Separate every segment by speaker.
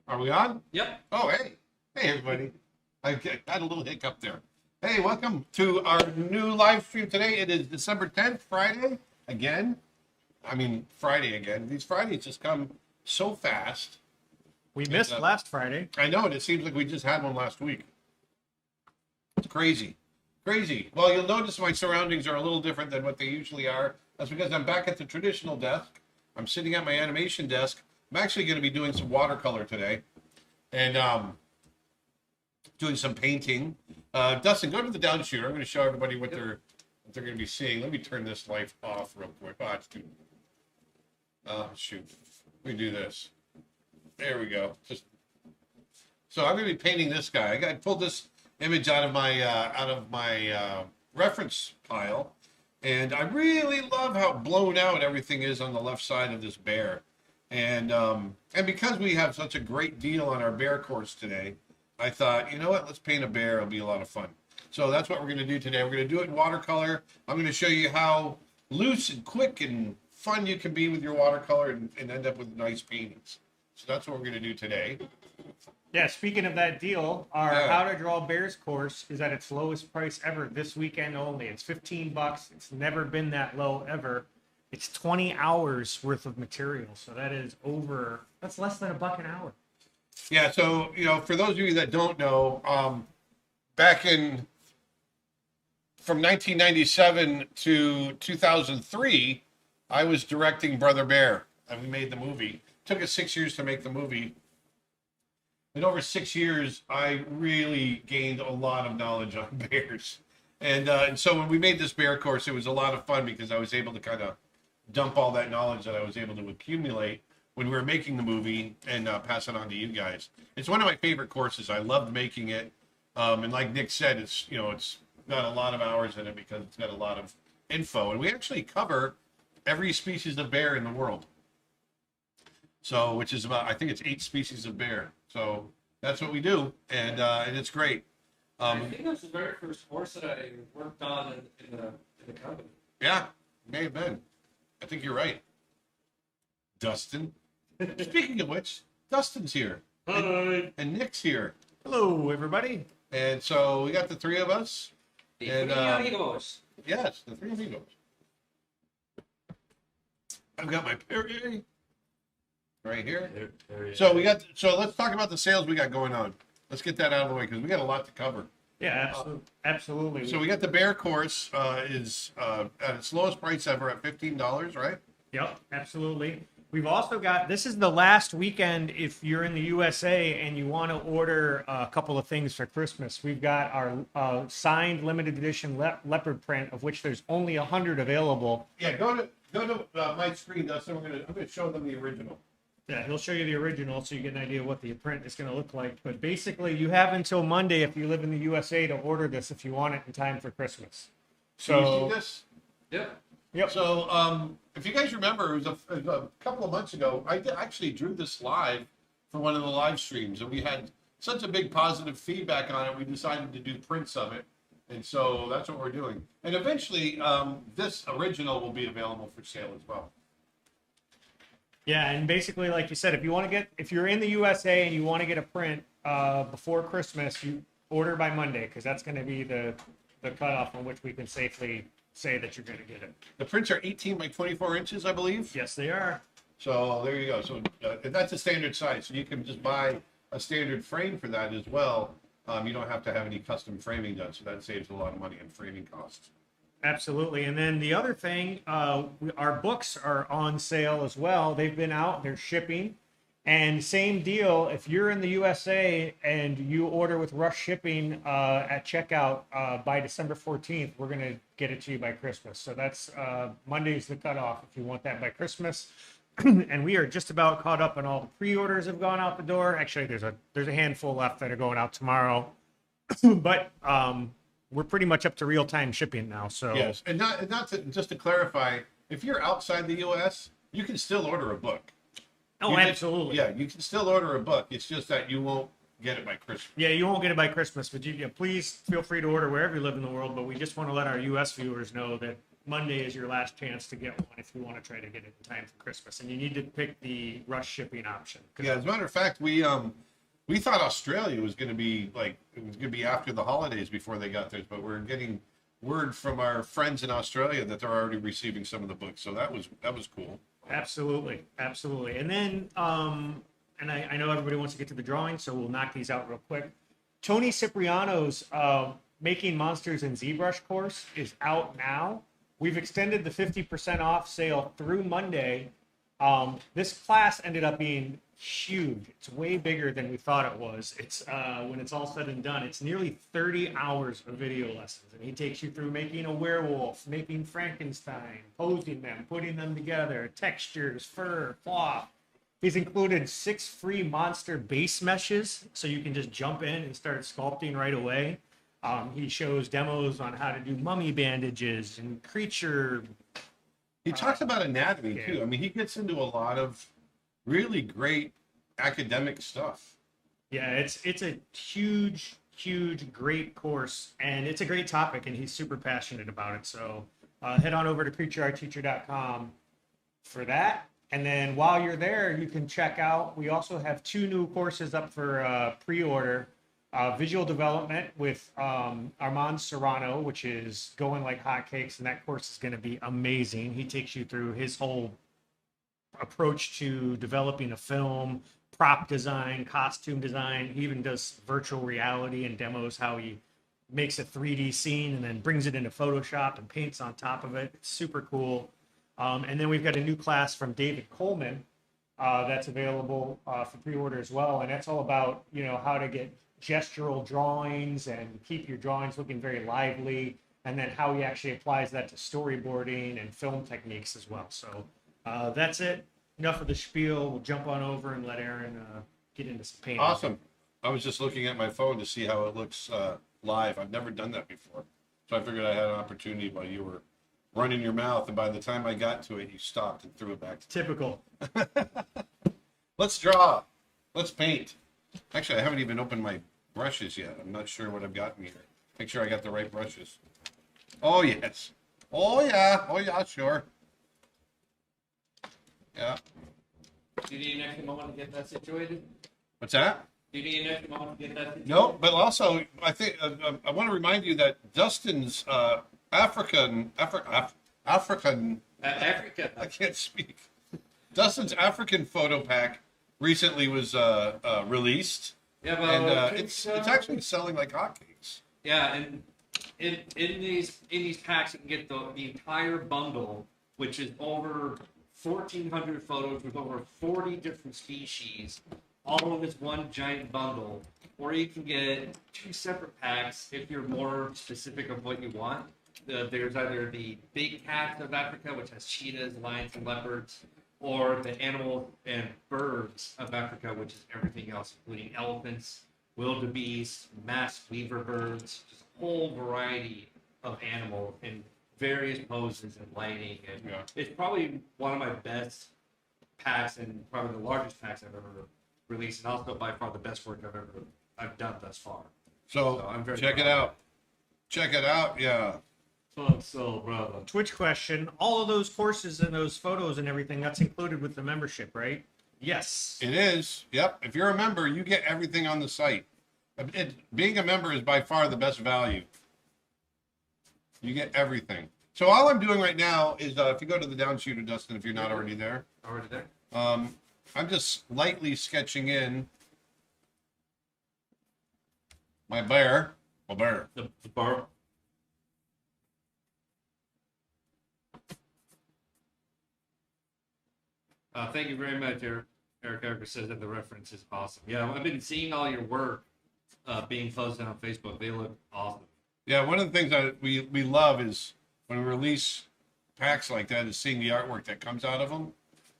Speaker 1: Are we on?
Speaker 2: Yep.
Speaker 1: Oh, hey. Hey, everybody. I had a little hiccup there. Hey, welcome to our new live stream today. It is December 10th, Friday. Again. I mean, Friday again. These Fridays just come so fast.
Speaker 3: We missed last Friday.
Speaker 1: I know, and it seems like we just had one last week. It's crazy. Crazy. Well, you'll notice my surroundings are a little different than what they usually are. That's because I'm back at the traditional desk. I'm sitting at my animation desk. I'm actually going to be doing some watercolor today and doing some painting. Dustin, go to the down shooter. I'm going to show everybody what they're going to be seeing. Let me turn this light off real quick. Oh, it's too... shoot. Let me do this. There we go. So I'm going to be painting this guy. I pulled this image out of my reference pile, and I really love how blown out everything is on the left side of this bear. And because we have such a great deal on our bear course today, I thought, you know what, let's paint a bear. It'll be a lot of fun. So that's what we're going to do today. We're going to do it in watercolor. I'm going to show you how loose and quick and fun you can be with your watercolor and end up with nice paintings. So that's what we're going to do today.
Speaker 3: Yeah, speaking of that deal, our How to Draw Bears course is at its lowest price ever this weekend only. It's $15. It's never been that low ever. It's 20 hours worth of material. So that's less than $1 an hour.
Speaker 1: Yeah, so, for those of you that don't know, from 1997 to 2003, I was directing Brother Bear, and we made the movie. It took us 6 years to make the movie. In over 6 years, I really gained a lot of knowledge on bears. And so when we made this bear course, it was a lot of fun because I was able to kind of dump all that knowledge that I was able to accumulate when we were making the movie and pass it on to you guys. It's one of my favorite courses. I loved making it. And like Nick said, it's got a lot of hours in it because it's got a lot of info. And we actually cover every species of bear in the world. So, which is about, I think it's 8 species of bear. So that's what we do. And it's great.
Speaker 2: I think that was the very first course that I worked on in the company.
Speaker 1: Yeah, may have been. I think you're right. Dustin. Speaking of which, Dustin's here.
Speaker 3: Hi.
Speaker 1: And Nick's here.
Speaker 3: Hello, everybody.
Speaker 1: And so we got the 3 of us.
Speaker 2: The
Speaker 1: and
Speaker 2: three amigos.
Speaker 1: Yes, the 3 amigos. I've got my Perrier right here. So let's talk about the sales we got going on. Let's get that out of the way because we got a lot to cover.
Speaker 3: Yeah, absolutely.
Speaker 1: So we got the bear course is at its lowest price ever at $15, right?
Speaker 3: Yep, absolutely. We've also got, this is the last weekend if you're in the USA and you want to order a couple of things for Christmas. We've got our signed limited edition leopard print, of which there's only 100 available.
Speaker 1: Yeah, go to my screen, Dustin. I'm gonna show them the original.
Speaker 3: Yeah, he'll show you the original so you get an idea of what the print is going to look like. But basically, you have until Monday if you live in the USA to order this if you want it in time for Christmas.
Speaker 1: So you see this?
Speaker 3: Yep.
Speaker 1: So if you guys remember, it was a couple of months ago, I actually drew this live for one of the live streams, and we had such a big positive feedback on it, we decided to do prints of it. And so that's what we're doing. And eventually, this original will be available for sale as well.
Speaker 3: Yeah, and basically, like you said, if you're in the USA and you want to get a print before Christmas, you order by Monday because that's going to be the cutoff on which we can safely say that you're going to get it.
Speaker 1: The prints are 18 by 24 inches, I believe.
Speaker 3: Yes, they are.
Speaker 1: So there you go. So that's a standard size. So you can just buy a standard frame for that as well. You don't have to have any custom framing done, so that saves a lot of money on framing costs.
Speaker 3: Absolutely. And then the other thing, our books are on sale as well. They've been out, they're shipping. And same deal, if you're in the USA and you order with rush shipping at checkout by December 14th, we're going to get it to you by Christmas. So that's Monday's the cutoff if you want that by Christmas. And we are just about caught up on all the pre-orders have gone out the door. Actually, there's a handful left that are going out tomorrow. But we're pretty much up to real-time shipping now. So
Speaker 1: yes, and not to, just to clarify, if you're outside the U.S., you can still order a book.
Speaker 3: Oh,
Speaker 1: You just-
Speaker 3: absolutely.
Speaker 1: Yeah, you can still order a book. It's just that you won't get it by Christmas.
Speaker 3: Yeah, you won't get it by Christmas, but you please feel free to order wherever you live in the world. But we just want to let our U.S. viewers know that Monday is your last chance to get one if you want to try to get it in time for Christmas, and you need to pick the rush shipping option.
Speaker 1: Yeah, as a matter of fact, we thought Australia was going to be like it was going to be after the holidays before they got theirs, but we're getting word from our friends in Australia that they're already receiving some of the books. So that was cool.
Speaker 3: Absolutely, absolutely. And then, and I know everybody wants to get to the drawing, so we'll knock these out real quick. Tony Cipriano's Making Monsters in ZBrush course is out now. We've extended the 50% off sale through Monday. This class ended up being huge. It's way bigger than we thought it was. It's when it's all said and done, it's nearly 30 hours of video lessons, and he takes you through making a werewolf, making Frankenstein, posing them, putting them together, textures, fur, cloth. He's included 6 free monster base meshes, so you can just jump in and start sculpting right away. He shows demos on how to do mummy bandages and creature.
Speaker 1: He talks about anatomy too. I mean, he gets into a lot of really great academic stuff.
Speaker 3: Yeah, it's a huge, great course, and it's a great topic, and he's super passionate about it. So head on over to creatureartteacher.com for that. And then while you're there, you can check out, we also have 2 new courses up for pre-order. Visual development with Armand Serrano, which is going like hotcakes, and that course is going to be amazing. He takes you through his whole approach to developing a film, prop design, costume design. He even does virtual reality and demos how he makes a 3D scene and then brings it into Photoshop and paints on top of it. It's super cool. And then we've got a new class from David Coleman that's available for pre-order as well, and that's all about how to get gestural drawings and keep your drawings looking very lively, and then how he actually applies that to storyboarding and film techniques as well. So that's it. Enough of the spiel. We'll jump on over and let Aaron get into some painting.
Speaker 1: Awesome. I was just looking at my phone to see how it looks live. I've never done that before, so I figured I had an opportunity while you were running your mouth, and by the time I got to it, you stopped and threw it back.
Speaker 3: Typical.
Speaker 1: Let's draw. Let's paint. Actually, I haven't even opened my brushes yet. I'm not sure what I've got in here. Make sure I got the right brushes. Oh, yes. Oh, yeah. Oh, yeah, sure. Yeah.
Speaker 2: Do you need an extra moment to get that situated?
Speaker 1: What's that?
Speaker 2: Do you need an extra moment to get that situated?
Speaker 1: No, but also, I think I want to remind you that Dustin's African,
Speaker 2: Africa.
Speaker 1: I can't speak. Dustin's African photo pack recently was released.
Speaker 2: Yeah, but
Speaker 1: And it's actually selling like hotcakes.
Speaker 2: Yeah, and in these packs you can get the entire bundle, which is over 1,400 photos with over 40 different species, all in this one giant bundle. Or you can get 2 separate packs if you're more specific of what you want. There's either the big cat of Africa, which has cheetahs, lions, and leopards, or the animals and birds of Africa, which is everything else, including elephants, wildebeest, masked weaver birds, just a whole variety of animals in various poses and lighting. And it's probably one of my best packs and probably the largest packs I've ever released, and also by far the best work I've done thus far.
Speaker 1: So
Speaker 2: I'm very
Speaker 1: check it
Speaker 2: proud.
Speaker 1: out. Check it out. Yeah.
Speaker 2: So, brother.
Speaker 3: Twitch question. All of those courses and those photos and everything, that's included with the membership, right? Yes.
Speaker 1: It is. Yep. If you're a member, you get everything on the site. Being a member is by far the best value. You get everything. So all I'm doing right now is, if you go to the downshooter, Dustin, if you're not already there,
Speaker 2: Already there?
Speaker 1: I'm just lightly sketching in my bear.
Speaker 2: The bar. Thank you very much, Eric. Eric Erica says that the reference is awesome. Yeah, I've been seeing all your work being posted on Facebook. They look awesome.
Speaker 1: Yeah, one of the things that we love is when we release packs like that is seeing the artwork that comes out of them.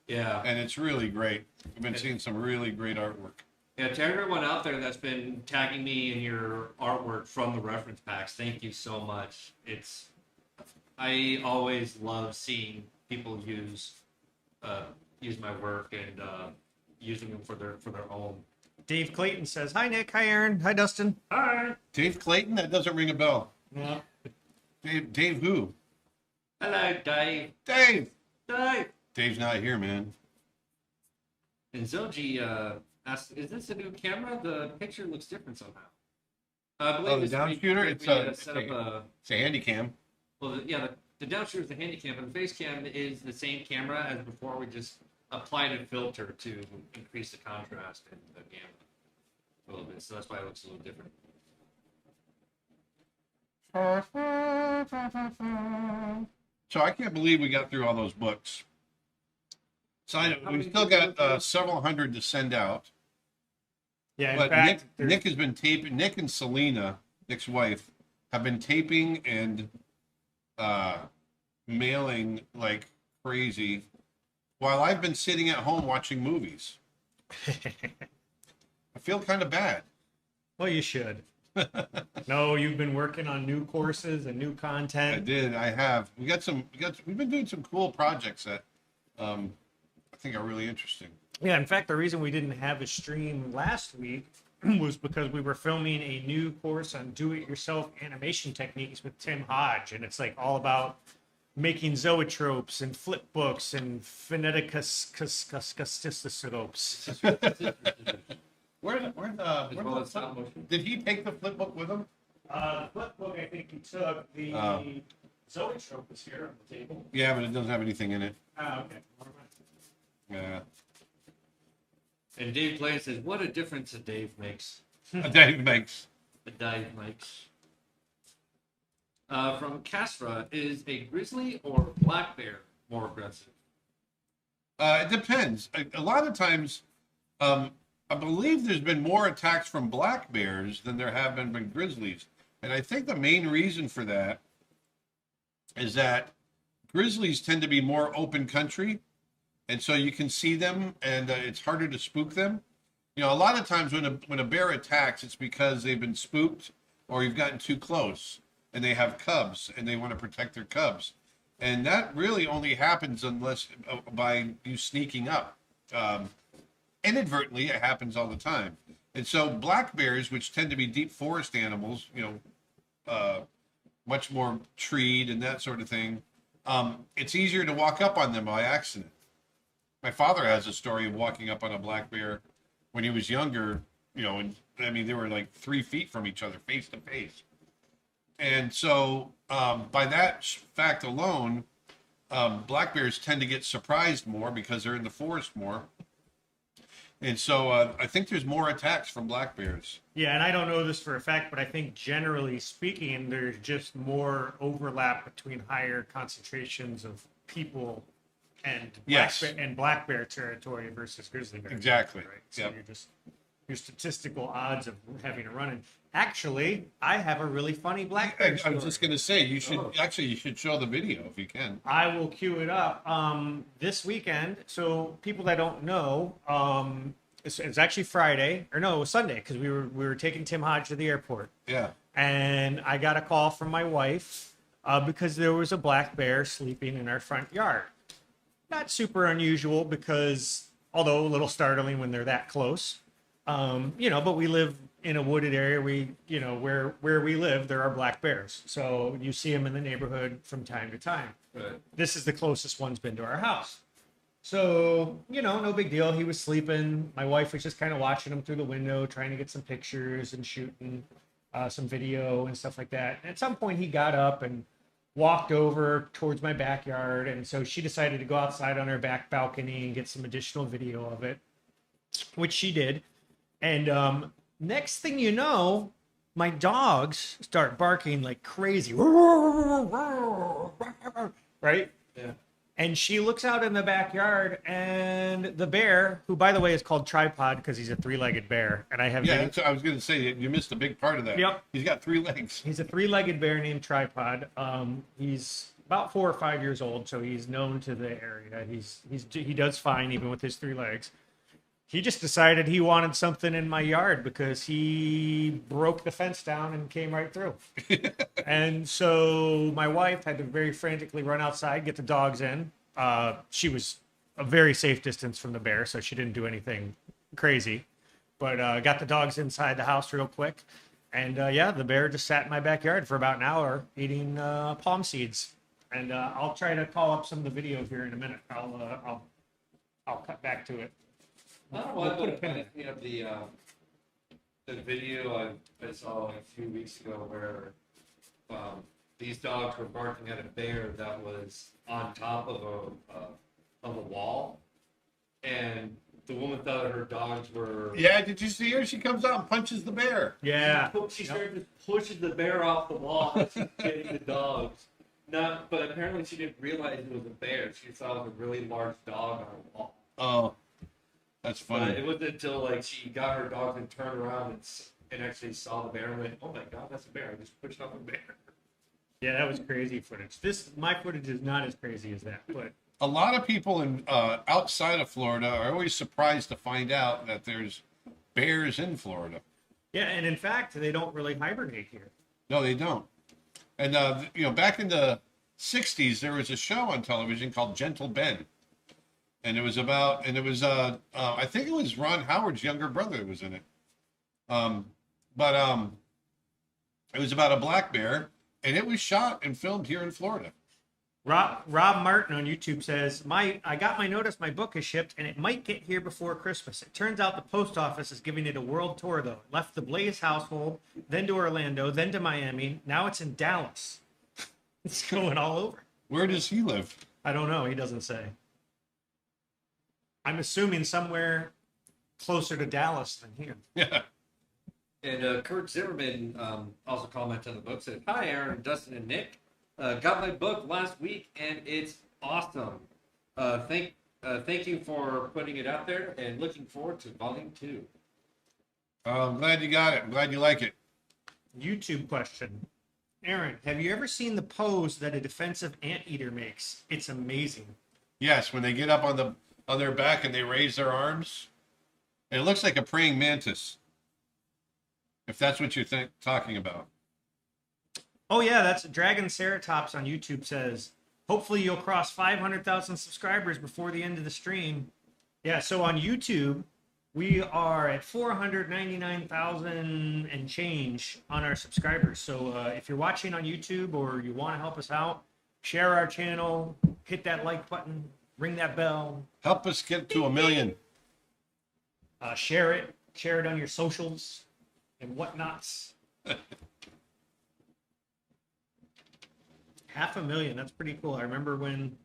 Speaker 2: Yeah.
Speaker 1: And it's really great. We've been seeing some really great artwork.
Speaker 2: Yeah, to everyone out there that's been tagging me in your artwork from the reference packs, thank you so much. I always love seeing people use my work and using them for their own.
Speaker 3: Dave Clayton says, "Hi Nick, hi Aaron, hi Dustin."
Speaker 2: Hi.
Speaker 1: Dave Clayton? That doesn't ring a bell.
Speaker 3: Yeah.
Speaker 1: Dave who?
Speaker 2: Hello, Dave.
Speaker 1: Dave!
Speaker 2: Dave.
Speaker 1: Dave's not here, man.
Speaker 2: And Zoji asked, "Is this a new camera? The picture looks different somehow." I believe
Speaker 1: Oh, the
Speaker 2: it's
Speaker 1: down shooter? It's
Speaker 2: set up a.
Speaker 1: It's a handy cam.
Speaker 2: Well, the down shooter is the handy cam, but the face cam is the same camera as before. We just applied a filter to increase the contrast in the gamma a little bit, so that's why it looks a little different.
Speaker 1: So I can't believe we got through all those books. So
Speaker 2: How
Speaker 1: we
Speaker 2: many
Speaker 1: still
Speaker 2: did you
Speaker 1: got
Speaker 2: go through?
Speaker 1: several hundred to send out.
Speaker 3: Yeah, in
Speaker 1: But
Speaker 3: fact,
Speaker 1: Nick has been taping. Nick and Selena, Nick's wife, have been taping and mailing like crazy, while I've been sitting at home watching movies. I feel kind of bad.
Speaker 3: well, you should. No, you've been working on new courses and new
Speaker 1: I
Speaker 3: content.
Speaker 1: did. I have. We've been doing some cool projects that I think are really interesting.
Speaker 3: Yeah, in fact, the reason we didn't have a stream last week was because we were filming a new course on do-it-yourself animation techniques with Tim Hodge, and it's like all about making zoetropes and flip books and phoneticoscopes.
Speaker 2: As well as stop motion.
Speaker 1: Did he take the flip book with him?
Speaker 3: The flip book, I think he took. The zoetrope is here on the table.
Speaker 1: Yeah, but it doesn't have anything in it.
Speaker 3: Oh, okay.
Speaker 1: Yeah.
Speaker 2: And Dave Blaise says, "What a difference a Dave makes."
Speaker 1: Dave makes.
Speaker 2: A Dave makes. From Castra, is a grizzly or black bear more aggressive?
Speaker 1: It depends. A lot of times, I believe there's been more attacks from black bears than there have been grizzlies. And I think the main reason for that is that grizzlies tend to be more open country. And so you can see them and it's harder to spook them. You know, a lot of times when a bear attacks, it's because they've been spooked or you've gotten too close and they have cubs and they want to protect their cubs. And that really only happens unless by you sneaking up. Inadvertently, it happens all the time. And so black bears, which tend to be deep forest animals, you know, much more treed and that sort of thing, it's easier to walk up on them by accident. My father has a story of walking up on a black bear when he was younger, you know, and I mean, they were like 3 feet from each other, face to face. And so by that fact alone, black bears tend to get surprised more because they're in the forest more. And so I think there's more attacks from black bears.
Speaker 3: Yeah, and I don't know this for a fact, but I think generally speaking, there's just more overlap between higher concentrations of people and
Speaker 1: Yes.
Speaker 3: black bear territory versus grizzly bear.
Speaker 1: Exactly.
Speaker 3: Territory, right? So
Speaker 1: Yep.
Speaker 3: you're just your statistical odds of having a run-in. Actually, I have a really funny black bear
Speaker 1: I
Speaker 3: story.
Speaker 1: was just going to say, you should
Speaker 2: Oh.
Speaker 1: actually you should show the video if you can.
Speaker 3: I will cue it up this weekend. So people that don't know, it's actually Friday, or no, it was Sunday because we were taking Tim Hodge to the airport,
Speaker 1: Yeah.
Speaker 3: and I got a call from my wife because there was a black bear sleeping in our front yard. Not super unusual because, although a little startling when they're that close, you know. But we live in a wooded area. Where we live, there are black bears, so you see them in the neighborhood from time to time.
Speaker 2: Right.
Speaker 3: This is the closest one's been to our house. So, you know, no big deal. He was sleeping. My wife was just kind of watching him through the window, trying to get some pictures and shooting some video and stuff like that. And at some point, he got up and walked over towards my backyard. And so she decided to go outside on her back balcony and get some additional video of it, which she did. And next thing you know, my dogs start barking like crazy. Right?
Speaker 2: Yeah.
Speaker 3: And she looks out in the backyard, and the bear, who by the way is called Tripod because he's a three-legged bear, and I have
Speaker 1: Yeah, that's what I was going to say. You missed a big part of that.
Speaker 3: Yep.
Speaker 1: He's got 3 legs.
Speaker 3: he's a three-legged bear named Tripod. He's about 4 or 5 years old, so he's known to the area. He does fine even with his 3 legs. He just decided he wanted something in my yard because he broke the fence down and came right through. And so my wife had to very frantically run outside, get the dogs in, She was a very safe distance from the bear, so she didn't do anything crazy. But got the dogs inside the house real quick. And yeah, the bear just sat in my backyard for about an hour eating palm seeds. And I'll try to call up some of the videos here in a minute. I'll cut back to it.
Speaker 2: I don't know
Speaker 3: We'll
Speaker 2: why,
Speaker 3: put a
Speaker 2: but
Speaker 3: pin in
Speaker 2: I
Speaker 3: it.
Speaker 2: think of the video I saw like a few weeks ago where these dogs were barking at a bear that was on top of a wall, and the woman thought her dogs were.
Speaker 1: Yeah, did you see her? She comes out and punches the bear.
Speaker 3: Yeah.
Speaker 2: She started to pushes the bear off the wall and she's getting the dogs. Not, but apparently she didn't realize it was a bear. She thought it was a really large dog on a wall.
Speaker 1: Oh, that's
Speaker 2: But
Speaker 1: funny.
Speaker 2: it wasn't until like she got her dogs and turned around and actually saw the bear and went, "Oh my god, that's a bear! I just pushed off a bear."
Speaker 3: Yeah, that was crazy footage. My footage is not as crazy as that, but
Speaker 1: A lot of people in outside of Florida are always surprised to find out that there's bears in Florida.
Speaker 3: yeah, and in fact, they don't really hibernate here.
Speaker 1: No, they don't. And back in the '60s, there was a show on television called Gentle Ben, and I think it was Ron Howard's younger brother that was in it. But it was about a black bear, and it was shot and filmed here in Florida.
Speaker 3: Rob Martin on YouTube says, I got my notice my book is shipped and it might get here before Christmas. It turns out the post office is giving it a world tour though. It left the Blaise household, then to Orlando, then to Miami. Now it's in Dallas. It's going all over.
Speaker 1: Where does he live?
Speaker 3: I don't know. He doesn't say. I'm assuming somewhere closer to Dallas than here.
Speaker 1: Yeah.
Speaker 2: And Kurt Zimmerman also commented on the book, said, "Hi, Aaron, Dustin, and Nick. Got my book last week, and it's awesome. Thank you for putting it out there, and looking forward to volume 2.
Speaker 1: I'm glad you got it. I'm glad you like it.
Speaker 3: YouTube question. Aaron, have you ever seen the pose that a defensive anteater makes? It's amazing.
Speaker 1: Yes, when they get up on their back and they raise their arms, it looks like a praying mantis. If that's what you're talking about.
Speaker 3: Oh yeah, that's Dragon Ceratops on YouTube says, hopefully you'll cross 500,000 subscribers before the end of the stream. Yeah, so on YouTube, we are at 499,000 and change on our subscribers. So if you're watching on YouTube or you want to help us out, share our channel, hit that like button, ring that bell,
Speaker 1: Help us get to 1 million.
Speaker 3: share it on your socials and whatnots. 500,000, that's pretty cool. I remember when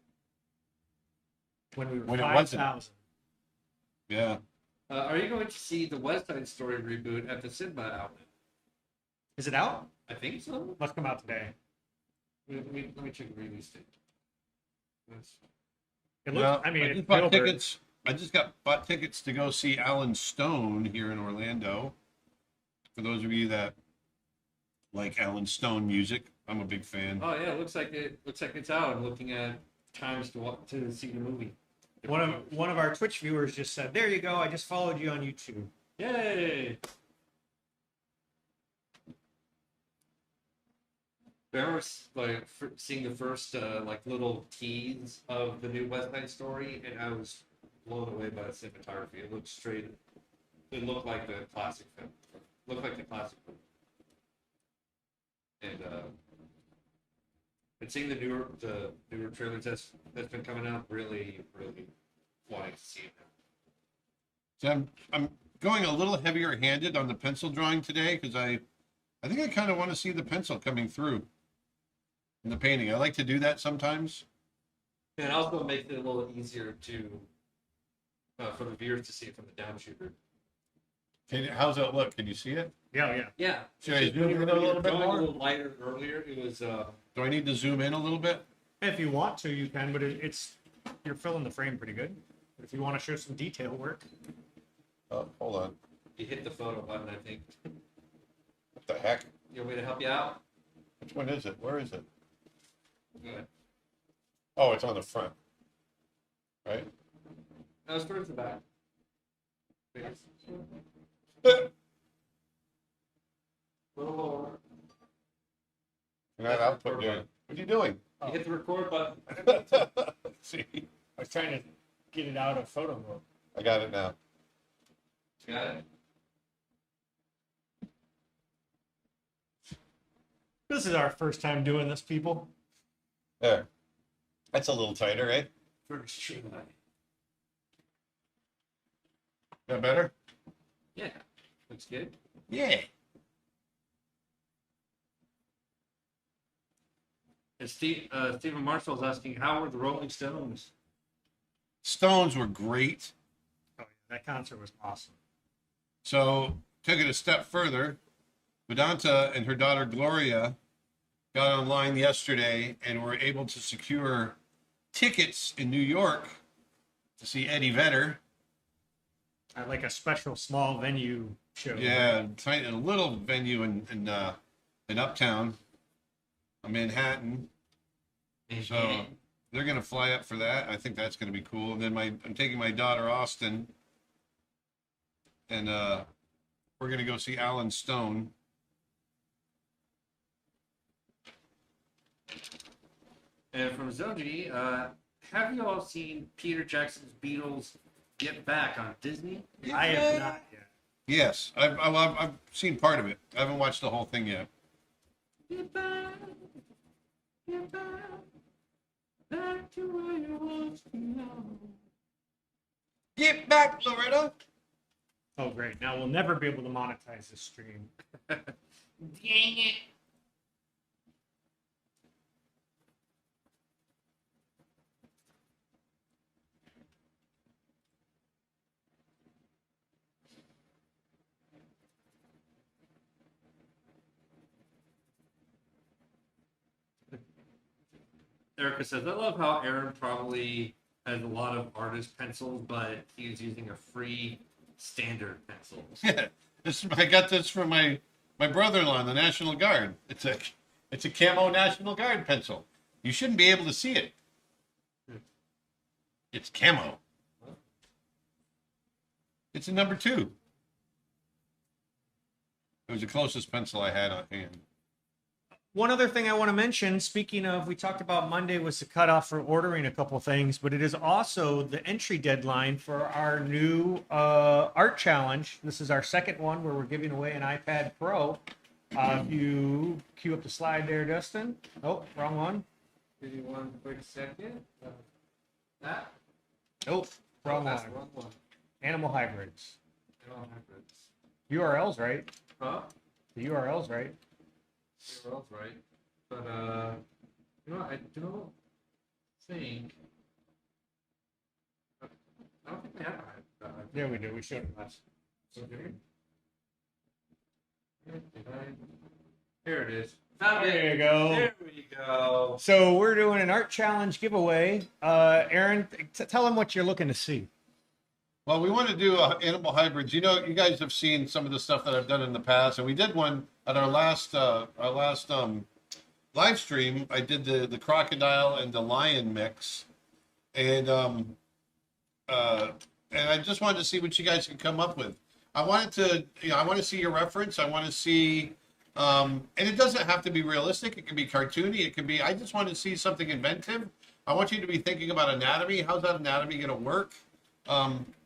Speaker 3: we were
Speaker 1: When it wasn't.
Speaker 3: 5,000.
Speaker 1: Yeah.
Speaker 2: Are you going to see the West Side Story reboot at the cinema outlet?
Speaker 3: Is it out?
Speaker 2: I think so.
Speaker 3: Must come out today.
Speaker 2: Let me check the release date.
Speaker 3: It looks,
Speaker 1: Well,
Speaker 3: I mean,
Speaker 1: I
Speaker 3: it's
Speaker 1: just bought
Speaker 3: Spielberg.
Speaker 1: tickets. I just bought tickets to go see Alan Stone here in Orlando. For those of you that like Alan Stone music, I'm a big fan.
Speaker 2: Oh yeah, it looks like it's out. I'm looking at times to see the movie.
Speaker 3: One of our Twitch viewers just said, "There you go. I just followed you on YouTube."
Speaker 2: Yay! I remember seeing the first like little tease of the new West Side Story, and I was blown away by the cinematography. It looked straight. It looked like the classic film. Looked like the classic film. And seeing the newer trailers that's been coming out, really wanting to see it now.
Speaker 1: So I'm going a little heavier handed on the pencil drawing today because I think I kind of want to see the pencil coming through in the painting. I like to do that sometimes.
Speaker 2: And it also makes it a little easier for the viewers to see it from the down shooter.
Speaker 1: How's that look? Can you see it?
Speaker 3: Yeah.
Speaker 2: Yeah.
Speaker 1: Should I
Speaker 2: Just
Speaker 1: zoom
Speaker 2: when you
Speaker 1: in
Speaker 2: were
Speaker 1: a little bit
Speaker 2: going
Speaker 1: more?
Speaker 2: a little lighter earlier. It was
Speaker 1: Do I need to zoom in a little bit?
Speaker 3: If you want to, you can, but you're filling the frame pretty good. But if you want to show some detail work,
Speaker 1: Oh, hold on.
Speaker 2: you hit the photo button. I think.
Speaker 1: What the heck?
Speaker 2: You want me to help you out?
Speaker 1: Which one is it? Where is it?
Speaker 2: Go ahead.
Speaker 1: Oh, it's on the front. Right?
Speaker 2: No, it's towards the back. Wait, a little lower.
Speaker 1: That output doing. What are you doing?
Speaker 2: You hit the record button.
Speaker 1: See,
Speaker 3: I was trying to get it out of photo mode.
Speaker 1: I got it now.
Speaker 2: Got it.
Speaker 3: This is our first time doing this, people.
Speaker 1: There. That's a little tighter, right?
Speaker 2: First try.
Speaker 1: That better?
Speaker 2: Yeah, looks good.
Speaker 1: Yeah.
Speaker 2: And Stephen Marshall's asking, how were the Rolling Stones?
Speaker 1: Stones were great.
Speaker 3: Oh, yeah, that concert was awesome.
Speaker 1: So took it a step further. Vedanta and her daughter Gloria got online yesterday and were able to secure tickets in New York to see Eddie Vedder.
Speaker 3: At like a special small venue show.
Speaker 1: Yeah, tiny, a little venue in Uptown, Manhattan. So they're gonna fly up for that. I think that's gonna be cool. And then I'm taking my daughter Austin, and we're gonna go see Alan Stone.
Speaker 2: And from Zoji, have you all seen Peter Jackson's Beatles Get Back on Disney?
Speaker 3: I have not yet.
Speaker 1: Yes, I've seen part of it. I haven't watched the whole thing yet.
Speaker 2: Get back, back to where you once belonged.
Speaker 1: Get back, Loretta.
Speaker 3: Oh, great. Now we'll never be able to monetize this stream.
Speaker 2: Dang it. Erica says, I love how Aaron probably has a lot of artist pencils, but he's using a free standard pencil.
Speaker 1: Yeah, I got this from my brother-in-law in the National Guard. It's a camo National Guard pencil. You shouldn't be able to see it. It's camo. It's a number 2. It was the closest pencil I had on hand.
Speaker 3: One other thing I want to mention, speaking of, we talked about Monday was the cutoff for ordering a couple things, but it is also the entry deadline for our new art challenge. This is our second one where we're giving away an iPad Pro. If you cue up the slide there, Dustin. Oh, wrong one.
Speaker 2: Give you one quick second. That?
Speaker 3: Oh, wrong
Speaker 2: that's
Speaker 3: one.
Speaker 2: the wrong one.
Speaker 3: Animal hybrids.
Speaker 2: Animal hybrids.
Speaker 3: URL's right.
Speaker 2: Huh?
Speaker 3: The URL's right.
Speaker 2: URL's right. But, you know, I don't think. I don't think we have a hybrid.
Speaker 3: There we do. We showed it last.
Speaker 2: Here it is. Found it.
Speaker 3: There you go.
Speaker 2: There we go.
Speaker 3: So we're doing an art challenge giveaway. Aaron, tell them what you're looking to see.
Speaker 1: Well, we want to do animal hybrids. You know, you guys have seen some of the stuff that I've done in the past, and we did one at our last live stream. I did the crocodile and the lion mix, and I just wanted to see what you guys can come up with. I wanted to, I want to see your reference. I want to see, and it doesn't have to be realistic. It can be cartoony. It can be. I just want to see something inventive. I want you to be thinking about anatomy. How's that anatomy going to work?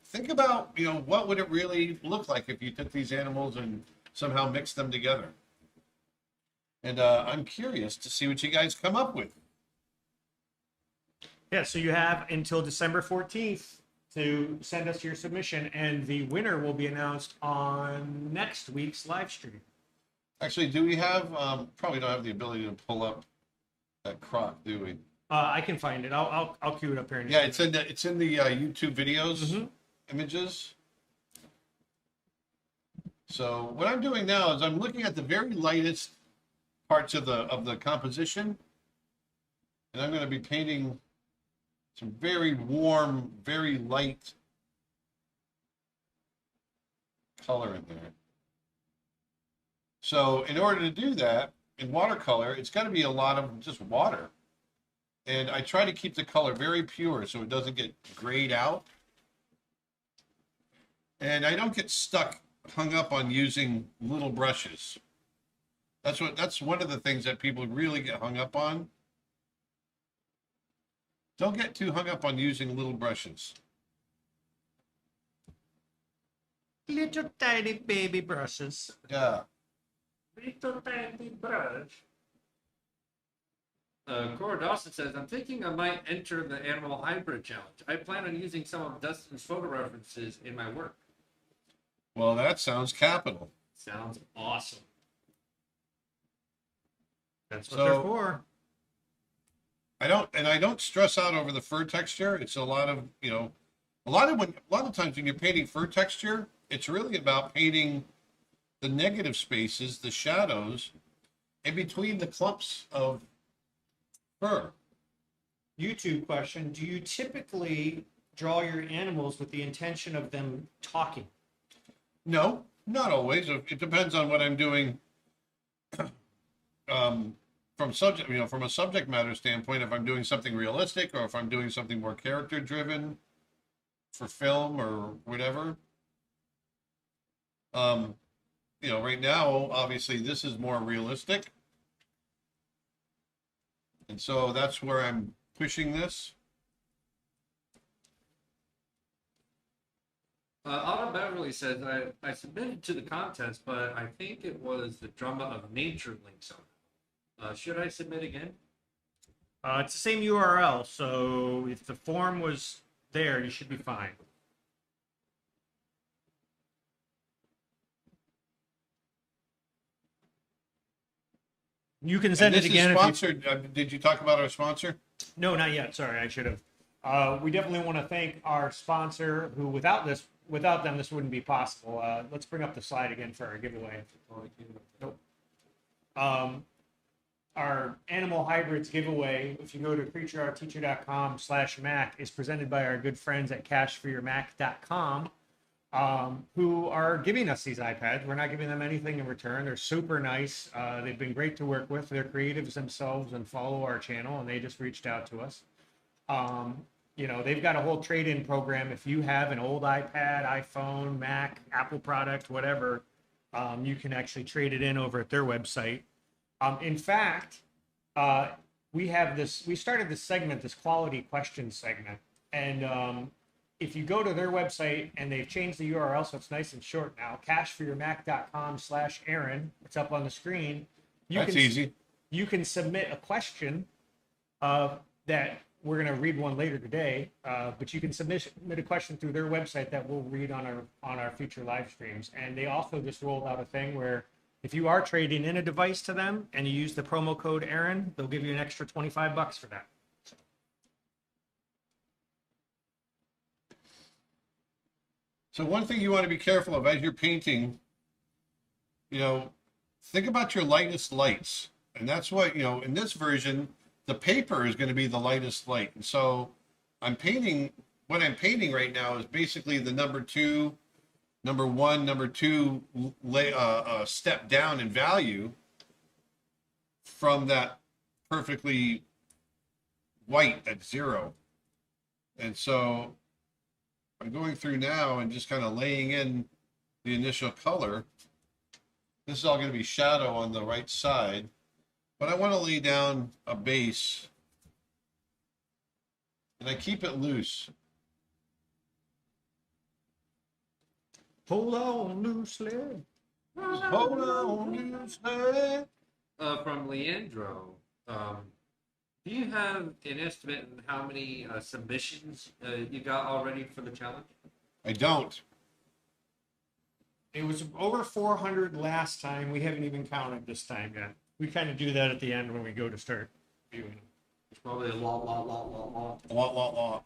Speaker 1: Think about, what would it really look like if you took these animals and somehow mixed them together? And I'm curious to see what you guys come up with.
Speaker 3: Yeah, so you have until December 14th to send us your submission, and the winner will be announced on next week's live stream.
Speaker 1: Actually, do we have, probably don't have the ability to pull up that croc, do we?
Speaker 3: I can find it. I'll cue it up here.
Speaker 1: Yeah, it's in the YouTube videos images. So what I'm doing now is I'm looking at the very lightest parts of the composition, and I'm going to be painting some very warm, very light color in there. So in order to do that in watercolor, it's got to be a lot of just water. And I try to keep the color very pure so it doesn't get grayed out. And I don't get hung up on using little brushes. That's one of the things that people really get hung up on. Don't get too hung up on using little brushes.
Speaker 3: Little tiny baby brushes.
Speaker 1: Yeah.
Speaker 3: Little tiny brush.
Speaker 2: Cora Dawson says, I'm thinking I might enter the animal hybrid challenge. I plan on using some of Dustin's photo references in my work.
Speaker 1: Well, that sounds capital.
Speaker 2: Sounds awesome.
Speaker 3: That's what
Speaker 1: So-
Speaker 3: they're for.
Speaker 1: I don't stress out over the fur texture. It's a lot of, a lot of times when you're painting fur texture, it's really about painting the negative spaces, the shadows in between the clumps of fur.
Speaker 3: YouTube question: do you typically draw your animals with the intention of them talking?
Speaker 1: No, not always. It depends on what I'm doing. From from a subject matter standpoint, if I'm doing something realistic or if I'm doing something more character driven for film or whatever. Right now, obviously this is more realistic. And so that's where I'm pushing this.
Speaker 2: Autumn Beverly says, I submitted to the contest, but I think it was the Drama of Nature link somehow. Should I submit again?
Speaker 3: It's the same URL, so if the form was there, you should be fine. You can send
Speaker 1: And
Speaker 3: it
Speaker 1: this
Speaker 3: again.
Speaker 1: is
Speaker 3: If you...
Speaker 1: sponsored. Did you talk about our sponsor?
Speaker 3: No, not yet. Sorry, I should have. We definitely want to thank our sponsor, who without them, this wouldn't be possible. Let's bring up the slide again for our giveaway. Nope. Our Animal Hybrids giveaway, if you go to creatureartteacher.com/Mac, is presented by our good friends at cashforyourmac.com, who are giving us these iPads. We're not giving them anything in return. They're super nice. They've been great to work with. They're creatives themselves and follow our channel, and they just reached out to us. They've got a whole trade-in program. If you have an old iPad, iPhone, Mac, Apple product, whatever, you can actually trade it in over at their website. In fact, we started this segment, this quality question segment. And if you go to their website, and they've changed the URL, so it's nice and short now, cashforyourmac.com/Aaron. It's up on the screen.
Speaker 1: That's easy.
Speaker 3: You can submit a question that we're going to read one later today, but you can submit a question through their website that we'll read on our future live streams. And they also just rolled out a thing where if you are trading in a device to them and you use the promo code Aaron, they'll give you an extra $25 for that.
Speaker 1: So one thing you want to be careful of as you're painting, think about your lightest lights. And that's what, in this version, the paper is going to be the lightest light. And so what I'm painting right now is basically the number 1, number 2 step down in value from that perfectly white at 0. And so I'm going through now and just kind of laying in the initial color. This is all going to be shadow on the right side, but I want to lay down a base, and I keep it loose.
Speaker 3: Hold on loosely.
Speaker 1: Hold on loosely.
Speaker 2: From Leandro, do you have an estimate on how many submissions you got already for the challenge?
Speaker 1: I don't.
Speaker 3: It was over 400 last time. We haven't even counted this time yet. We kind of do that at the end when we go to start viewing.
Speaker 2: It's probably a lot.
Speaker 1: Lot.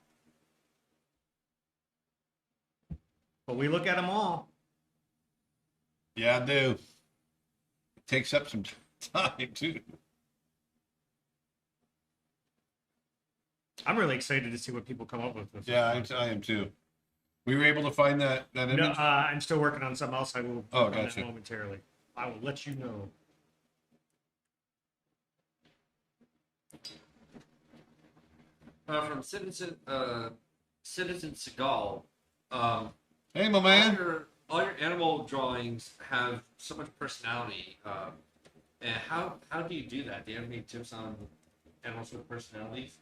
Speaker 3: But we look at them all.
Speaker 1: Yeah, I do. It takes up some time, too.
Speaker 3: I'm really excited to see what people come up with.
Speaker 1: Yeah, I am too. We were able to find that image?
Speaker 3: No, I'm still working on something else. I will work on that
Speaker 1: gotcha.
Speaker 3: momentarily. I will let you know.
Speaker 2: From Citizen Seagal,
Speaker 1: Hey, my man.
Speaker 2: all your animal drawings have so much personality. And how do you do that? Do you have any tips on animals with personalities?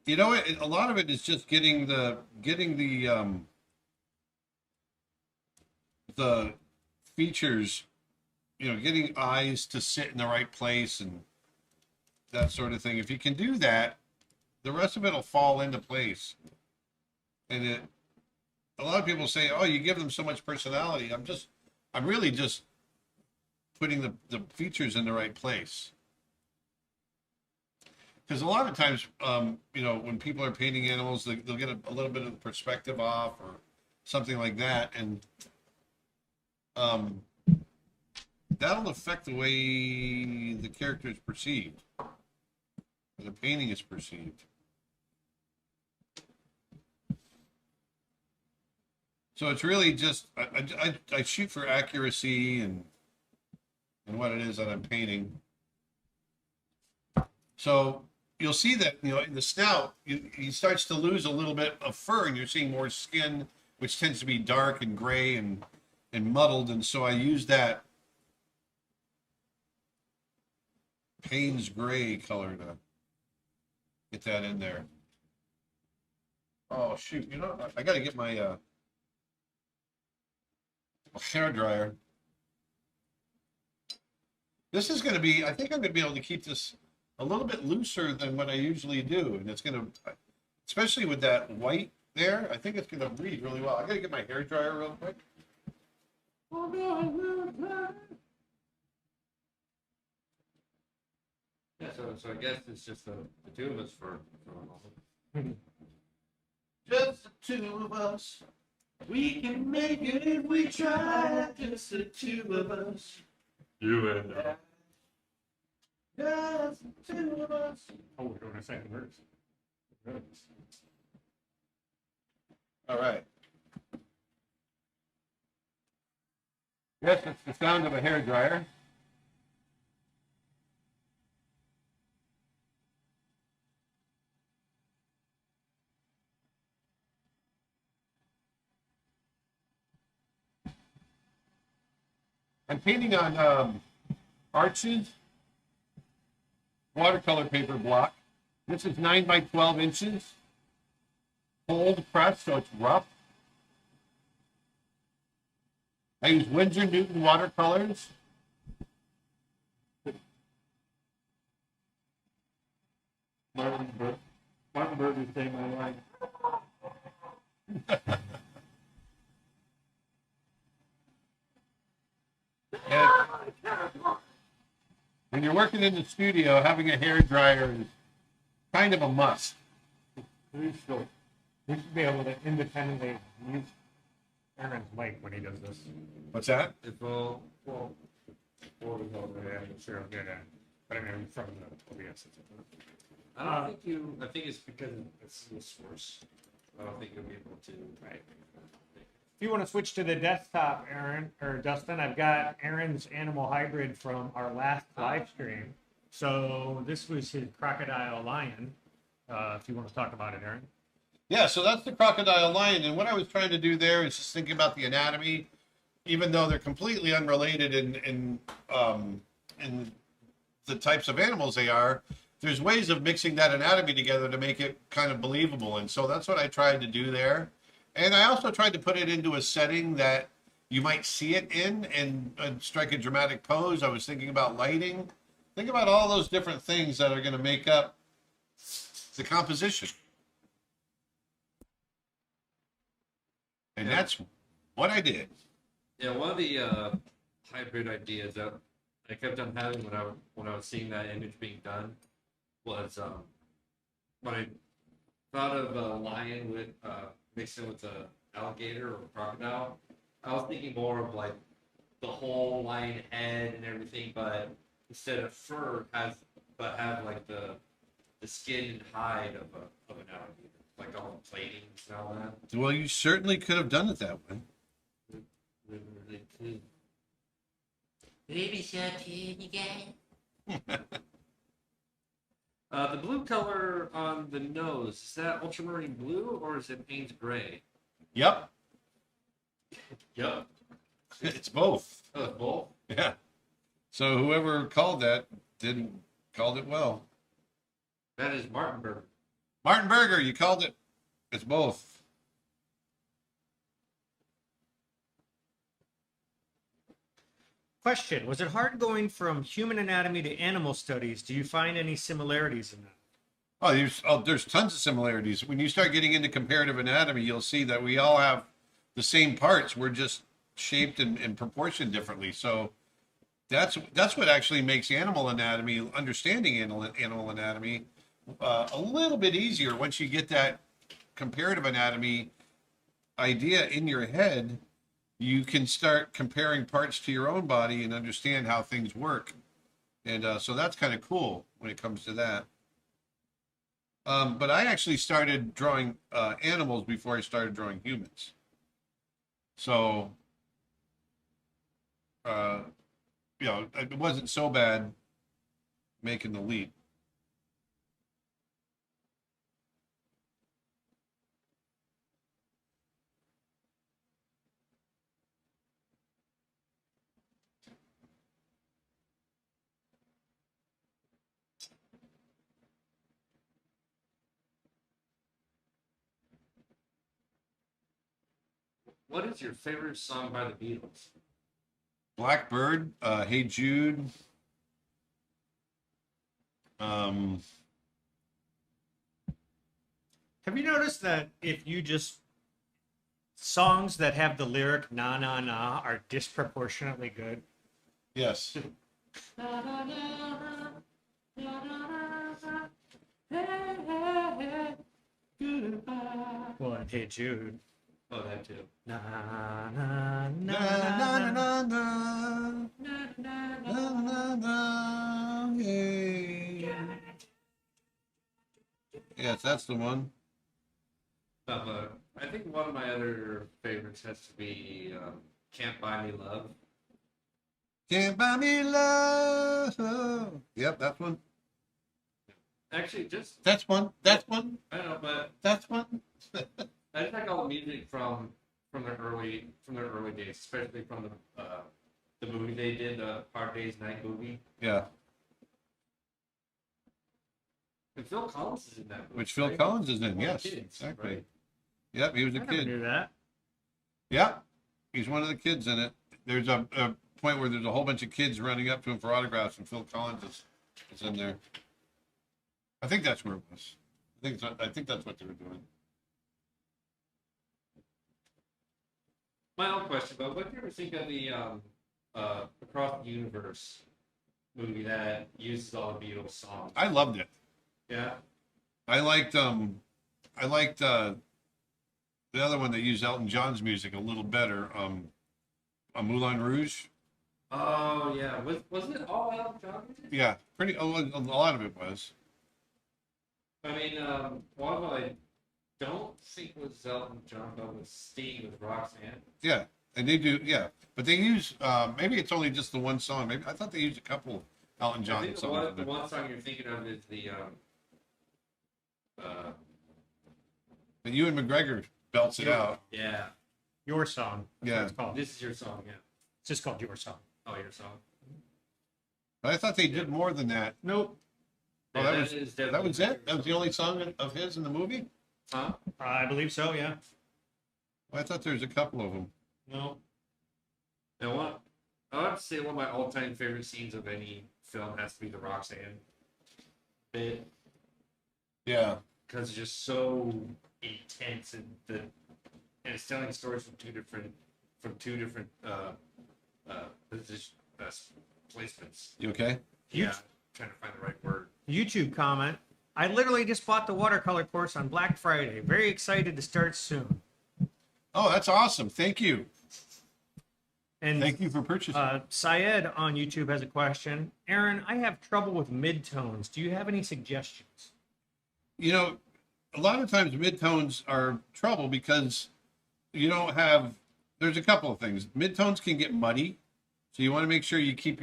Speaker 1: You know what? A lot of it is just getting the features, getting eyes to sit in the right place and that sort of thing. If you can do that, the rest of it will fall into place. And a lot of people say, "Oh, you give them so much personality." I'm really just putting the features in the right place. Because a lot of times, when people are painting animals, they'll get a little bit of the perspective off or something like that, and that'll affect the way the character is perceived, or the painting is perceived. So it's really just I shoot for accuracy and what it is that I'm painting. So you'll see that in the snout he starts to lose a little bit of fur, and you're seeing more skin, which tends to be dark and gray and muddled. And so I use that Payne's gray color to get that in there. Oh shoot! I got to get my hair dryer. This is going to be, I think I'm going to be able to keep this a little bit looser than what I usually do. And it's going to, especially with that white there, I think it's going to read really well. I got to get my hair dryer real quick.
Speaker 2: Yeah, so I guess it's just the two of us for a moment.
Speaker 1: Just the two of us. We can make it if we try. Just the two of us.
Speaker 2: You and
Speaker 1: Just the two of us.
Speaker 3: Oh, we're doing a second verse.
Speaker 1: All right. Yes, it's the sound of a hair dryer. I'm painting on Arches watercolor paper block. This is 9 by 12 inches. Cold press, so it's rough. I use Winsor Newton watercolors.
Speaker 2: Martin Bird is saying my line.
Speaker 1: When you're working in the studio, having a hair dryer is kind of a must.
Speaker 3: We should be able to independently use Aaron's mic when he does this.
Speaker 1: What's that?
Speaker 2: It's all well.
Speaker 3: Or we go over there, sure, I'll get it. But I mean, from the OBS.
Speaker 2: I don't think you. I think it's because it's the source. I don't think you'll be able to.
Speaker 3: Right. If you want to switch to the desktop, Aaron or Dustin, I've got Aaron's animal hybrid from our last live stream. So this was his crocodile lion. If you want to talk about it, Aaron.
Speaker 1: Yeah, so that's the crocodile lion. And what I was trying to do there is just thinking about the anatomy, even though they're completely unrelated in the types of animals they are. There's ways of mixing that anatomy together to make it kind of believable. And so that's what I tried to do there. And I also tried to put it into a setting that you might see it in and strike a dramatic pose. I was thinking about lighting. Think about all those different things that are going to make up the composition. And that's what I did.
Speaker 2: Yeah, one of the hybrid ideas that I kept on having when I was seeing that image being done was when I thought of a lion with mixing with a alligator or a crocodile. I was thinking more of like the whole lion head and everything, but instead of fur have like the skin and hide of an alligator, like all the platings and all that.
Speaker 1: Well, you certainly could have done it that way.
Speaker 4: Baby shark, here you go.
Speaker 2: The blue color on the nose, is that ultramarine blue or is it Payne's gray?
Speaker 1: Yep,
Speaker 2: Yep.
Speaker 1: it's both.
Speaker 2: Oh, it's both?
Speaker 1: Yeah. So whoever called that called it well.
Speaker 2: That is Martin Bird.
Speaker 1: Martin Berger, you called it. It's both.
Speaker 3: Question: was it hard going from human anatomy to animal studies? Do you find any similarities in that?
Speaker 1: There's tons of similarities. When you start getting into comparative anatomy, you'll see that we all have the same parts. We're just shaped and proportioned differently. So that's what actually makes animal anatomy, understanding animal anatomy, a little bit easier once you get that comparative anatomy idea in your head. You can start comparing parts to your own body and understand how things work. And so that's kind of cool when it comes to that. But I actually started drawing animals before I started drawing humans. So, it wasn't so bad making the leap.
Speaker 2: What is your favorite song by the Beatles?
Speaker 1: Blackbird, Hey Jude.
Speaker 3: Have you noticed that if you just songs that have the lyric "na na na" are disproportionately good?
Speaker 1: Yes.
Speaker 3: Well, and Hey Jude.
Speaker 2: Oh, that too.
Speaker 3: Na na na
Speaker 1: Na, na,
Speaker 3: na.
Speaker 1: na, na, na, na, hey. Yes, that's the one.
Speaker 2: I think one of my other favorites has to be "Can't Buy Me Love."
Speaker 1: Can't buy me love. Yep, that's one.
Speaker 2: Actually, just
Speaker 1: That's one. That's one.
Speaker 2: I don't know, but
Speaker 1: That's one.
Speaker 2: I just like all the music from their early days, especially from the movie they did, the Hard Day's Night movie.
Speaker 1: Yeah,
Speaker 2: And Phil Collins is in that movie.
Speaker 1: which Phil
Speaker 2: right?
Speaker 1: Collins is in.
Speaker 2: One of
Speaker 1: Yes,
Speaker 2: the kids,
Speaker 1: exactly.
Speaker 2: right?
Speaker 1: Yep, he was
Speaker 3: I
Speaker 1: a
Speaker 3: never
Speaker 1: kid.
Speaker 3: knew that.
Speaker 1: Yeah, he's one of the kids in it. There's a point where there's a whole bunch of kids running up to him for autographs, and Phil Collins is in there. I think that's where it was. I think that's what they were doing.
Speaker 2: My own question, but what do you ever think of the Across the Universe movie that uses all the Beatles songs?
Speaker 1: I loved it.
Speaker 2: Yeah.
Speaker 1: I liked the other one that used Elton John's music a little better. A Moulin Rouge.
Speaker 2: Oh yeah. Wasn't it all Elton John music?
Speaker 1: Yeah, a lot of it was.
Speaker 2: I mean, one of them I don't think was Elton John, but was Steve with Roxanne.
Speaker 1: Yeah, and they do. Yeah, but they use maybe it's only just the one song. Maybe I thought they used a couple Elton
Speaker 2: I
Speaker 1: John
Speaker 2: think
Speaker 1: songs.
Speaker 2: the one song you're thinking of is the
Speaker 1: But Ewan McGregor belts it out.
Speaker 2: yeah.
Speaker 3: Your song. That's
Speaker 1: Yeah.
Speaker 3: what it's called.
Speaker 2: This is your song, yeah.
Speaker 3: It's just called Your Song.
Speaker 2: Oh, your song.
Speaker 1: But I thought they did more than that.
Speaker 3: Nope.
Speaker 1: Oh,
Speaker 2: Yeah,
Speaker 1: that was
Speaker 2: is
Speaker 1: that
Speaker 2: definitely
Speaker 1: was
Speaker 2: my
Speaker 1: it.
Speaker 2: favorite
Speaker 1: That was the
Speaker 2: song.
Speaker 1: only song of his in the movie.
Speaker 2: Huh?
Speaker 3: I believe so. Yeah.
Speaker 1: Well, I thought there was a couple of them.
Speaker 3: No.
Speaker 2: And I have to say one of my all-time favorite scenes of any film has to be the Roxanne bit
Speaker 1: Yeah,
Speaker 2: because it's just so intense and it's telling stories from two different position, placements.
Speaker 1: you okay?
Speaker 2: Yeah, trying to find the right word.
Speaker 3: YouTube comment. I literally just bought the watercolor course on Black Friday. Very excited to start soon.
Speaker 1: Oh, that's awesome. Thank you.
Speaker 3: And
Speaker 1: Thank you for purchasing.
Speaker 3: Syed on YouTube has a question. Aaron, I have trouble with midtones. Do you have any suggestions?
Speaker 1: You know, a lot of times midtones are trouble because you don't have. There's a couple of things. Midtones can get muddy, so you want to make sure you keep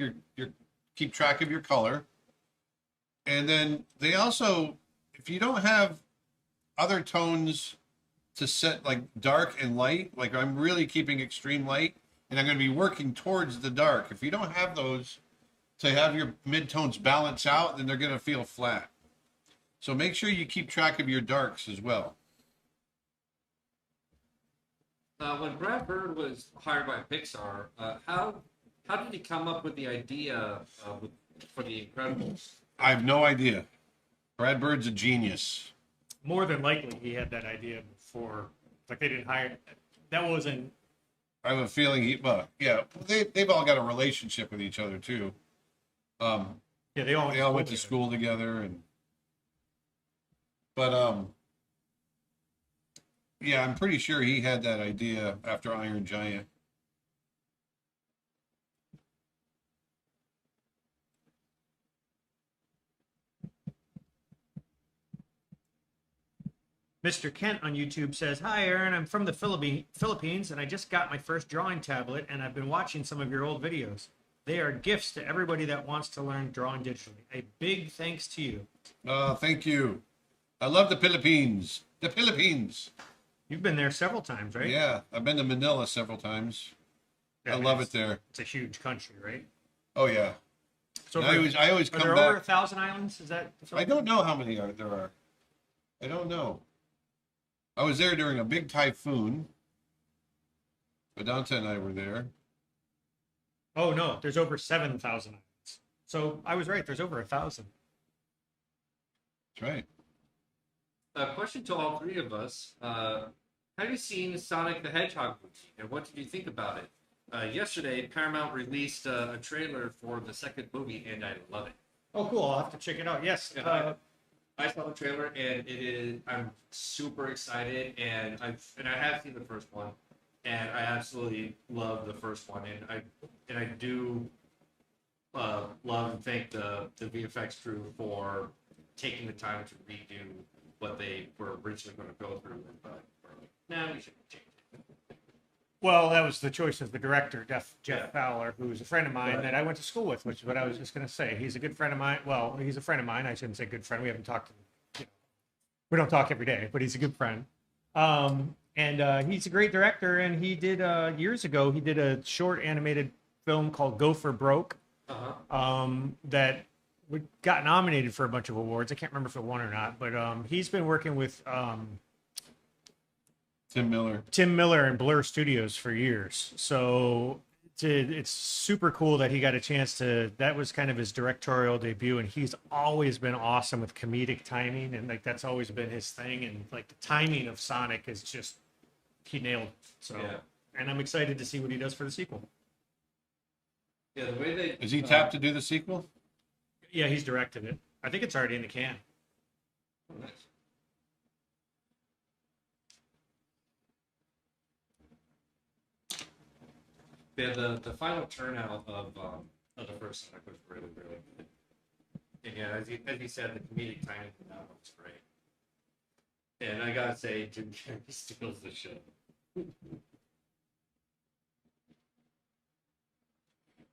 Speaker 1: keep track of your color. And then they also, if you don't have other tones to set like dark and light, like I'm really keeping extreme light, and I'm going to be working towards the dark. If you don't have those to have your midtones balance out, then they're going to feel flat. So make sure you keep track of your darks as well.
Speaker 2: When Brad Bird was hired by Pixar, how did he come up with the idea for The Incredibles?
Speaker 1: I have no idea. Brad Bird's a genius.
Speaker 3: More than likely, he had that idea before. Like they didn't hire. That wasn't.
Speaker 1: I have a feeling well, yeah, they've all got a relationship with each other too.
Speaker 3: Yeah, they all
Speaker 1: Went to school together, but yeah, I'm pretty sure he had that idea after Iron Giant.
Speaker 3: Mr. Kent on YouTube says, "Hi, Aaron. I'm from the Philippines, and I just got my first drawing tablet, and I've been watching some of your old videos. They are gifts to everybody that wants to learn drawing digitally. A big thanks to you."
Speaker 1: Thank you. I love the Philippines. The Philippines.
Speaker 3: You've been there several times, right?
Speaker 1: Yeah, I've been to Manila several times.
Speaker 3: Yeah,
Speaker 1: I love it there.
Speaker 3: It's a huge country, right?
Speaker 1: Oh yeah.
Speaker 3: So
Speaker 1: I always
Speaker 3: are
Speaker 1: come
Speaker 3: there
Speaker 1: back.
Speaker 3: over 1,000 islands? Is that?
Speaker 1: I don't know how many there are. I don't know. I was there during a big typhoon. Vedanta and I were there.
Speaker 3: Oh no, there's over 7,000 islands. So I was right. There's over 1,000.
Speaker 1: That's right.
Speaker 2: A question to all three of us: have you seen Sonic the Hedgehog movie, and what did you think about it? Yesterday, Paramount released a trailer for the second movie, and I love it.
Speaker 3: Oh, cool. I'll have to check it out. Yes.
Speaker 2: I saw the trailer, and it is. I'm super excited, and I have seen the first one, and I absolutely love the first one, and I do love and thank the VFX crew for taking the time to redo what they were originally going to go through, but now we should change it.
Speaker 3: Well, that was the choice of the director, Jeff
Speaker 2: Yeah.
Speaker 3: Fowler, who was a friend of mine
Speaker 2: Right.
Speaker 3: that I went to school with, which is what I was just going to say. He's a good friend of mine. Well, he's a friend of mine. I shouldn't say good friend. We haven't talked. We don't talk every day, but he's a good friend. And he's a great director. And he did years ago. He did a short animated film called Go for Broke that got nominated for a bunch of awards. I can't remember if it won or not, but he's been working with
Speaker 1: Tim Miller.
Speaker 3: Tim Miller and Blur Studios for years. So it's super cool that he got a chance to, that was kind of his directorial debut. And he's always been awesome with comedic timing. And like, that's always been his thing. And like the timing of Sonic is just, he nailed it. So,
Speaker 2: Yeah.
Speaker 3: and I'm excited to see what he does for the sequel.
Speaker 2: Yeah, the way they
Speaker 1: Is he tapped to do the sequel?
Speaker 3: Yeah, he's directed it. I think it's already in the can.
Speaker 2: Oh, nice. Yeah, the final turnout of the first Sonic was really, really good. And yeah, as you said, the comedic timing from that was great. And I gotta say, Jim Carrey steals the show.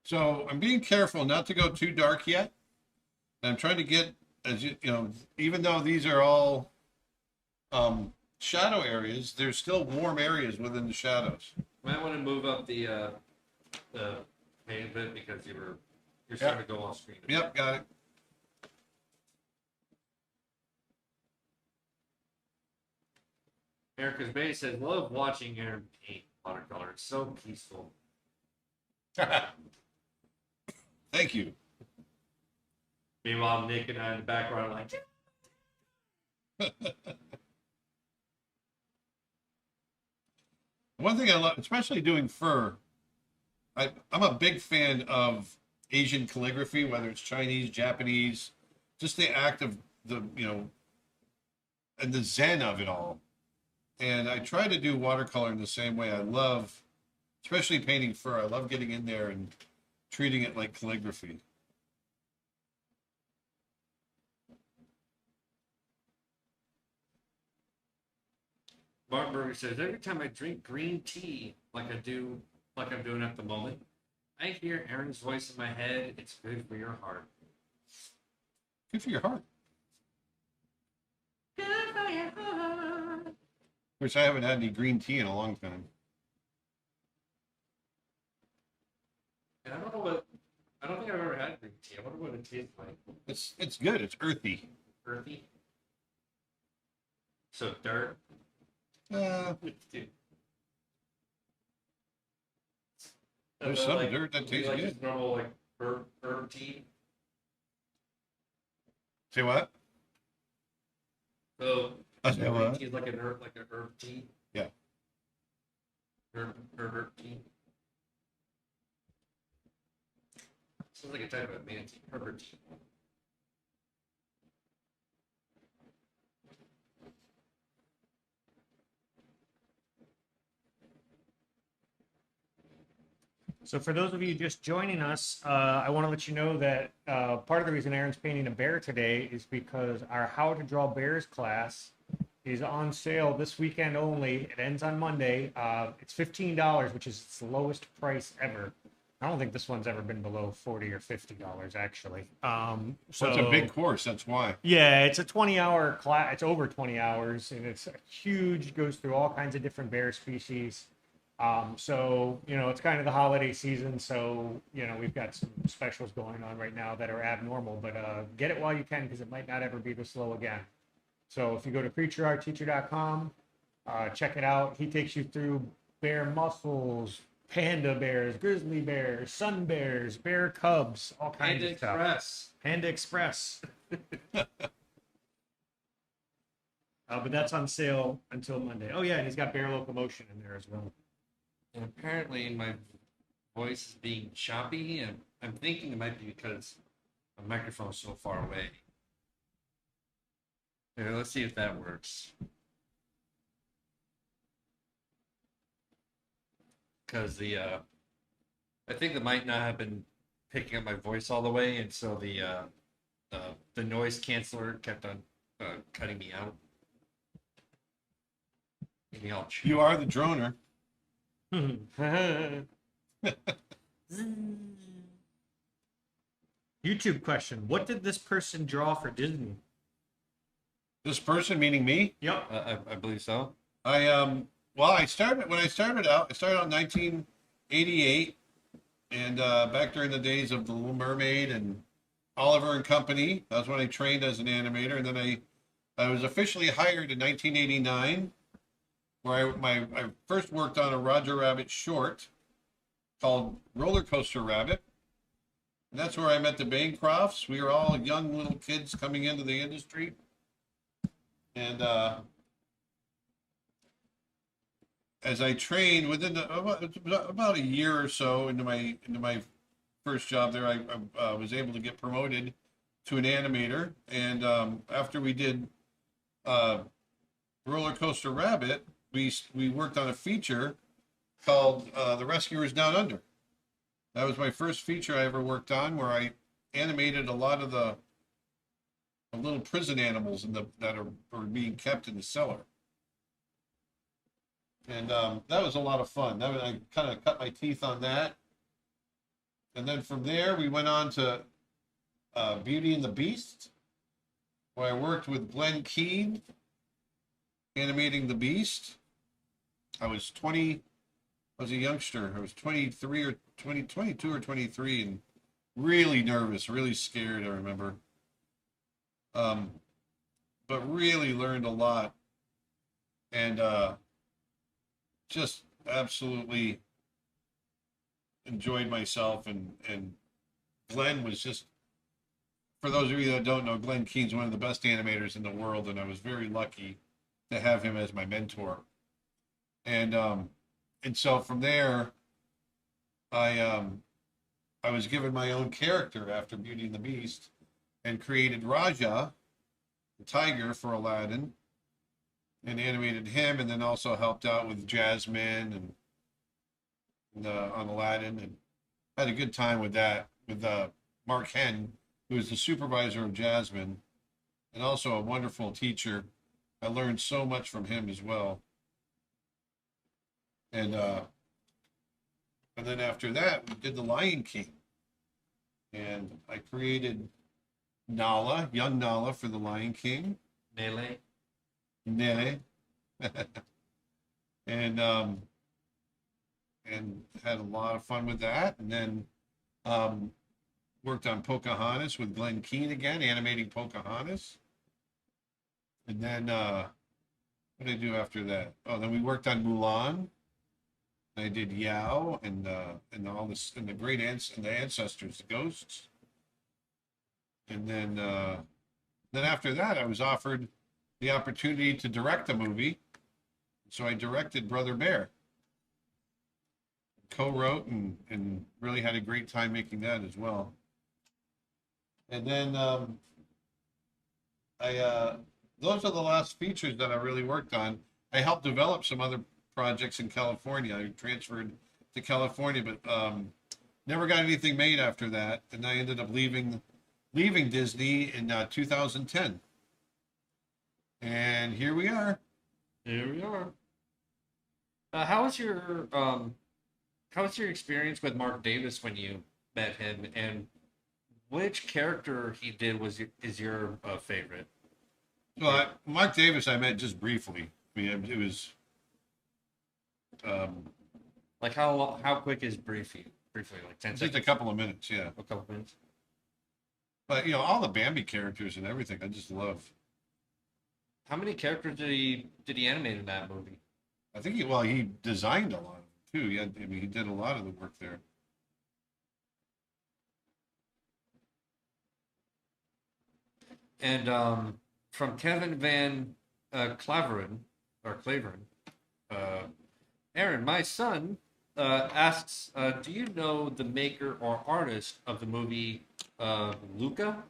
Speaker 1: So I'm being careful not to go too dark yet. I'm trying to get, as you know, even though these are all shadow areas, there's still warm areas within the shadows.
Speaker 2: Might want to move up the paint a bit because you're starting to go off screen.
Speaker 1: Yep, got it.
Speaker 2: Erica's Bay says, "Love watching Aaron paint watercolor. It's so peaceful."
Speaker 1: Thank you.
Speaker 2: Meanwhile, Nick and I in the background are like,
Speaker 1: One thing I love, especially doing fur, I'm a big fan of Asian calligraphy, whether it's Chinese, Japanese, just the act of and the zen of it all. And I try to do watercolor in the same way. I love, especially painting fur, I love getting in there and treating it like calligraphy.
Speaker 2: Mark Burger says, "Every time I drink green tea, like I'm doing at the moment, I hear Aaron's voice in my head. It's good for your heart."
Speaker 1: Good for your heart.
Speaker 2: Good for your heart.
Speaker 1: Of course, I haven't had any green tea in a long time.
Speaker 2: And I don't think I've ever had green tea. I wonder what it tastes like.
Speaker 1: It's good. It's earthy.
Speaker 2: Earthy. So dirt.
Speaker 1: Dude, there's some dirt that tastes
Speaker 2: like
Speaker 1: good.
Speaker 2: just normal like herb tea.
Speaker 1: Say what?
Speaker 2: So
Speaker 1: Say what?
Speaker 2: tea is like a herb tea.
Speaker 1: Yeah.
Speaker 2: Herb tea. Sounds like a type of man tea. Herb tea.
Speaker 3: So for those of you just joining us, I want to let you know that part of the reason Aaron's painting a bear today is because our How to Draw Bears class is on sale this weekend only. It ends on Monday. It's $15, which is its lowest price ever. I don't think this one's ever been below $40 or $50 actually. So
Speaker 1: It's a big course. That's why.
Speaker 3: yeah, it's a 20-hour class. It's over 20 hours, and it's huge. Goes through all kinds of different bear species. So, you know, it's kind of the holiday season, so, you know, we've got some specials going on right now that are abnormal, but get it while you can because it might not ever be this low again. So if you go to creatureartteacher.com, check it out. He takes you through bear muscles, panda bears, grizzly bears, sun bears, bear cubs, all kinds
Speaker 2: Panda
Speaker 3: of stuff.
Speaker 2: Express.
Speaker 3: Panda Express. But that's on sale until Monday. Oh, yeah, and he's got bear locomotion in there as well.
Speaker 2: And apparently my voice is being choppy, and I'm thinking it might be because my microphone's so far away. Here, let's see if that works. Because I think it might not have been picking up my voice all the way, and so the noise canceller kept on cutting me out. Maybe I'll
Speaker 1: You are the droner.
Speaker 3: YouTube question. What did this person draw for Disney?
Speaker 1: This person, meaning me.
Speaker 3: Yep.
Speaker 2: I believe so.
Speaker 1: Well, I started when I started out in 1988, and back during the days of the Little Mermaid and Oliver and Company. That was when I trained as an animator, and then I was officially hired in 1989, where I first worked on a Roger Rabbit short called Roller Coaster Rabbit. And that's where I met the Bancrofts. We were all young little kids coming into the industry. And as I trained within about a year or so into my first job there, I was able to get promoted to an animator. And after we did Roller Coaster Rabbit, we worked on a feature called The Rescuers Down Under. That was my first feature I ever worked on, where I animated a lot of the little prison animals that are being kept in the cellar. And that was a lot of fun. I kind of cut my teeth on that. And then from there, we went on to Beauty and the Beast, where I worked with Glenn Keane, animating the Beast. I was a youngster. I was 23 or 22 or 23, and really nervous, really scared, I remember. But really learned a lot, and just absolutely enjoyed myself. And Glenn was just, for those of you that don't know, Glenn Keane's one of the best animators in the world, and I was very lucky to have him as my mentor. And so from there, I was given my own character after Beauty and the Beast, and created Rajah, the tiger, for Aladdin, and animated him, and then also helped out with Jasmine and on Aladdin, and had a good time with that with Mark Henn, who was the supervisor of Jasmine, and also a wonderful teacher. I learned so much from him as well. And then after that, we did The Lion King. And I created Nala, young Nala, for The Lion King.
Speaker 2: Melee.
Speaker 1: Nele. And had a lot of fun with that. And then worked on Pocahontas with Glenn Keane again, animating Pocahontas. And then What did I do after that? Oh, then we worked on Mulan. I did Yao and all this and the great ants and the ancestors, the ghosts. And then after that, I was offered the opportunity to direct a movie. So I directed Brother Bear, co-wrote and really had a great time making that as well. And then those are the last features that I really worked on. I helped develop some other projects in California. I transferred to California, but never got anything made after that. And I ended up leaving Disney in 2010. And here we are.
Speaker 2: Here we are. How was your experience with Mark Davis when you met him, and which character he did is your favorite?
Speaker 1: Well, Mark Davis, I met just briefly. I mean, it was
Speaker 2: Like how quick is briefly? Briefly, like 10
Speaker 1: just a
Speaker 2: seconds,
Speaker 1: couple of minutes, yeah.
Speaker 2: a couple minutes.
Speaker 1: But all the Bambi characters and everything, I just love.
Speaker 2: How many characters did he animate in that movie?
Speaker 1: I think he designed a lot of them too. Yeah, I mean, he did a lot of the work there.
Speaker 2: And from Kevin Van Claveren, Aaron, my son, asks, do you know the maker or artist of the movie Luca?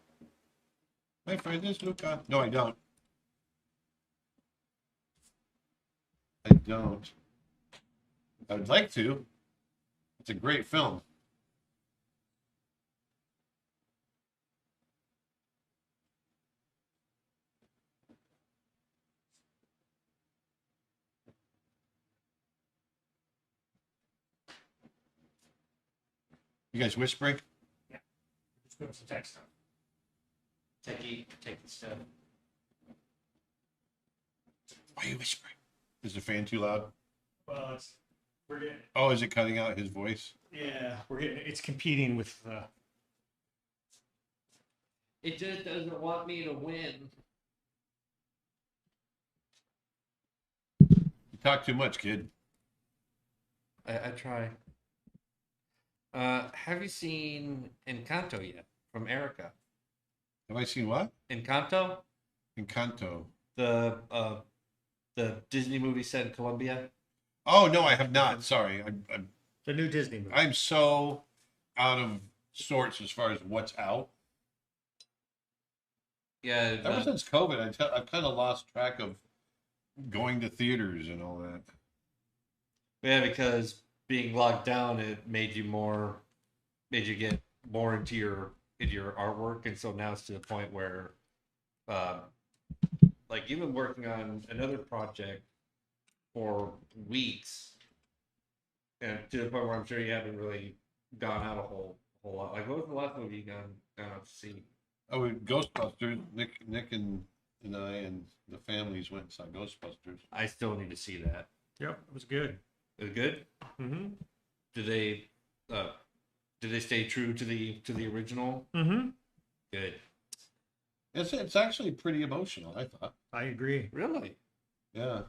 Speaker 1: My friend is Luca. No, I don't. I don't. I would like to. It's a great film. You guys whispering?
Speaker 3: Just put some text on.
Speaker 2: Take the step.
Speaker 1: Why are you whispering? Is the fan too loud?
Speaker 3: Well, we're getting,
Speaker 1: Oh, is it cutting out his voice?
Speaker 3: it's competing with
Speaker 2: It just doesn't want me to win.
Speaker 1: You talk too much, kid.
Speaker 2: I try. Have you seen Encanto yet from Erica?
Speaker 1: Have I seen what?
Speaker 2: Encanto,
Speaker 1: Encanto.
Speaker 2: the Disney movie set in Colombia.
Speaker 1: Oh no, I have not. Sorry,
Speaker 3: the new Disney movie.
Speaker 1: I'm so out of sorts as far as what's out.
Speaker 2: Yeah,
Speaker 1: Ever since COVID, I've kind of lost track of going to theaters and all that.
Speaker 2: yeah, because being locked down, it made you get more into your artwork, and so now it's to the point where, like you've been working on another project for weeks, and to the point where I'm sure you haven't really gone out a whole lot. Like, what was the last movie you gone out to see?
Speaker 1: Oh, Ghostbusters. Nick and I and the families went and saw Ghostbusters.
Speaker 2: I still need to see that.
Speaker 3: Yep, it was good.
Speaker 2: Is it good?
Speaker 3: Mm-hmm.
Speaker 2: Did they stay true to the original?
Speaker 3: Mm-hmm.
Speaker 2: Good.
Speaker 1: It's actually pretty emotional, I thought.
Speaker 3: I agree.
Speaker 2: Really?
Speaker 1: Yeah.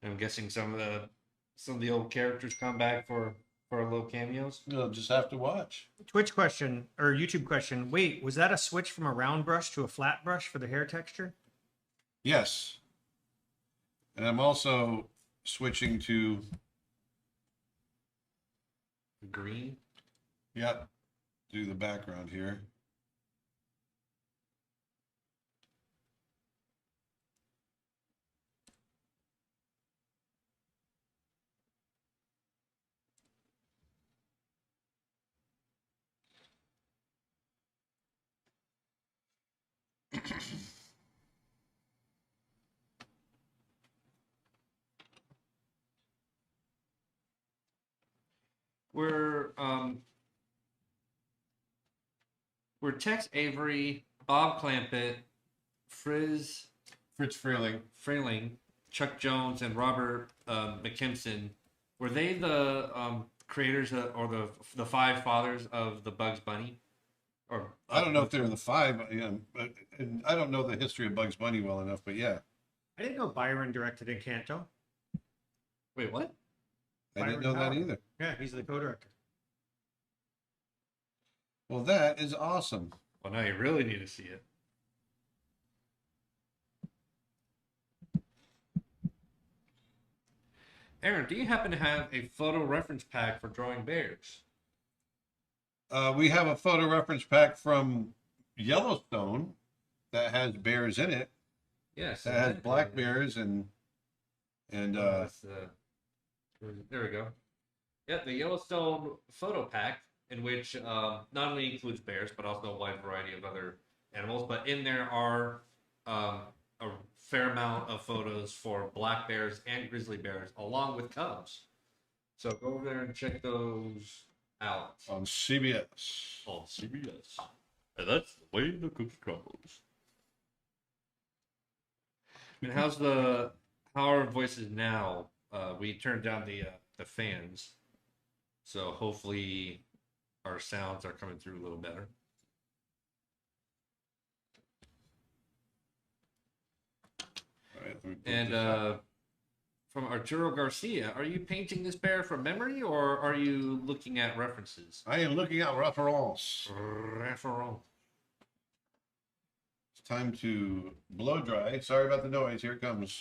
Speaker 2: I'm guessing some of the old characters come back for little cameos.
Speaker 1: You'll just have to watch.
Speaker 3: Twitch question or YouTube question. Wait, was that a switch from a round brush to a flat brush for the hair texture?
Speaker 1: Yes. And I'm also switching to,
Speaker 2: Green.
Speaker 1: yep, do the background here.
Speaker 2: We're Tex Avery, Bob Clampett, Fritz Frayling, Chuck Jones, and Robert McKimson. Were they the creators or the five fathers of the Bugs Bunny? Or
Speaker 1: I don't know if they're in the 5, but and I don't know the history of Bugs Bunny well enough, but yeah,
Speaker 3: I didn't know Byron directed Encanto.
Speaker 2: Wait, what?
Speaker 1: I didn't
Speaker 3: Byron
Speaker 1: know that
Speaker 3: Howard.
Speaker 1: either.
Speaker 3: Yeah, he's the co-director.
Speaker 1: Well, that is awesome.
Speaker 2: Well, now you really need to see it. Aaron, do you happen to have a photo reference pack for drawing bears?
Speaker 1: We have a photo reference pack from Yellowstone that has bears in it.
Speaker 2: Yes.
Speaker 1: That has black bears and
Speaker 2: there we go. Yeah, the Yellowstone photo pack, in which not only includes bears but also a wide variety of other animals. But in there are a fair amount of photos for black bears and grizzly bears, along with cubs. So go over there and check those out
Speaker 1: on CBS.
Speaker 2: on CBS. And that's the way the cookie crumbles. And how our voices now? We turned down the fans, so hopefully our sounds are coming through a little better.
Speaker 1: All right, let me put
Speaker 2: And
Speaker 1: this up.
Speaker 2: from Arturo Garcia, are you painting this bear from memory, or are you looking at references?
Speaker 1: I am looking at reference.
Speaker 2: Reference.
Speaker 1: It's time to blow dry. Sorry about the noise. Here it comes.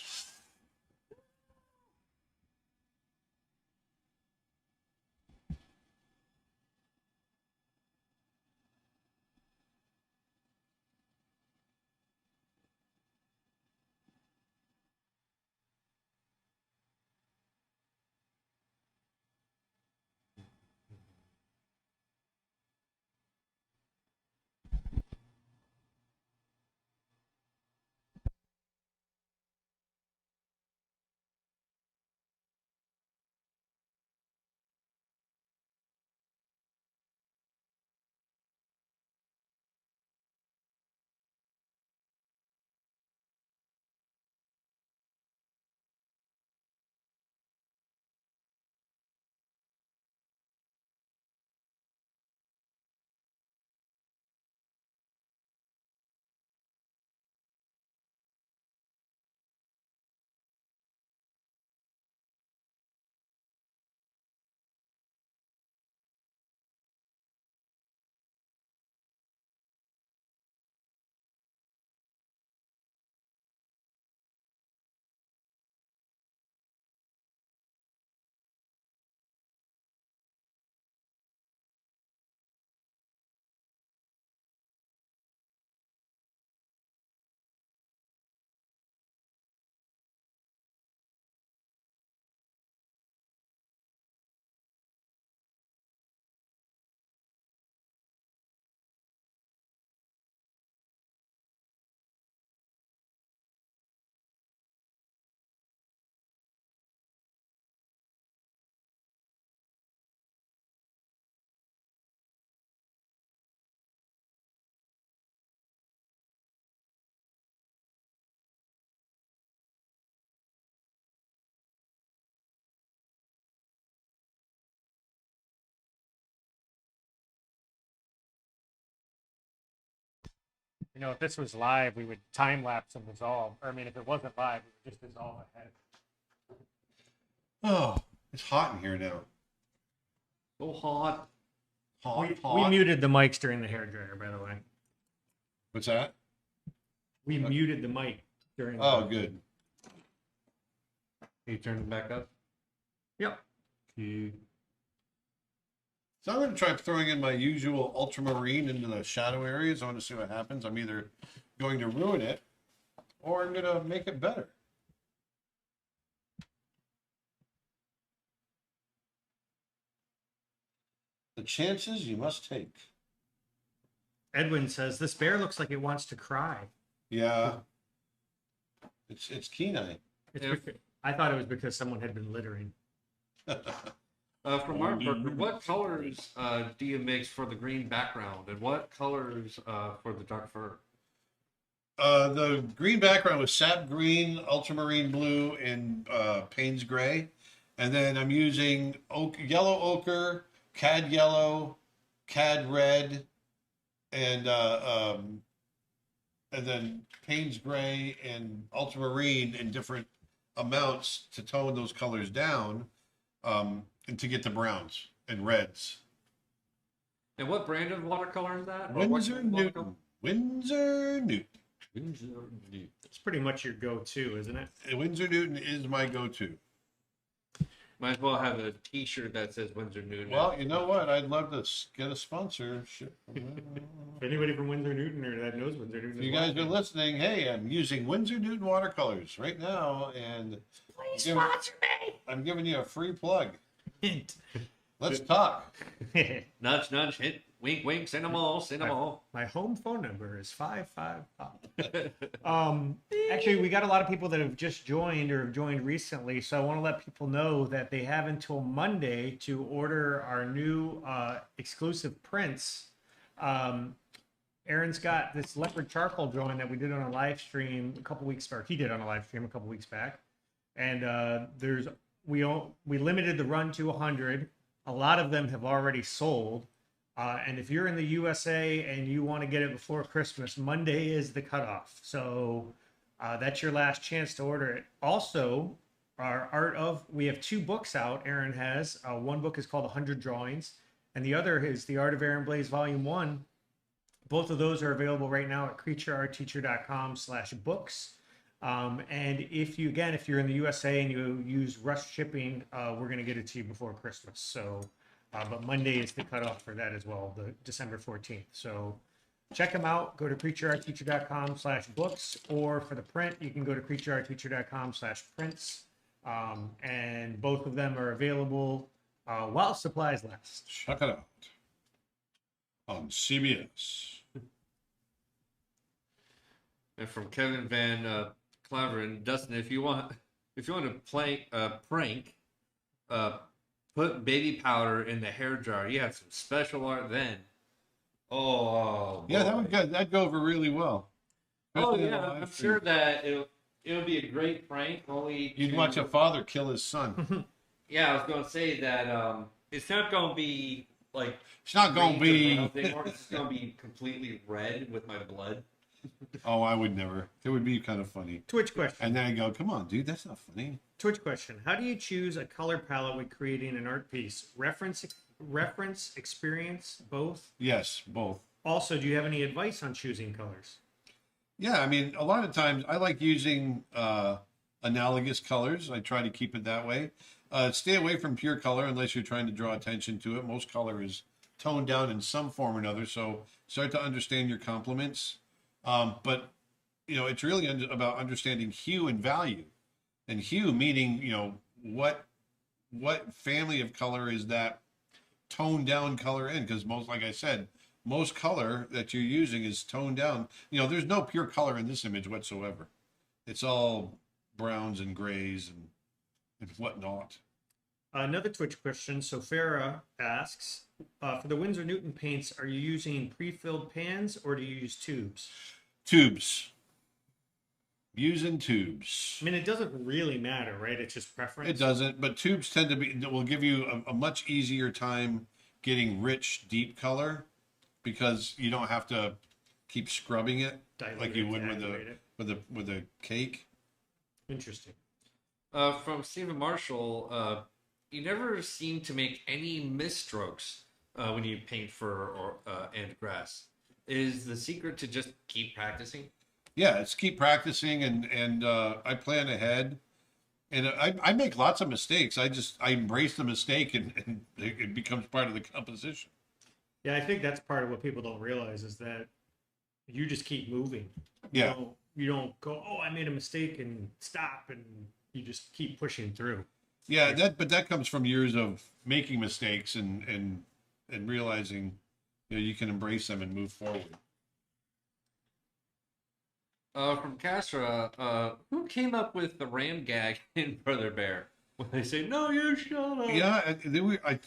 Speaker 3: You know, if this was live, we would time lapse and dissolve. Or I mean, if it wasn't live, we would just dissolve ahead.
Speaker 1: Oh, it's hot in here now.
Speaker 2: So hot.
Speaker 1: Hot,
Speaker 3: We
Speaker 1: hot.
Speaker 3: muted the mics during the hairdryer, by the way.
Speaker 1: What's that?
Speaker 3: We muted the mic during.
Speaker 1: Oh, good.
Speaker 2: Can you turn it back up?
Speaker 3: Yep.
Speaker 1: So I'm going to try throwing in my usual ultramarine into the shadow areas. I want to see what happens. I'm either going to ruin it or I'm going to make it better. The chances you must take.
Speaker 3: Edwin says this bear looks like it wants to cry.
Speaker 1: Yeah. It's Kenai.
Speaker 3: It's
Speaker 2: Yeah.
Speaker 3: I thought it was because someone had been littering.
Speaker 2: From Mark Burger, what colors do you mix for the green background, and what colors for the dark fur?
Speaker 1: The green background was sap green, ultramarine blue, and Payne's gray. And then I'm using yellow ochre, cad yellow, cad red, and then Payne's Gray and Ultramarine in different amounts to tone those colors down, and to get the browns and reds.
Speaker 2: And what brand of watercolor is that? Or what
Speaker 1: Windsor
Speaker 2: kind of watercolor?
Speaker 1: Newton. Windsor Newton.
Speaker 2: Windsor Newton.
Speaker 3: It's pretty much your go-to, isn't it?
Speaker 1: Windsor Newton is my go-to.
Speaker 2: Might as well have a T-shirt that says Windsor Newton.
Speaker 1: Well, you know what? I'd love to get a sponsorship.
Speaker 3: If anybody from Windsor Newton or that knows Windsor Newton,
Speaker 1: If you
Speaker 3: as well,
Speaker 1: guys been listening, hey, I'm using Windsor Newton watercolors right now, and
Speaker 4: Please
Speaker 1: Give-
Speaker 4: sponsor me.
Speaker 1: I'm giving you a free plug.
Speaker 3: hint.
Speaker 1: Let's talk.
Speaker 2: Nudge, nudge, hit, wink, wink, send them all, send them all.
Speaker 3: My home phone number is 555. Actually, we got a lot of people that have just joined or have joined recently, so I want to let people know that they have until Monday to order our new exclusive prints. Aaron's got this leopard charcoal drawing that we did on a live stream a couple weeks back. He did on a live stream a couple weeks back, and we limited the run to 100. A lot of them have already sold. And if you're in the USA and you want to get it before Christmas, Monday is the cutoff. So that's your last chance to order it. Also, we have 2 books out. Aaron has one book is called 100 Drawings, and the other is The Art of Aaron Blaise Volume 1. Both of those are available right now at creatureartteacher.com/books. And if you're in the USA and you use rush shipping, we're going to get it to you before Christmas. So, but Monday is the cutoff for that as well, the December 14th. So check them out. Go to creatureartteacher.com/books, or for the print, you can go to creatureartteacher.com/prints. And both of them are available while supplies last.
Speaker 1: Check it out on CBS.
Speaker 2: And from Kevin Van Claveren, Dustin, if you want to play prank, put baby powder in the hair dryer. You have some special art then. Oh,
Speaker 1: Yeah,
Speaker 2: boy.
Speaker 1: that'd go over really well.
Speaker 2: Oh
Speaker 1: Especially on a
Speaker 2: yeah,
Speaker 1: live
Speaker 2: I'm
Speaker 1: stream.
Speaker 2: sure that it'll be a great prank. Only
Speaker 1: You'd
Speaker 2: to-
Speaker 1: watch a father kill his son.
Speaker 2: Yeah, I was going to say that it's not going to be like
Speaker 1: It's not going to be.
Speaker 2: It's going to be completely red with my blood.
Speaker 1: Oh, I would never. It would be kind of funny.
Speaker 3: Twitch question.
Speaker 1: And then I go, come on, dude, that's not funny.
Speaker 3: Twitch question. How do you choose a color palette when creating an art piece? Reference, experience, both?
Speaker 1: Yes, both.
Speaker 3: Also, do you have any advice on choosing colors?
Speaker 1: Yeah, I mean, a lot of times I like using analogous colors. I try to keep it that way. Stay away from pure color unless you're trying to draw attention to it. Most color is toned down in some form or another. So start to understand your complements. But, it's really about understanding hue and value. And hue meaning, what family of color is that toned down color in? Because like I said, most color that you're using is toned down. There's no pure color in this image whatsoever. It's all browns and grays and whatnot.
Speaker 3: Another Twitch question. So Farah asks, for the Winsor Newton paints, are you using pre-filled pans or do you use tubes?
Speaker 1: Tubes. Using tubes.
Speaker 3: I mean, it doesn't really matter, right? It's just preference.
Speaker 1: It doesn't, but tubes will give you a much easier time getting rich, deep color because you don't have to keep scrubbing it
Speaker 3: Dilute
Speaker 1: like you
Speaker 3: it,
Speaker 1: would
Speaker 3: activate it.
Speaker 1: with a cake.
Speaker 3: Interesting.
Speaker 2: From Stephen Marshall, you never seem to make any misstrokes when you paint fur and grass. Is the secret to just keep practicing?
Speaker 1: Yeah, it's keep practicing and I plan ahead. And I make lots of mistakes. I embrace the mistake and it becomes part of the composition.
Speaker 3: Yeah, I think that's part of what people don't realize is that you just keep moving.
Speaker 1: Yeah.
Speaker 3: You don't go, oh, I made a mistake and stop, and you just keep pushing through.
Speaker 1: Yeah, but that comes from years of making mistakes and realizing you can embrace them and move forward.
Speaker 2: From Castra, who came up with the ram gag in Brother Bear? When they say, no, you shut up.
Speaker 1: Yeah,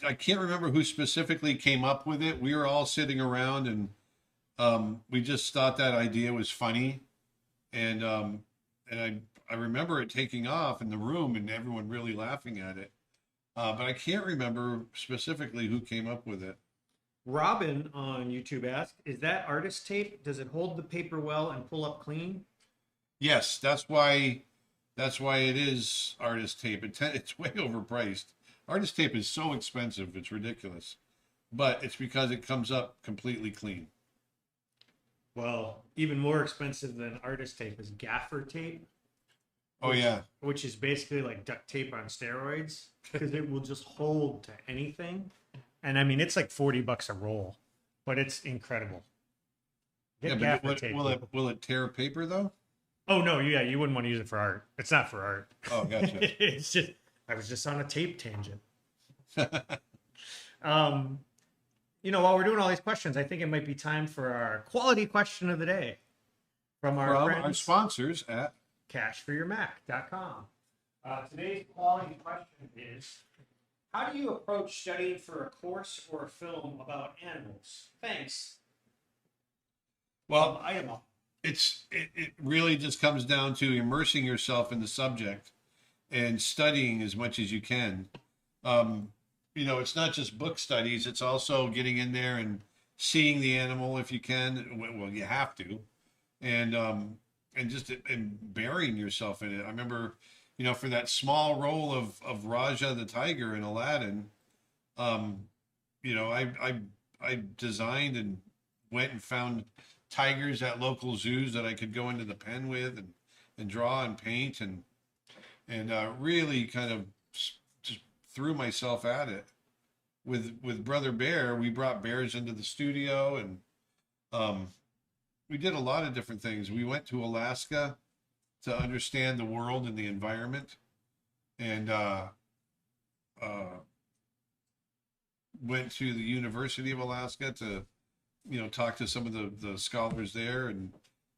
Speaker 1: I can't remember who specifically came up with it. We were all sitting around and we just thought that idea was funny. And I remember it taking off in the room and everyone really laughing at it. But I can't remember specifically who came up with it.
Speaker 3: Robin on YouTube asked, "Is that artist tape? Does it hold the paper well and pull up clean?"
Speaker 1: Yes, that's why. That's why it is artist tape. It's way overpriced. Artist tape is so expensive, it's ridiculous. But it's because it comes up completely clean.
Speaker 3: Well, even more expensive than artist tape is gaffer tape.
Speaker 1: Oh yeah.
Speaker 3: Which is basically like duct tape on steroids because it will just hold to anything. And I mean, it's like $40 a roll, but it's incredible. Get
Speaker 1: Yeah,
Speaker 3: gaffer
Speaker 1: but
Speaker 3: tape.
Speaker 1: will it tear paper though?
Speaker 3: Oh no, yeah, you wouldn't want to use it for art. It's not for art.
Speaker 1: Oh, gotcha.
Speaker 3: It's just I was just on a tape tangent. While we're doing all these questions, I think it might be time for our quality question of the day from our
Speaker 1: From
Speaker 3: friends
Speaker 1: our sponsors at
Speaker 3: cashforyourmac.com. Today's quality question is: how do you approach studying for a course or a film about animals? Thanks.
Speaker 1: well,
Speaker 3: Item.
Speaker 1: it really just comes down to immersing yourself in the subject and studying as much as you can. It's not just book studies, it's also getting in there and seeing the animal if you can. Well, you have to. And burying yourself in it. I remember, for that small role of Rajah the tiger in Aladdin, I designed and went and found tigers at local zoos that I could go into the pen with and draw and paint and really kind of just threw myself at it. With Brother Bear, we brought bears into the studio and we did a lot of different things. We went to Alaska to understand the world and the environment, and went to the University of Alaska to talk to some of the scholars there, and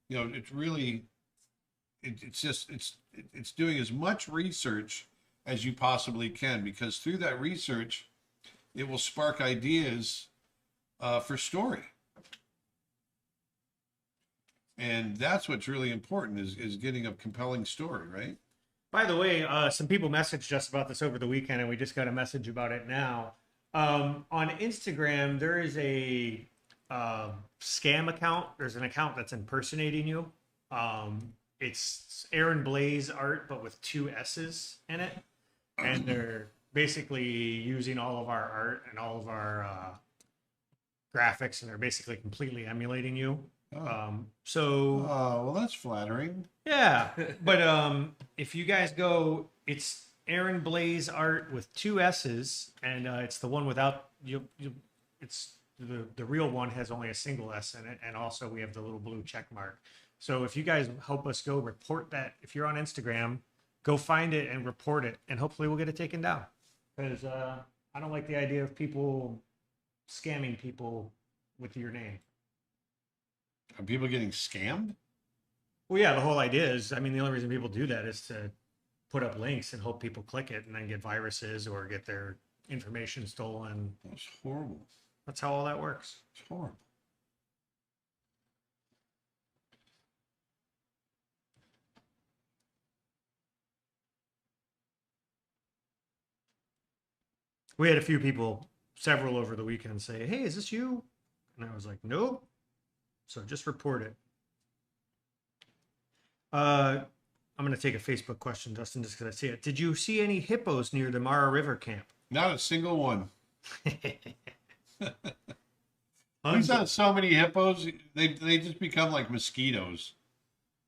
Speaker 1: it's really it's doing as much research as you possibly can, because through that research it will spark ideas for story. And that's what's really important is getting a compelling story, right?
Speaker 3: By the way, some people messaged us about this over the weekend, and we just got a message about it now. On Instagram, there is a scam account. There's an account that's impersonating you. It's Aaron Blaise art, but with 2 S's in it, and they're basically using all of our art and all of our graphics, and they're basically completely emulating you.
Speaker 1: Oh,
Speaker 3: So
Speaker 1: well, that's flattering.
Speaker 3: yeah, but if you guys go, it's Aaron Blaise art with 2 S's, and it's the one without it's the real one has only a single S in it, and also we have the little blue check mark. So if you guys help us go report that, if you're on Instagram, go find it and report it, and hopefully we'll get it taken down. Because I don't like the idea of people scamming people with your name.
Speaker 1: Are people getting scammed?
Speaker 3: Well, yeah, the whole idea is, I mean, the only reason people do that is to put up links and hope people click it and then get viruses or get their information stolen.
Speaker 1: That's horrible.
Speaker 3: That's how all that works.
Speaker 1: It's horrible.
Speaker 3: We had a few people, several over the weekend, say, "Hey, is this you?" And I was like, "Nope." So just report it. I'm going to take a Facebook question, Dustin, just because I see it. Did you see any hippos near the Mara River camp?
Speaker 1: Not a single one. We've
Speaker 3: Tons
Speaker 1: got
Speaker 3: of-
Speaker 1: so many hippos. They just become like mosquitoes.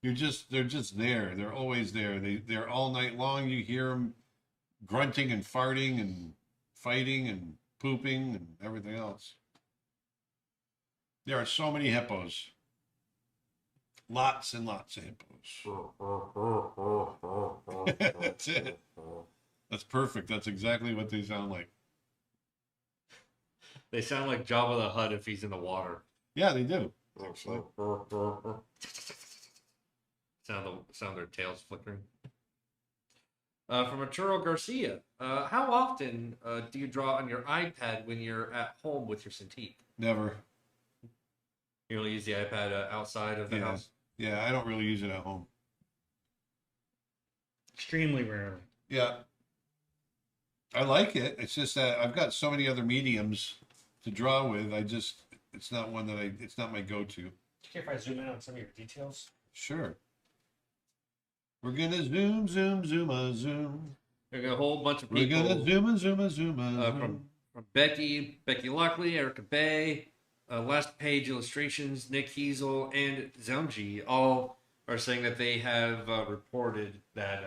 Speaker 1: They're just there. They're always there. They're all night long. You hear them grunting and farting and fighting and pooping and everything else. There are so many hippos. Lots and lots of hippos. That's it. That's perfect. That's exactly what they sound like.
Speaker 2: They sound like Jabba the Hutt if he's in the water.
Speaker 1: Yeah, they do. Actually.
Speaker 2: Sound their tails flickering. From Arturo Garcia, how often do you draw on your iPad when you're at home with your Cintiq?
Speaker 1: Never.
Speaker 2: You only use the iPad outside of the house?
Speaker 1: Yeah, I don't really use it at home.
Speaker 3: Extremely rarely.
Speaker 1: Yeah. I like it. It's just that I've got so many other mediums to draw with. It's not one that it's not my go-to.
Speaker 3: Do you care if I zoom in on some of your details?
Speaker 1: Sure. We're gonna zoom.
Speaker 2: There's a whole bunch of
Speaker 1: We're
Speaker 2: people.
Speaker 1: gonna zoom.
Speaker 2: From Becky Lockley, Erica Bay, Last Page Illustrations, Nick Kiesel, and Zelmji all are saying that they have reported that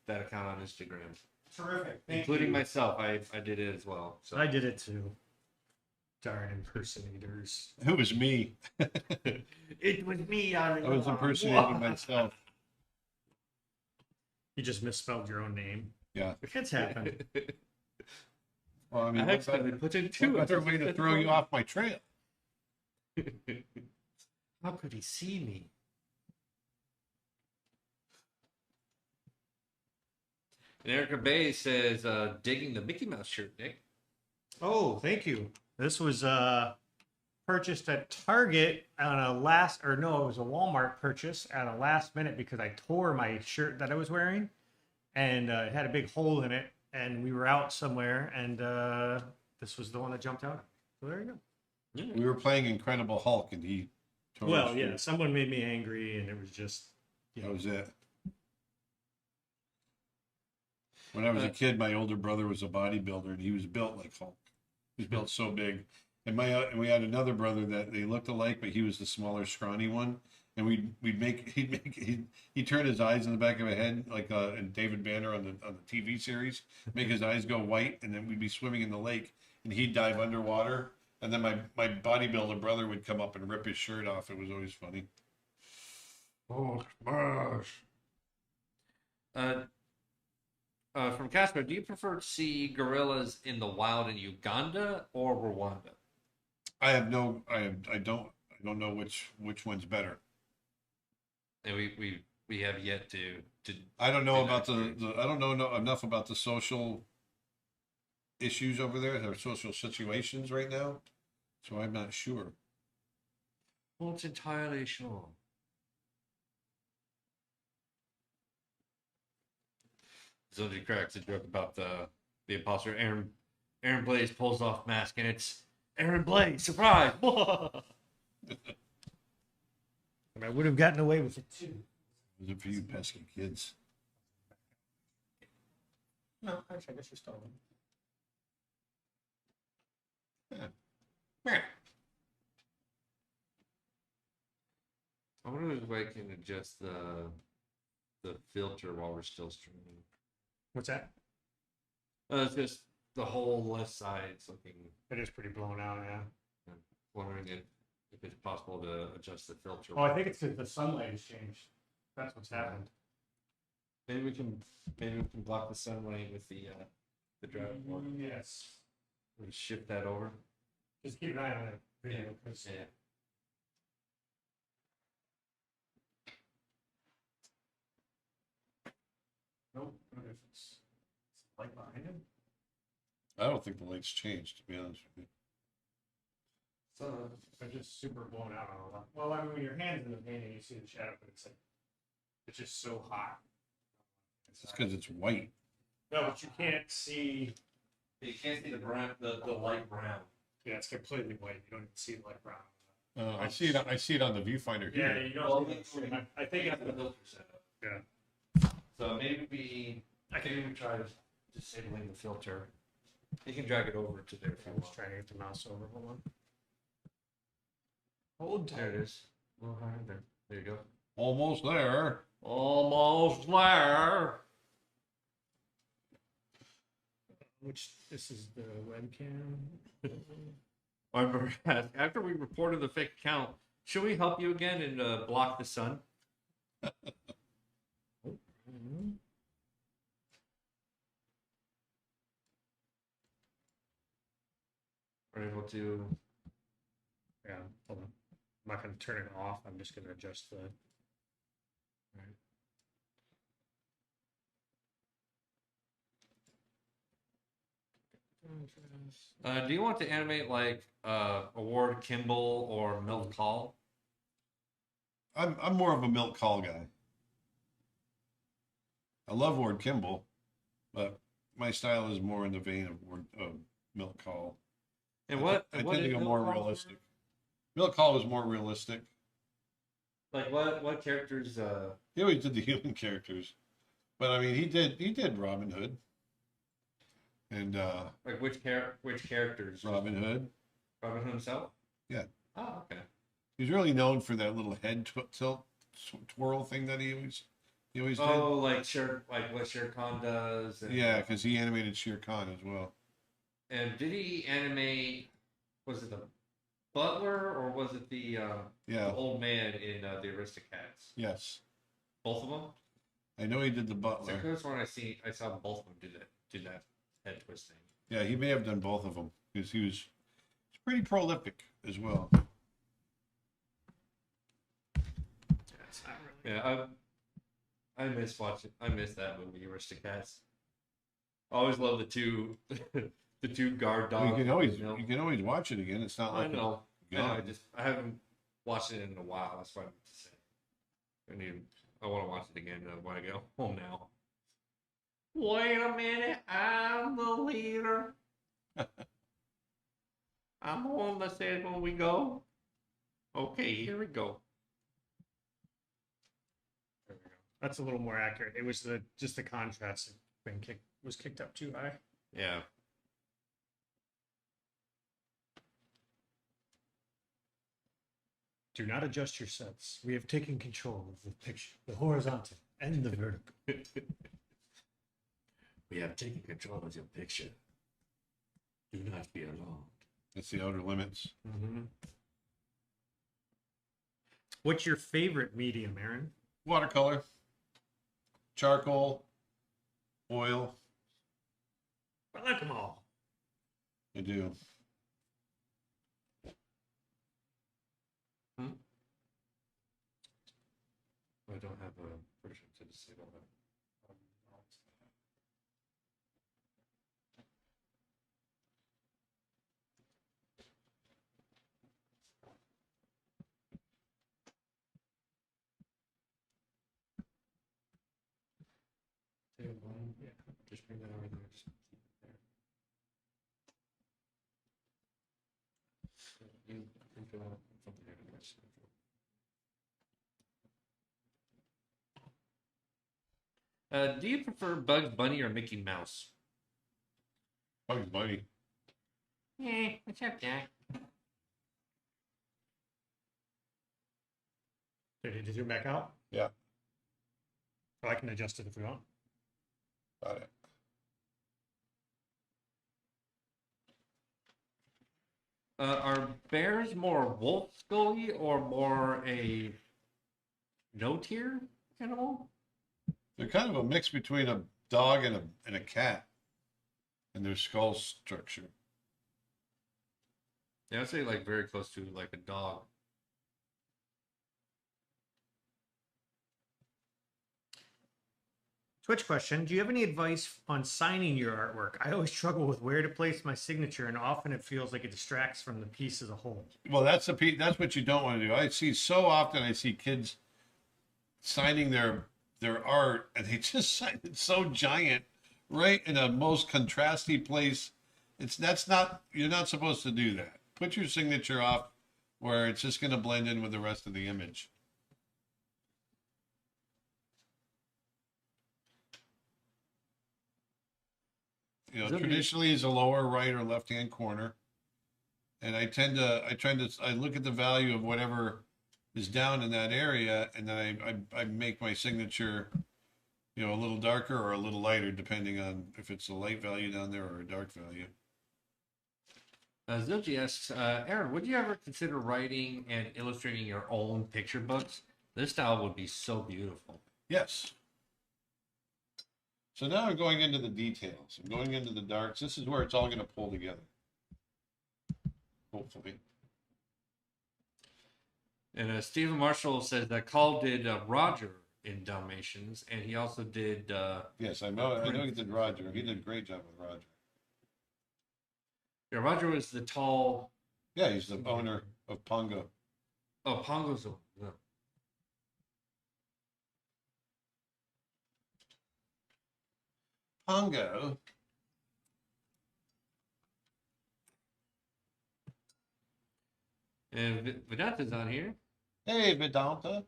Speaker 2: account on Instagram.
Speaker 3: Terrific.
Speaker 2: Including myself. I did it as well. So
Speaker 3: I did it too. Darn impersonators.
Speaker 1: It was me.
Speaker 3: It was me on
Speaker 1: I was impersonating myself.
Speaker 3: You just misspelled your own name.
Speaker 1: Yeah.
Speaker 3: It's happened.
Speaker 1: Well, I
Speaker 2: I
Speaker 1: mean,
Speaker 2: accidentally put in two.
Speaker 1: what better way to throw you off my trail?
Speaker 2: How could he see me? And Erica Bay says, digging the Mickey Mouse shirt, Nick.
Speaker 3: Oh, thank you. This was purchased at Target on it was a Walmart purchase at a last minute because I tore my shirt that I was wearing, and it had a big hole in it, and we were out somewhere, and this was the one that jumped out. So there you go.
Speaker 1: We were playing Incredible Hulk, and he. tore his shirt.
Speaker 3: Someone made me angry, and it was just.
Speaker 1: That was it. When I was a kid, my older brother was a bodybuilder, and he was built like Hulk. He was built so big. And we had another brother that they looked alike, but he was the smaller, scrawny one. And he'd turn his eyes in the back of his head, like in David Banner on the TV series, make his eyes go white, and then we'd be swimming in the lake, and he'd dive underwater, and then my bodybuilder brother would come up and rip his shirt off. It was always funny. Oh gosh.
Speaker 2: From Casper, do you prefer to see gorillas in the wild in Uganda or Rwanda?
Speaker 1: I don't know which one's better.
Speaker 2: And we have yet to
Speaker 1: I don't know about I don't know enough about the social issues over there, their social situations right now, so I'm not sure.
Speaker 2: Well, it's entirely sure. Zildjian cracks a joke about the imposter. Aaron Blaise pulls off mask, and it's Aaron Blaise. Surprise!
Speaker 3: And I would have gotten away with it too.
Speaker 1: Was it for you pesky kids?
Speaker 3: No, actually, I guess you stole them.
Speaker 2: I wonder if I can adjust the filter while we're still streaming.
Speaker 3: What's that?
Speaker 2: It's just the whole left side's looking.
Speaker 3: It is pretty blown out, yeah.
Speaker 2: I'm wondering if it's possible to adjust the filter.
Speaker 3: Oh, I think it's the sunlight has changed. That's what's happened.
Speaker 2: Maybe we can block the sunlight with the drive board.
Speaker 3: Yes.
Speaker 2: We'll just shift that over.
Speaker 3: Just keep an eye on that video. 'Cause
Speaker 2: Yeah.
Speaker 3: Nope, no difference. Light behind him.
Speaker 1: I don't think the light's changed, to be honest with you.
Speaker 3: So they're just super blown out on a lot. Well, I mean, when your hand's in the painting, you see the shadow, but it's just so hot.
Speaker 1: It's because it's white.
Speaker 3: No, but you can't see.
Speaker 2: You can't see the brown, the light brown.
Speaker 3: Yeah, it's completely white. You don't even see the light brown.
Speaker 1: I see it on the viewfinder
Speaker 3: Yeah,
Speaker 1: here.
Speaker 3: you don't. I think it's
Speaker 2: the filter setup.
Speaker 3: Yeah.
Speaker 2: So maybe we try disabling the filter. You can drag it over to there if you
Speaker 3: I'm just
Speaker 2: want.
Speaker 3: trying to get the mouse over. Hold on.
Speaker 2: There it is. A little higher there. There you go.
Speaker 1: Almost there.
Speaker 2: Almost there.
Speaker 3: Which this is the webcam.
Speaker 2: After we reported the fake account, should we help you again and block the sun? We're able to.
Speaker 3: Yeah, hold on. I'm not going to turn it off. I'm just going to adjust the.
Speaker 2: Do you want to animate like Ward Kimball or Milt Call?
Speaker 1: I'm more of a Milt Call guy. I love Ward Kimball, but my style is more in the vein of Milt Call.
Speaker 2: And what?
Speaker 1: I
Speaker 2: And what
Speaker 1: tend to
Speaker 2: did
Speaker 1: go
Speaker 2: Bill
Speaker 1: more
Speaker 2: Call
Speaker 1: realistic. Bill Call was more realistic.
Speaker 2: Like what characters?
Speaker 1: He always did the human characters, but I mean, he did Robin Hood and
Speaker 2: Like which characters?
Speaker 1: Robin Hood.
Speaker 2: Robin Hood himself.
Speaker 1: Yeah,
Speaker 2: Oh, okay.
Speaker 1: he's really known for that little head tilt twirl thing that he always did.
Speaker 2: Oh, like what Shere Khan does. And,
Speaker 1: Yeah, because he animated Shere Khan as well.
Speaker 2: And did he animate? Was it the butler or was it the
Speaker 1: Yeah.
Speaker 2: old man in the Aristocats?
Speaker 1: Yes,
Speaker 2: Both of them.
Speaker 1: I know he did the
Speaker 2: So
Speaker 1: Butler.
Speaker 2: the first one I saw both of them do that head twisting.
Speaker 1: Yeah, he may have done both of them because he's pretty prolific as well.
Speaker 3: It's not really.
Speaker 2: Yeah, I miss watching. I miss that movie, Aristocats. I always love the two, the two guard
Speaker 1: Well,
Speaker 2: dogs.
Speaker 1: you can always watch it again. It's not
Speaker 2: I
Speaker 1: like
Speaker 2: know.
Speaker 1: it's
Speaker 2: I know.
Speaker 1: gone.
Speaker 2: I haven't watched it in a while. That's what I meant to say. I want to watch it again when I get home now. Wait a minute, I'm the leader. I'm the one that says when we go. Okay, here we go. There we go.
Speaker 3: That's a little more accurate. It was just the contrast was kicked up too high.
Speaker 2: Yeah.
Speaker 3: Do not adjust your sets. We have taken control of the picture, the horizontal and the vertical.
Speaker 2: We have taken control of your picture. Do not be alarmed.
Speaker 1: It's the outer limits.
Speaker 2: Mm-hmm.
Speaker 3: What's your favorite medium, Aaron?
Speaker 1: Watercolor, charcoal, oil.
Speaker 3: I like them all.
Speaker 1: I do.
Speaker 2: I don't have a version to disable that. Yeah, just bring that over there. Just keep it there. So you can fill out something there to match. Do you prefer Bugs Bunny or Mickey Mouse?
Speaker 1: Bugs Bunny.
Speaker 2: What's up, Jack?
Speaker 3: Did you zoom back out?
Speaker 1: Yeah,
Speaker 3: Oh, I can adjust it if we want.
Speaker 1: got it.
Speaker 2: Are bears more wolf scully or more a no-tier animal?
Speaker 1: They're kind of a mix between a dog and a cat in their skull structure.
Speaker 2: Yeah, I'd say like very close to like a dog.
Speaker 3: Twitch question. Do you have any advice on signing your artwork? I always struggle with where to place my signature, and often it feels like it distracts from the piece as a whole.
Speaker 1: Well, that's what you don't want to do. I see kids signing their art, and they just sign it so giant, right in the most contrasty place. You're not supposed to do that. Put your signature off where it's just going to blend in with the rest of the image. Traditionally is a lower right or left hand corner, and I look at the value of whatever is down in that area, and then I make my signature, a little darker or a little lighter, depending on if it's a light value down there or a dark value.
Speaker 2: Zilji asks, Aaron, would you ever consider writing and illustrating your own picture books? This style would be so beautiful.
Speaker 1: Yes. So now I'm going into the details. I'm going into the darks. This is where it's all going to pull together. Hopefully.
Speaker 2: And Stephen Marshall says that Call did Roger in Dalmatians, and he also did.
Speaker 1: Yes, I know he did Rajah. He did a great job with Rajah.
Speaker 2: Yeah, Roger was the tall.
Speaker 1: Yeah, he's the owner of Pongo.
Speaker 2: Oh, Pongo's. Yeah.
Speaker 1: Pongo.
Speaker 2: And Vedanta's on here.
Speaker 1: Hey, Vedanta.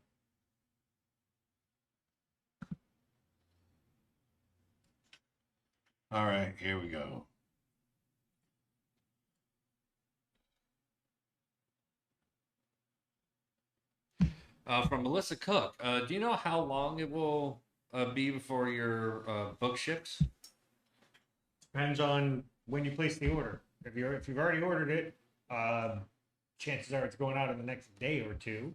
Speaker 1: All right, here we go.
Speaker 2: From Melissa Cook. Do you know how long it will be before your book ships?
Speaker 3: Depends on when you place the order. If you've already ordered it, chances are it's going out in the next day or two,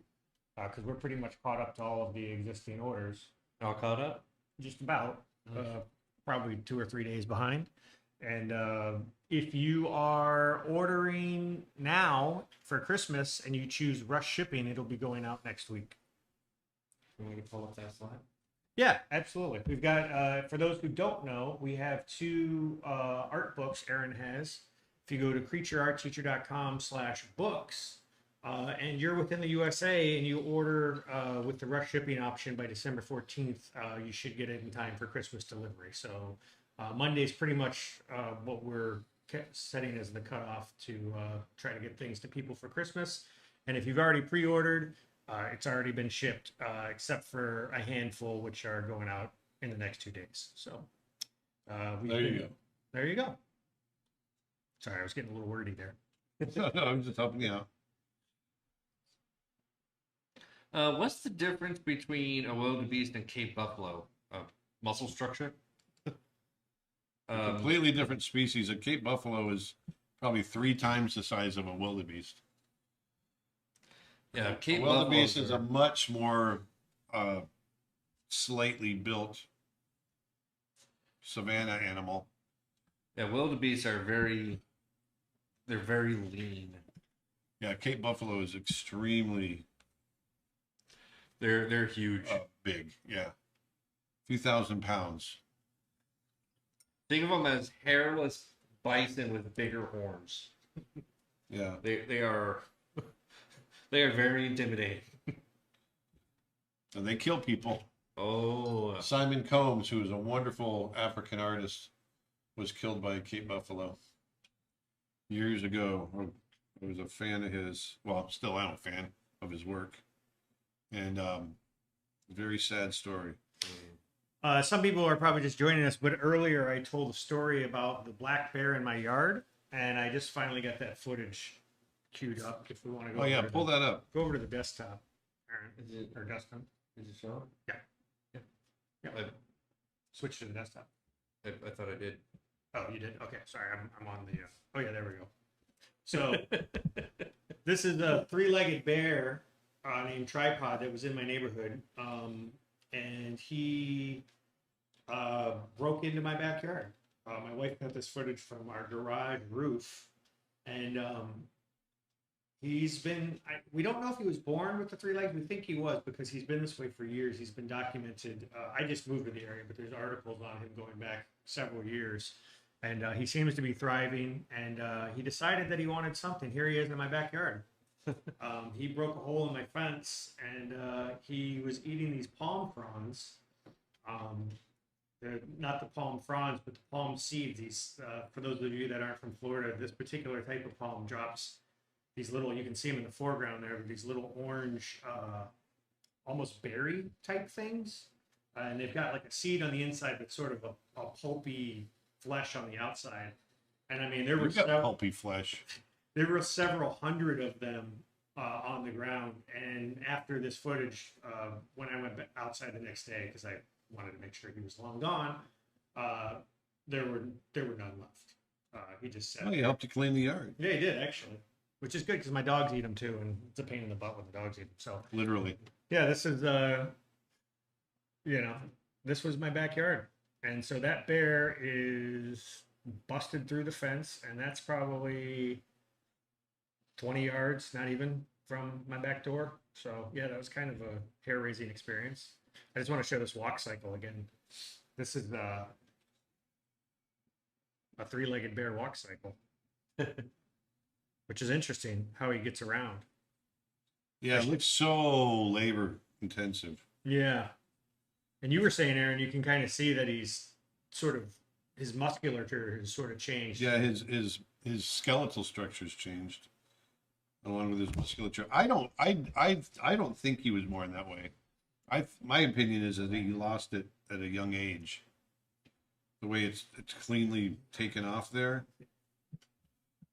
Speaker 3: because we're pretty much caught up to all of the existing orders.
Speaker 2: All caught up?
Speaker 3: Just about, probably 2 or 3 days behind. And if you are ordering now for Christmas and you choose rush shipping, it'll be going out next week.
Speaker 2: Can we pull up that slide?
Speaker 3: Yeah, absolutely. We've got, for those who don't know, we have 2 art books Aaron has. If you go to creatureartteacher.com/books, and you're within the USA and you order with the rush shipping option by December 14th, you should get it in time for Christmas delivery. So Monday's pretty much what we're setting as the cutoff to try to get things to people for Christmas. And if you've already pre-ordered, it's already been shipped, except for a handful, which are going out in the next 2 days. So
Speaker 1: There you go.
Speaker 3: There you go. Sorry, I was getting a little wordy there.
Speaker 1: No, I'm just helping you out.
Speaker 2: What's the difference between a wildebeest and Cape buffalo? Muscle structure?
Speaker 1: Completely different species. A Cape buffalo is probably 3 times the size of a wildebeest.
Speaker 2: Yeah,
Speaker 1: A
Speaker 2: Cape
Speaker 1: wildebeest
Speaker 2: buffaloes
Speaker 1: is a much more slightly built savanna animal.
Speaker 2: Yeah, wildebeests are they're very lean.
Speaker 1: Yeah, Cape buffalo is extremely
Speaker 2: They're huge.
Speaker 1: big. Yeah, a few thousand pounds.
Speaker 2: Think of them as hairless bison with bigger horns.
Speaker 1: Yeah,
Speaker 2: They are they are very intimidating.
Speaker 1: and they kill people.
Speaker 2: Oh,
Speaker 1: Simon Combs, who is a wonderful African artist, was killed by a Cape buffalo years ago. I was a fan of his. Well, still am a fan of his work, and very sad story.
Speaker 3: Some people are probably just joining us, but earlier I told a story about the black bear in my yard, and I just finally got that footage queued up. If we want to go,
Speaker 1: Oh yeah,
Speaker 3: over to
Speaker 1: pull
Speaker 3: the,
Speaker 1: that up.
Speaker 3: go over to the desktop, Aaron,
Speaker 2: is it
Speaker 3: or desktop.
Speaker 2: is it show?
Speaker 3: Yeah. Switch to the desktop.
Speaker 2: I thought I did.
Speaker 3: Oh, you did? Okay, sorry, I'm on the. Oh yeah, there we go. So this is a 3-legged bear named Tripod that was in my neighborhood, and he broke into my backyard. My wife got this footage from our garage roof, and we don't know if he was born with the 3 legs. We think he was because he's been this way for years. He's been documented. I just moved to the area, but there's articles on him going back several years. And he seems to be thriving. And he decided that he wanted something. Here he is in my backyard. He broke a hole in my fence, and he was eating these palm fronds. They're not the palm fronds, but the palm seeds. These, for those of you that aren't from Florida, this particular type of palm drops these little, you can see them in the foreground there, these little orange, almost berry type things. And they've got like a seed on the inside, but sort of a pulpy flesh on the outside. And I mean, there were
Speaker 1: Pulpy flesh.
Speaker 3: There were several hundred of them on the ground. And after this footage, when I went outside the next day, because I wanted to make sure he was long gone, there were none left. He just said,
Speaker 1: Oh, you helped to clean the yard.
Speaker 3: yeah, he did actually, which is good because my dogs eat them too, and it's a pain in the butt when the dogs eat them. So
Speaker 1: Literally.
Speaker 3: yeah, this is this was my backyard, and so that bear is busted through the fence, and that's probably 20 yards, not even, from my back door. So yeah, that was kind of a hair-raising experience. I just want to show this walk cycle again. This is a 3-legged bear walk cycle. Which is interesting how he gets around.
Speaker 1: Yeah, it looks so labor intensive.
Speaker 3: Yeah. And you were saying, Aaron, you can kind of see that he's sort of, his musculature has sort of changed.
Speaker 1: Yeah, his skeletal structure's changed. along with his musculature. I don't think he was born that way. My opinion is that he lost it at a young age. The way it's cleanly taken off there,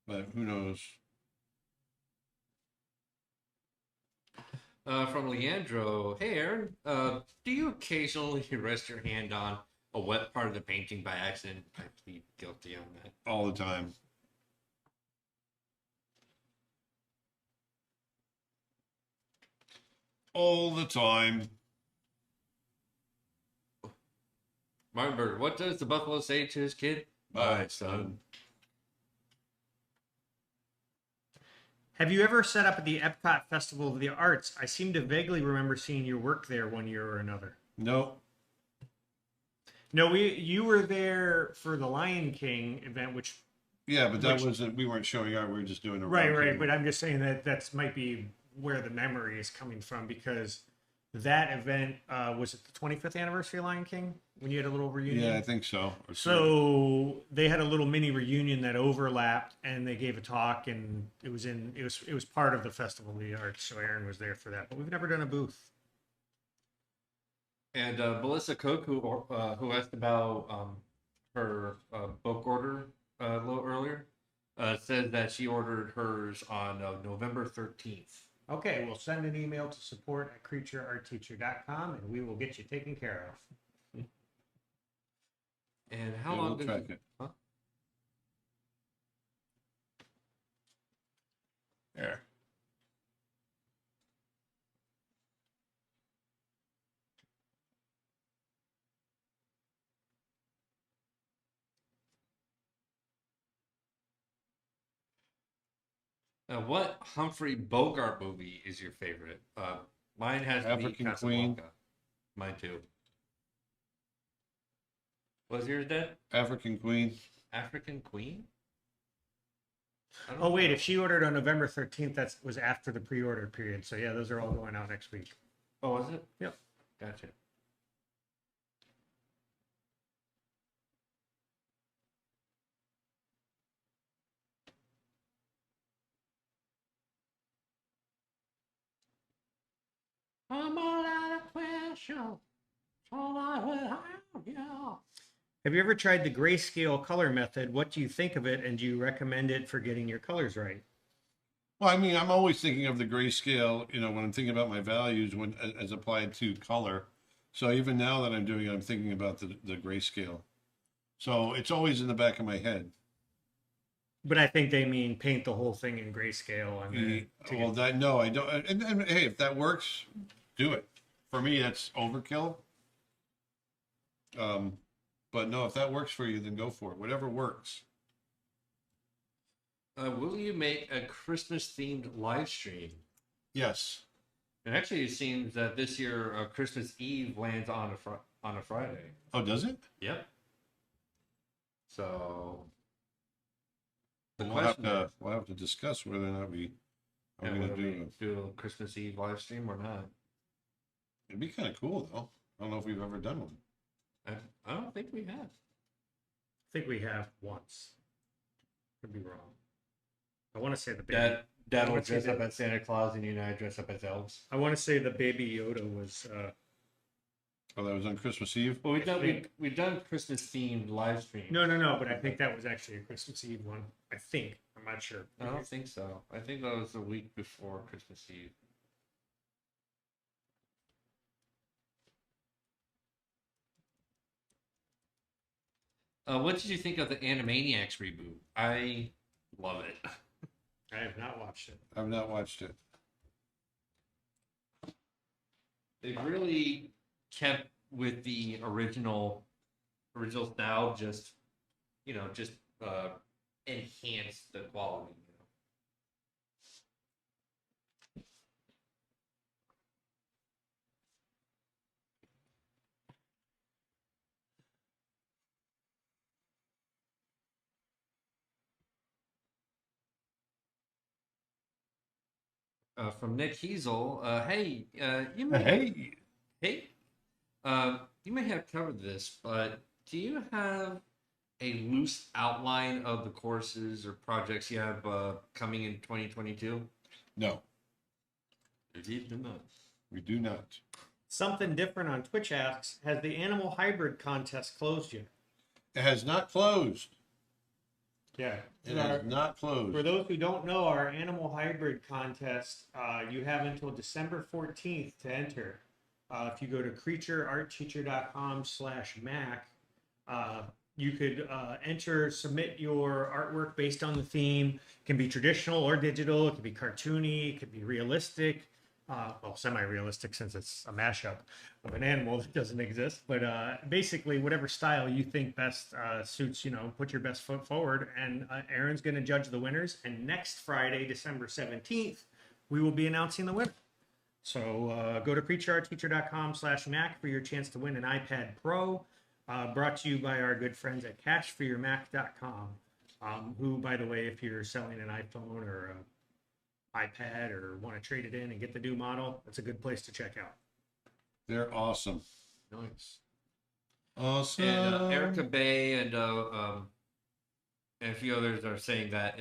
Speaker 1: but who knows?
Speaker 2: From Leandro, hey Aaron, do you occasionally rest your hand on a wet part of the painting by accident? I plead guilty on that.
Speaker 1: All the time. All the time.
Speaker 2: Martin Bird, what does the buffalo say to his kid?
Speaker 1: Bye, son.
Speaker 3: Have you ever set up at the Epcot Festival of the Arts? I seem to vaguely remember seeing your work there one year or another.
Speaker 1: No.
Speaker 3: No, you were there for the Lion King event, which
Speaker 1: Yeah, but that wasn't. We weren't showing art. We were just doing a
Speaker 3: right. But I'm just saying that might be where the memory is coming from, because that event was it the 25th anniversary of Lion King when you had a little reunion?
Speaker 1: Yeah, I think so.
Speaker 3: So they had a little mini reunion that overlapped, and they gave a talk, and it was part of the Festival of the Arts. So Aaron was there for that, but we've never done a booth.
Speaker 2: And Melissa Cook, who asked about her book order a little earlier, said that she ordered hers on November 13th.
Speaker 3: Okay, we'll send an email to support@creatureartteacher.com, and we will get you taken care of.
Speaker 2: And how
Speaker 1: Yeah,
Speaker 2: long
Speaker 1: we'll
Speaker 2: did
Speaker 1: track
Speaker 2: you,
Speaker 1: it.
Speaker 2: huh?
Speaker 1: There.
Speaker 2: What Humphrey Bogart movie is your favorite? Mine has to be
Speaker 1: African Queen.
Speaker 2: Casablanca. Mine too. Was yours dead?
Speaker 1: African Queen.
Speaker 2: African Queen? I don't
Speaker 3: Oh
Speaker 2: know.
Speaker 3: wait, if she ordered on November 13th, that was after the pre-order period. So yeah, those are all going out next week.
Speaker 2: Oh, was it?
Speaker 3: Yep.
Speaker 2: Gotcha. I'm all out of question. All I would have, yeah.
Speaker 3: Have you ever tried the grayscale color method? What do you think of it, and do you recommend it for getting your colors right?
Speaker 1: Well, I mean, I'm always thinking of the grayscale, when I'm thinking about my values as applied to color. So even now that I'm doing it, I'm thinking about the grayscale. So it's always in the back of my head.
Speaker 3: But I think they mean paint the whole thing in grayscale. And then
Speaker 1: No, I don't. And hey, if that works, do it. For me, that's overkill. But no, if that works for you, then go for it. Whatever works.
Speaker 2: Will you make a Christmas themed live stream?
Speaker 1: Yes.
Speaker 2: And actually, it seems that this year Christmas Eve lands on a Friday.
Speaker 1: Oh, does it?
Speaker 2: Yep. So
Speaker 1: Then we'll have to discuss whether or not we are going to
Speaker 2: do a Christmas Eve live stream or not.
Speaker 1: It'd be kind of cool though. I don't know if we've ever done one.
Speaker 2: I don't think we have.
Speaker 3: I think we have once. Could be wrong. I want to say the baby.
Speaker 2: Dad will dress up as Santa Claus and you and I dress up as elves.
Speaker 3: I want to say the baby Yoda was.
Speaker 1: Oh, that was on Christmas Eve.
Speaker 2: Well, we've done Christmas themed live stream.
Speaker 3: No. But I think that was actually a Christmas Eve one. I think. I'm not sure.
Speaker 2: I don't think so. I think that was the week before Christmas Eve. What did you think of the Animaniacs reboot? I love it.
Speaker 3: I have not watched it.
Speaker 1: I've not watched it.
Speaker 2: They really kept with the original style, just enhance the quality. From Nick Heasel, hey, you may have covered this, but do you have a loose outline of the courses or projects you have coming in 2022?
Speaker 1: No,
Speaker 2: Indeed, do not.
Speaker 1: we do not.
Speaker 3: Something different on Twitch asks, has the animal hybrid contest closed yet?
Speaker 1: It has not closed.
Speaker 3: Yeah.
Speaker 1: It has not closed.
Speaker 3: For those who don't know, our animal hybrid contest, you have until December 14th to enter. If you go to creatureartteacher.com/Mac, you could enter, submit your artwork based on the theme. It can be traditional or digital. It can be cartoony. It could be realistic. Well, semi-realistic since it's a mashup of an animal that doesn't exist. But basically, whatever style you think best suits, put your best foot forward. And Aaron's going to judge the winners. And next Friday, December 17th, we will be announcing the winner. So go to creatureartteacher.com/Mac for your chance to win an iPad Pro, brought to you by our good friends at cashforyourmac.com, who, by the way, if you're selling an iPhone or an iPad or want to trade it in and get the new model, that's a good place to check out.
Speaker 1: They're awesome.
Speaker 2: Nice.
Speaker 1: Awesome.
Speaker 2: And Erica Bay and a few others are saying that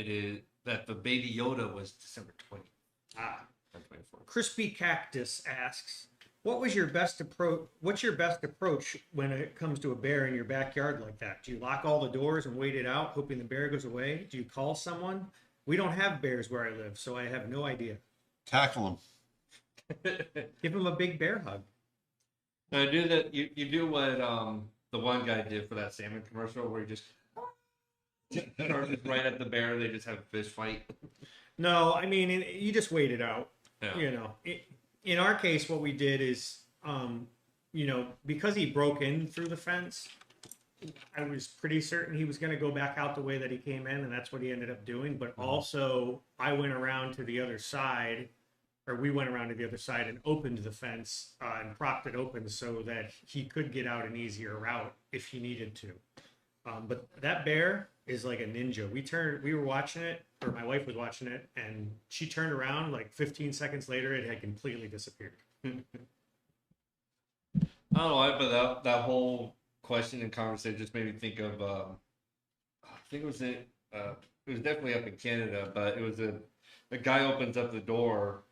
Speaker 2: that the Baby Yoda was December 20th.
Speaker 3: Ah. 24th. Crispy Cactus asks, what's your best approach when it comes to a bear in your backyard like that? Do you lock all the doors and wait it out, hoping the bear goes away? Do you call someone? We don't have bears where I live, so I have no idea.
Speaker 1: Tackle them.
Speaker 3: Give him a big bear hug.
Speaker 2: Now, do that. You do what the one guy did for that salmon commercial, where he just charges right at the bear. They just have a fist fight.
Speaker 3: No, I mean, you just wait it out.
Speaker 2: Yeah.
Speaker 3: In our case, what we did is, because he broke in through the fence, I was pretty certain he was going to go back out the way that he came in, and that's what he ended up doing. But also, I went around to the other side, or we went around to the other side and opened the fence and propped it open so that he could get out an easier route if he needed to. But that bear is like a ninja. We were watching it, or my wife was watching it, and she turned around like 15 seconds later, it had completely disappeared.
Speaker 2: I don't know why, but that whole question and conversation just made me think of I think it was definitely up in Canada, but it was a guy opens up the door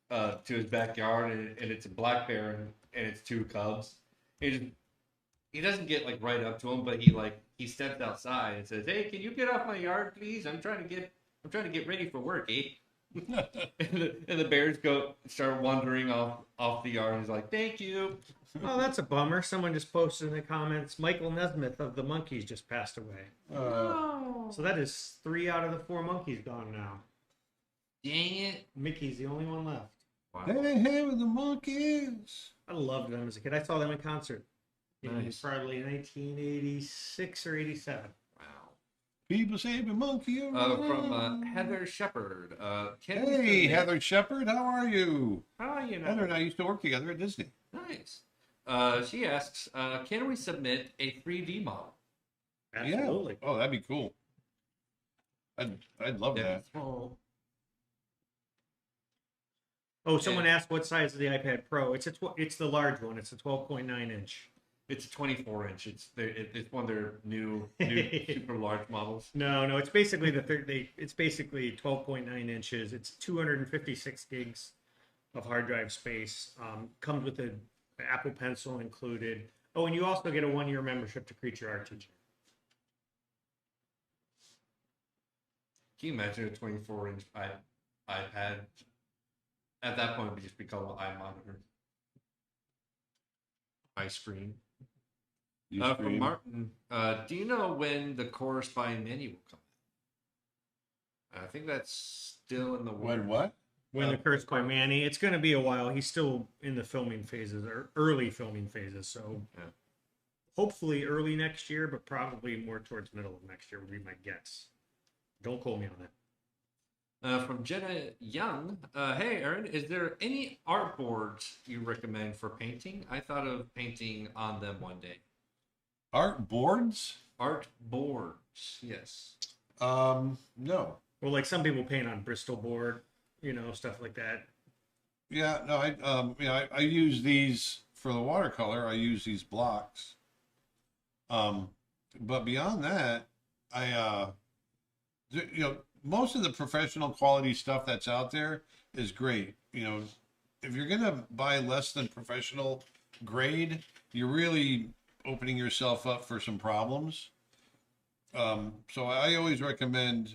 Speaker 2: to his backyard, and it's a black bear and it's two cubs. He doesn't get like right up to him, but he steps outside and says, "Hey, can you get off my yard, please? I'm trying to get ready for work, eh?" and the bears start wandering off the yard. And he's like, "Thank you."
Speaker 3: Oh, that's a bummer. Someone just posted in the comments, Michael Nesmith of the Monkees just passed away. So that is 3 out of the 4 monkeys gone now.
Speaker 2: Dang it.
Speaker 3: Mickey's the only one left.
Speaker 2: Wow.
Speaker 1: Hey, with the monkeys.
Speaker 3: I loved them as a kid. I saw them in concert.
Speaker 2: Nice.
Speaker 3: In probably 1986 or 87.
Speaker 2: Wow.
Speaker 1: People say the monkey around.
Speaker 2: From Heather Shepard.
Speaker 1: Hey, Heather Shepard, how are you?
Speaker 3: Oh,
Speaker 1: Heather and I used to work together at Disney.
Speaker 2: Nice. She asks, can we submit a 3D model?
Speaker 3: Absolutely.
Speaker 1: Yeah. Oh, that'd be cool. I'd love that.
Speaker 3: Oh, someone asked what size is the iPad Pro. It's the large one. It's a 12.9 inch.
Speaker 2: It's a 24 inch. It's one of their new super large models.
Speaker 3: No. It's basically it's basically 12.9 inches. It's 256 gigs of hard drive space. Comes with an Apple Pencil included. Oh, and you also get a 1-year membership to Creature Art Teacher.
Speaker 2: Can you imagine a 24 inch iPad? At that point, it would just be called an iMonitor. iScreen. From Martin, do you know when the corresponding menu will come out? I think that's still in the works.
Speaker 1: When what?
Speaker 3: When the Curse by Manny. It's going to be a while. He's still in the filming phases, or early filming phases. So hopefully early next year, but probably more towards middle of next year would be my guess. Don't quote me on that.
Speaker 2: From Jenna Young, hey Aaron, is there any art boards you recommend for painting? I thought of painting on them one day.
Speaker 1: Art boards?
Speaker 2: Art boards, yes.
Speaker 1: No.
Speaker 3: Well, like some people paint on Bristol board, stuff like that.
Speaker 1: Yeah, no. I use these for the watercolor. I use these blocks. But beyond that, most of the professional quality stuff that's out there is great. You know, if you're gonna buy less than professional grade, you're really opening yourself up for some problems. So I always recommend,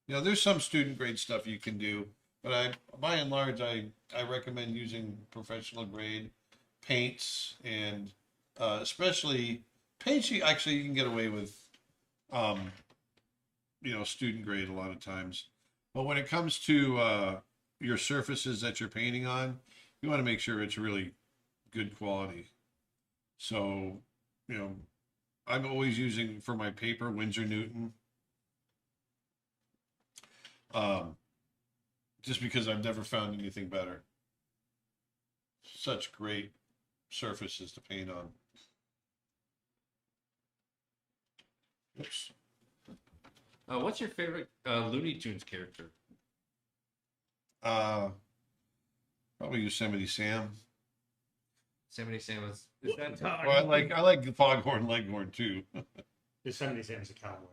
Speaker 1: you know, there's some student grade stuff you can do, but by and large, I recommend using professional grade paints and especially paints. You can get away with, you know, student grade a lot of times. But when it comes to your surfaces that you're painting on, you want to make sure it's really good quality. So, you know, I'm always using for my paper Winsor Newton. Just because I've never found anything better. Such great surfaces to paint on. Oops.
Speaker 2: What's your favorite Looney Tunes character?
Speaker 1: Probably Yosemite Sam.
Speaker 2: Yosemite Sam was. Is that?
Speaker 1: Well, I like the Foghorn Leghorn too.
Speaker 3: Yosemite Sam's a cowboy.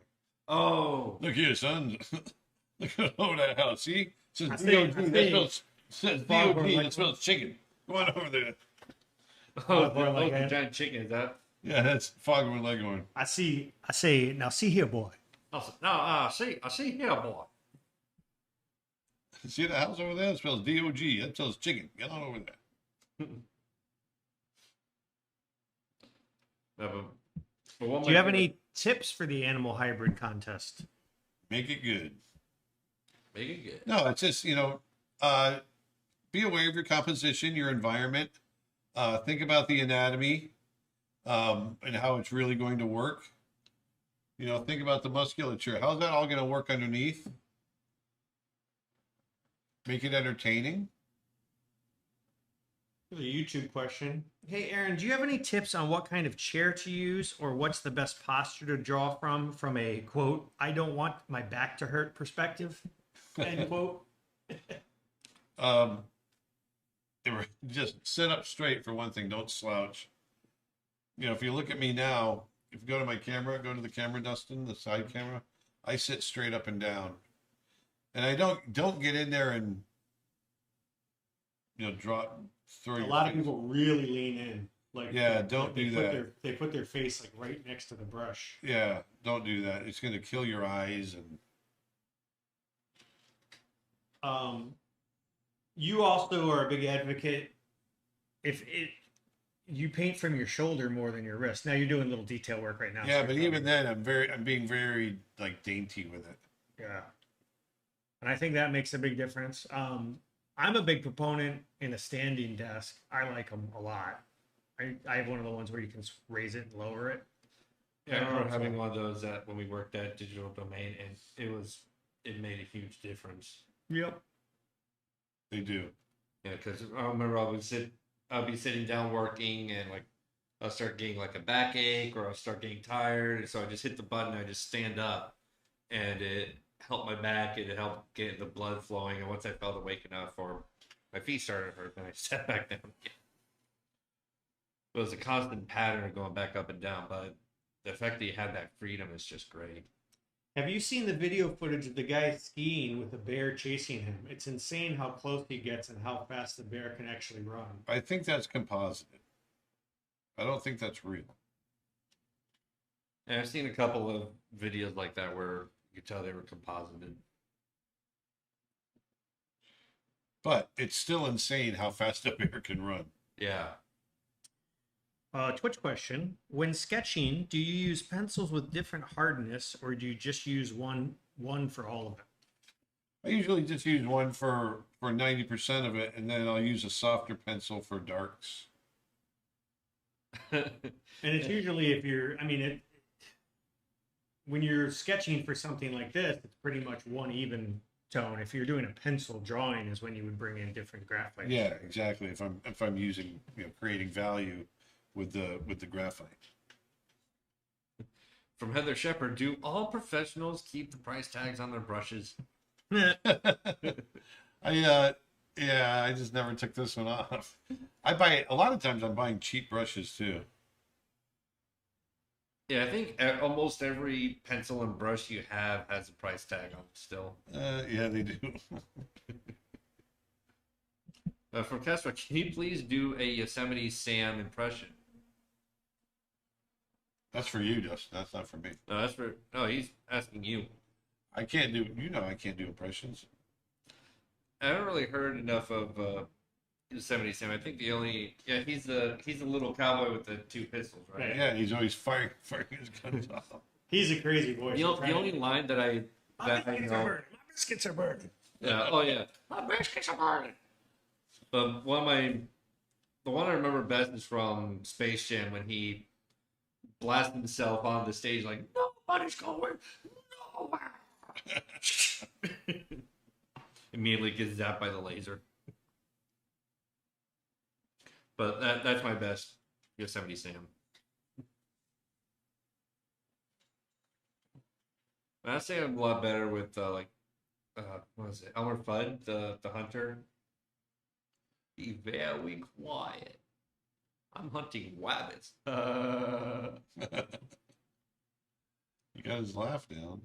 Speaker 2: Oh,
Speaker 1: Look here, son. Look over that house. See? It
Speaker 3: I
Speaker 1: says
Speaker 3: see,
Speaker 1: DOG.
Speaker 3: I
Speaker 1: That
Speaker 3: see.
Speaker 1: says
Speaker 3: Foghorn
Speaker 1: DOG.
Speaker 3: Leghorn.
Speaker 1: That smells chicken. Go on over there.
Speaker 2: the giant chicken. Is that?
Speaker 1: Yeah, that's Foghorn Leghorn.
Speaker 3: I say, now see here, boy.
Speaker 2: Oh, no, I see here, boy.
Speaker 1: See the house over there? It spells DOG. That spells chicken. Get on over there.
Speaker 3: Do you have any tips for the animal hybrid contest?
Speaker 1: Make it good.
Speaker 2: Make it good.
Speaker 1: No, it's just, you know, be aware of your composition, your environment. Think about the anatomy and how it's really going to work. You know, think about the musculature. How's that all going to work underneath? Make it entertaining.
Speaker 3: A YouTube question. Hey, Aaron, do you have any tips on what kind of chair to use or what's the best posture to draw from a quote, I don't want my back to hurt perspective? End quote.
Speaker 1: Just sit up straight for one thing. Don't slouch. You know, if you look at me now, if you go to my camera, go to the camera, Dustin, the side camera, I sit straight up and down. And I don't get in there and, you know, throw
Speaker 3: A
Speaker 1: your
Speaker 3: lot of
Speaker 1: face.
Speaker 3: people really lean in. Like
Speaker 1: Yeah, don't do that.
Speaker 3: They put their face like right next to the brush.
Speaker 1: Yeah, don't do that. It's going to kill your eyes. And
Speaker 3: You also are a big advocate you paint from your shoulder more than your wrist. Now you're doing little detail work right now.
Speaker 1: yeah,
Speaker 3: so
Speaker 1: but
Speaker 3: you're
Speaker 1: even
Speaker 3: probably-
Speaker 1: then, I'm being very like dainty with it.
Speaker 3: Yeah. And I think that makes a big difference. I'm a big proponent in a standing desk. I like them a lot. I have one of the ones where you can raise it and lower it.
Speaker 2: Yeah, I remember having one of those when we worked at Digital Domain, and it made a huge difference.
Speaker 3: Yep.
Speaker 1: They do.
Speaker 2: Yeah, because I remember I'd be sitting down working, and like I'll start getting like a backache, or I'll start getting tired, and so I just hit the button, I just stand up, and it helped my back, it helped get the blood flowing, and once I felt awake enough, or my feet started to hurt, then I sat back down again. It was a constant pattern of going back up and down, but the fact that you had that freedom is just great.
Speaker 3: Have you seen the video footage of the guy skiing with a bear chasing him? It's insane how close he gets and how fast the bear can actually run.
Speaker 1: I think that's composited. I don't think that's real.
Speaker 2: And I've seen a couple of videos like that where you could tell they were composited.
Speaker 1: But it's still insane how fast a bear can run.
Speaker 2: Yeah.
Speaker 3: Twitch question. When sketching, do you use pencils with different hardness or do you just use one for all of it?
Speaker 1: I usually just use one for 90% of it, and then I'll use a softer pencil for darks.
Speaker 3: And it's usually when you're sketching for something like this, it's pretty much one even tone. If you're doing a pencil drawing is when you would bring in different graphite.
Speaker 1: Yeah, exactly. If I'm using, you know, creating value with the graphite.
Speaker 2: From Heather Shepard, do all professionals keep the price tags on their brushes?
Speaker 1: I just never took this one off. A lot of times I'm buying cheap brushes too.
Speaker 2: Yeah, I think almost every pencil and brush you have has a price tag on it still.
Speaker 1: Yeah, they do.
Speaker 2: For Castro, can you please do a Yosemite Sam impression?
Speaker 1: That's for you, Dustin. That's not for me.
Speaker 2: No, that's for. No, he's asking you.
Speaker 1: I can't do. You know, I can't do impressions.
Speaker 2: I haven't really heard enough of Yosemite Sam. I think the only he's the little cowboy with the two pistols, right?
Speaker 1: Yeah, he's always firing his guns off.
Speaker 3: He's a crazy voice.
Speaker 2: The only line that I
Speaker 3: My biscuits are burning.
Speaker 2: yeah, oh yeah, my biscuits are burning. But the one I remember best is from Space Jam when he blasted himself on the stage like nobody's going nowhere. Immediately gets zapped by the laser. But that's my best Yosemite Sam. I'd say I'm a lot better with what was it? Elmer Fudd, the hunter. Be very quiet. I'm hunting rabbits.
Speaker 1: He got his laugh down.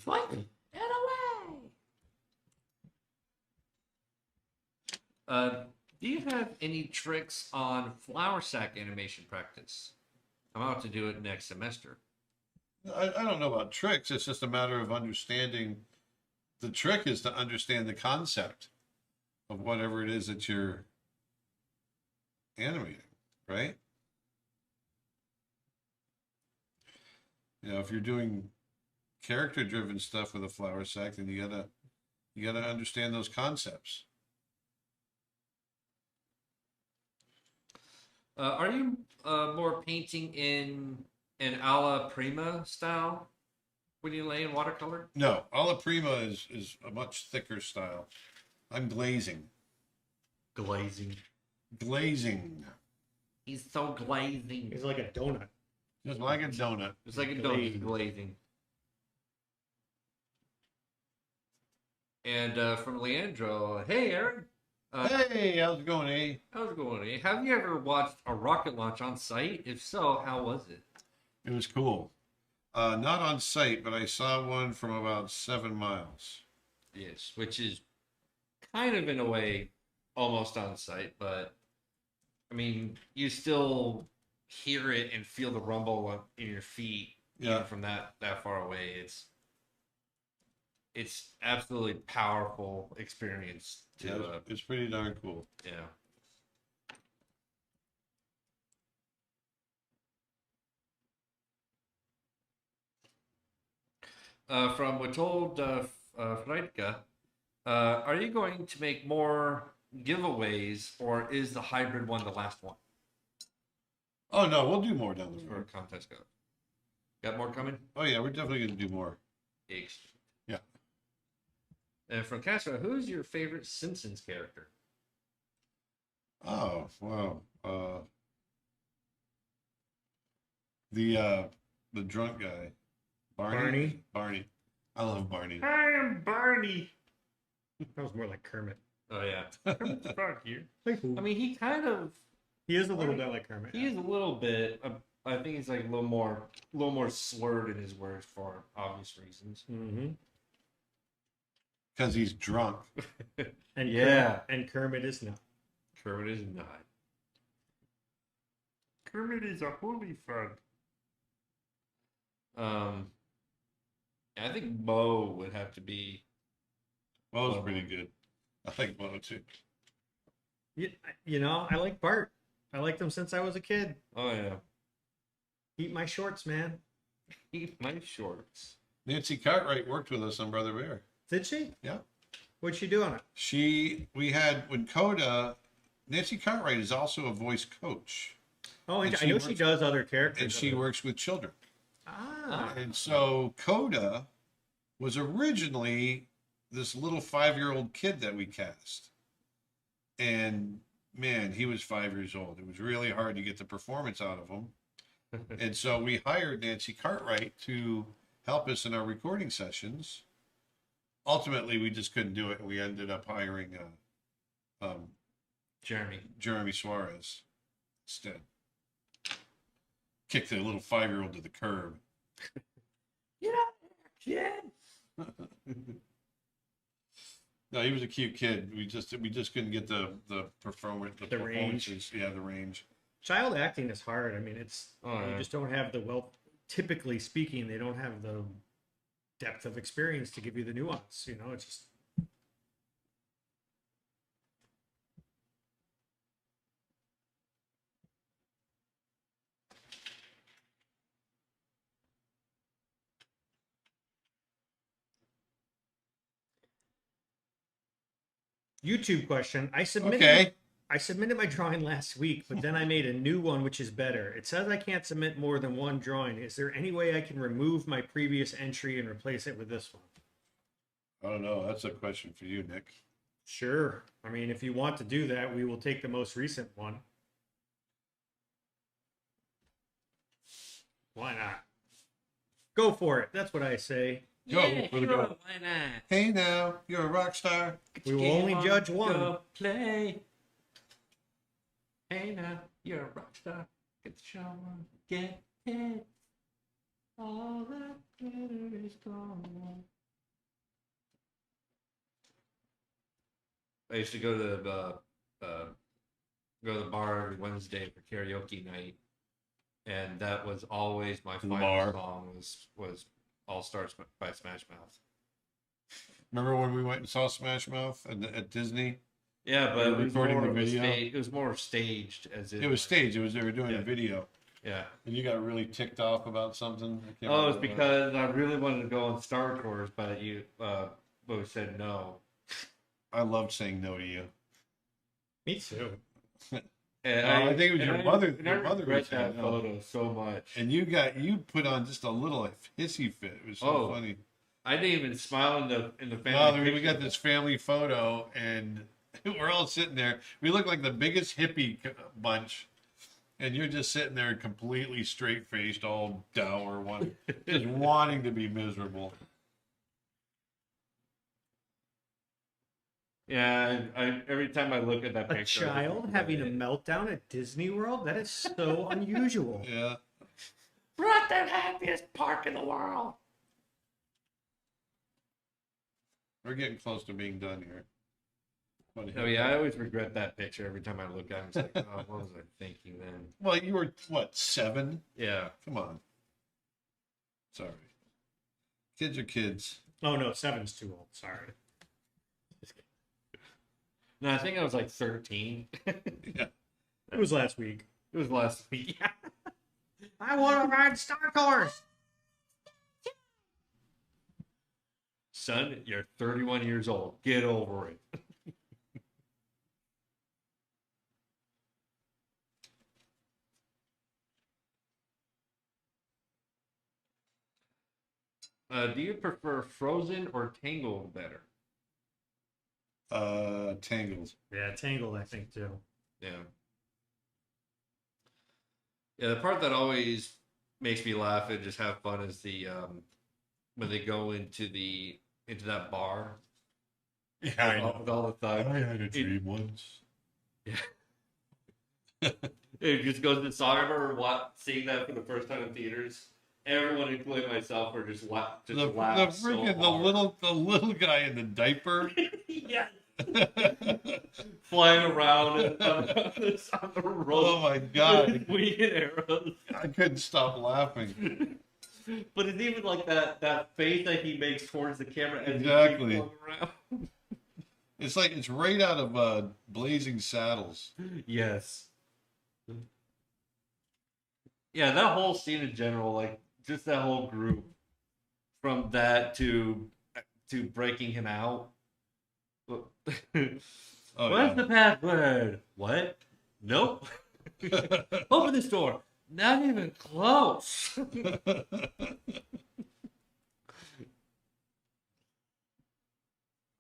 Speaker 2: What? Get away! Do you have any tricks on flour sack animation practice? I'm about to do it next semester.
Speaker 1: I don't know about tricks. It's just a matter of understanding. The trick is to understand the concept of whatever it is that you're animating, right? You know, if you're doing character-driven stuff with a flower sack, then you gotta understand those concepts.
Speaker 2: Are you more painting in an alla prima style when you lay in watercolor?
Speaker 1: No, alla prima is a much thicker style. I'm glazing.
Speaker 2: Glazing.
Speaker 1: Glazing.
Speaker 2: He's so glazing.
Speaker 3: He's like a donut.
Speaker 1: Just like a donut.
Speaker 2: It's like a donut glazing. And from Leandro, hey Aaron.
Speaker 1: Hey, how's it going, eh?
Speaker 2: How's it going? Eh? Have you ever watched a rocket launch on site? If so, how was it?
Speaker 1: It was cool. Not on site, but I saw one from about 7 miles.
Speaker 2: Yes, which is kind of in a way almost on site, but I mean, you still hear it and feel the rumble in your feet even from that far away. It's absolutely powerful experience to
Speaker 1: Yeah, it's pretty darn cool.
Speaker 2: yeah. From Witold Freidke, are you going to make more giveaways, or is the hybrid one the last one
Speaker 1: Oh no, we'll do more down the
Speaker 2: for
Speaker 1: road.
Speaker 2: contest go? Got more coming?
Speaker 1: Oh yeah, we're definitely gonna do more.
Speaker 2: Excellent.
Speaker 1: Yeah.
Speaker 2: And from Castro, who's your favorite Simpsons character?
Speaker 1: Oh wow. The drunk guy.
Speaker 3: Barney?
Speaker 1: Barney. I love Barney.
Speaker 3: I am Barney. That was more like Kermit.
Speaker 2: Oh yeah.
Speaker 3: Fuck you.
Speaker 2: I mean, he kind of
Speaker 3: He is a little bit like Kermit.
Speaker 2: he is a little bit. I think he's like a little more slurred in his words for obvious reasons.
Speaker 3: Mm-hmm.
Speaker 1: Because he's drunk.
Speaker 3: And
Speaker 2: Yeah.
Speaker 3: Kermit is not.
Speaker 2: Kermit is not.
Speaker 3: Kermit is a holy fun.
Speaker 2: I think Mo would have to be.
Speaker 1: Mo's pretty good. I think Mo too.
Speaker 3: You know, I like Bart. I liked him since I was a kid.
Speaker 2: Oh yeah.
Speaker 3: Eat my shorts, man.
Speaker 2: Eat my shorts.
Speaker 1: Nancy Cartwright worked with us on Brother Bear.
Speaker 3: Did she?
Speaker 1: Yeah.
Speaker 3: What'd she do on it?
Speaker 1: We had when Coda. Nancy Cartwright is also a voice coach,
Speaker 3: Oh,
Speaker 1: And
Speaker 3: I
Speaker 1: she
Speaker 3: know
Speaker 1: works-
Speaker 3: she does other characters.
Speaker 1: and she works with children.
Speaker 3: Ah.
Speaker 1: And so Coda was originally this little 5-year-old kid that we cast. And man, he was 5 years old. It was really hard to get the performance out of him. And so we hired Nancy Cartwright to help us in our recording sessions. Ultimately, we just couldn't do it. We ended up hiring Jeremy Suarez instead. Kicked the little 5-year-old to the curb.
Speaker 2: Get out of here, kid.
Speaker 1: No, he was a cute kid. We just couldn't get the performance,
Speaker 3: The range.
Speaker 1: performances. Yeah, the range.
Speaker 3: Child acting is hard. I mean, it's
Speaker 2: Oh,
Speaker 3: you
Speaker 2: yeah.
Speaker 3: just don't have the typically speaking, they don't have the depth of experience to give you the nuance. You know, it's just YouTube question.
Speaker 1: Okay.
Speaker 3: I submitted my drawing last week, but then I made a new one which is better. It says I can't submit more than one drawing. Is there any way I can remove my previous entry and replace it with this one?
Speaker 1: I don't know. That's a question for you, Nick.
Speaker 3: Sure. I mean, if you want to do that, we will take the most recent one. Why not? Go for it. That's what I say.
Speaker 1: Go,
Speaker 2: Yeah,
Speaker 1: for the
Speaker 2: sure,
Speaker 1: go.
Speaker 2: why not?
Speaker 1: Hey now, you're a rock star.
Speaker 3: We will only judge one.
Speaker 2: Go play. Hey now, you're a rock star. Get the show on. Get it. All that glitter is gone. I used to go to the bar every Wednesday for karaoke night, and that was always my final
Speaker 1: Lamar.
Speaker 2: song was All Stars by Smash Mouth.
Speaker 1: Remember when we went and saw Smash Mouth at Disney?
Speaker 2: Yeah, but
Speaker 1: They were
Speaker 2: it was
Speaker 1: recording
Speaker 2: more
Speaker 1: the
Speaker 2: of a
Speaker 1: video?
Speaker 2: it was more staged as
Speaker 1: It was staged. They were doing
Speaker 2: Yeah.
Speaker 1: a video,
Speaker 2: Yeah.
Speaker 1: and you got really ticked off about something. I can't
Speaker 2: Oh, it's
Speaker 1: remember what.
Speaker 2: because I really wanted to go on Star Tours, but you both said no.
Speaker 1: I loved saying no to you.
Speaker 3: Me too.
Speaker 2: And
Speaker 1: I think it was your mother-
Speaker 2: and
Speaker 1: your mother
Speaker 2: regret
Speaker 1: was saying
Speaker 2: that
Speaker 1: no.
Speaker 2: photo so much.
Speaker 1: And you put on just a little hissy fit. It was so
Speaker 2: Oh,
Speaker 1: funny.
Speaker 2: I didn't even smile in the family.
Speaker 1: No, we
Speaker 2: picture.
Speaker 1: got this family photo, and we're all sitting there. We look like the biggest hippie bunch, and you're just sitting there completely straight faced, all dour, just wanting to be miserable.
Speaker 2: Yeah, every time I look at that
Speaker 3: A
Speaker 2: picture, I just
Speaker 3: child
Speaker 2: regret
Speaker 3: having a
Speaker 2: it.
Speaker 3: meltdown at Disney World? That is so unusual.
Speaker 1: Yeah.
Speaker 2: We're at the happiest park in the world.
Speaker 1: We're getting close to being done here. Funny.
Speaker 2: Oh yeah, I always regret that picture every time I look at it. It's like, oh, what was I thinking then?
Speaker 1: Well, you were, what, 7?
Speaker 2: Yeah.
Speaker 1: Come on. Sorry. Kids are kids.
Speaker 3: Oh no, 7's too old. Sorry.
Speaker 2: No, I think I was like 13.
Speaker 1: Yeah.
Speaker 3: It was last week.
Speaker 2: It was last week.
Speaker 3: I want to ride Star Tours.
Speaker 2: Son, you're 31 years old. Get over it. Do you prefer Frozen or Tangled better?
Speaker 1: Tangled.
Speaker 3: Yeah, Tangled, I think too.
Speaker 2: Yeah. Yeah, the part that always makes me laugh and just have fun is the when they go into that bar
Speaker 1: Yeah,
Speaker 2: with all the thugs.
Speaker 1: I had a dream once.
Speaker 2: It just goes to song. I remember seeing that for the first time in theaters. Everyone, including myself, were just
Speaker 1: The
Speaker 2: laughed so
Speaker 1: freaking
Speaker 2: hard.
Speaker 1: the little guy in the diaper.
Speaker 2: Yeah, flying around on the road.
Speaker 1: Oh my god.
Speaker 2: Winging arrows.
Speaker 1: I couldn't stop laughing.
Speaker 2: But it's even like that face that he makes towards the camera as
Speaker 1: Exactly.
Speaker 2: he's going around.
Speaker 1: It's like it's right out of Blazing Saddles.
Speaker 2: Yes. Yeah, that whole scene in general, like just that whole group, from that to breaking him out.
Speaker 1: Oh,
Speaker 2: What's
Speaker 1: yeah.
Speaker 2: the password? What? Nope. Open this door. Not even close.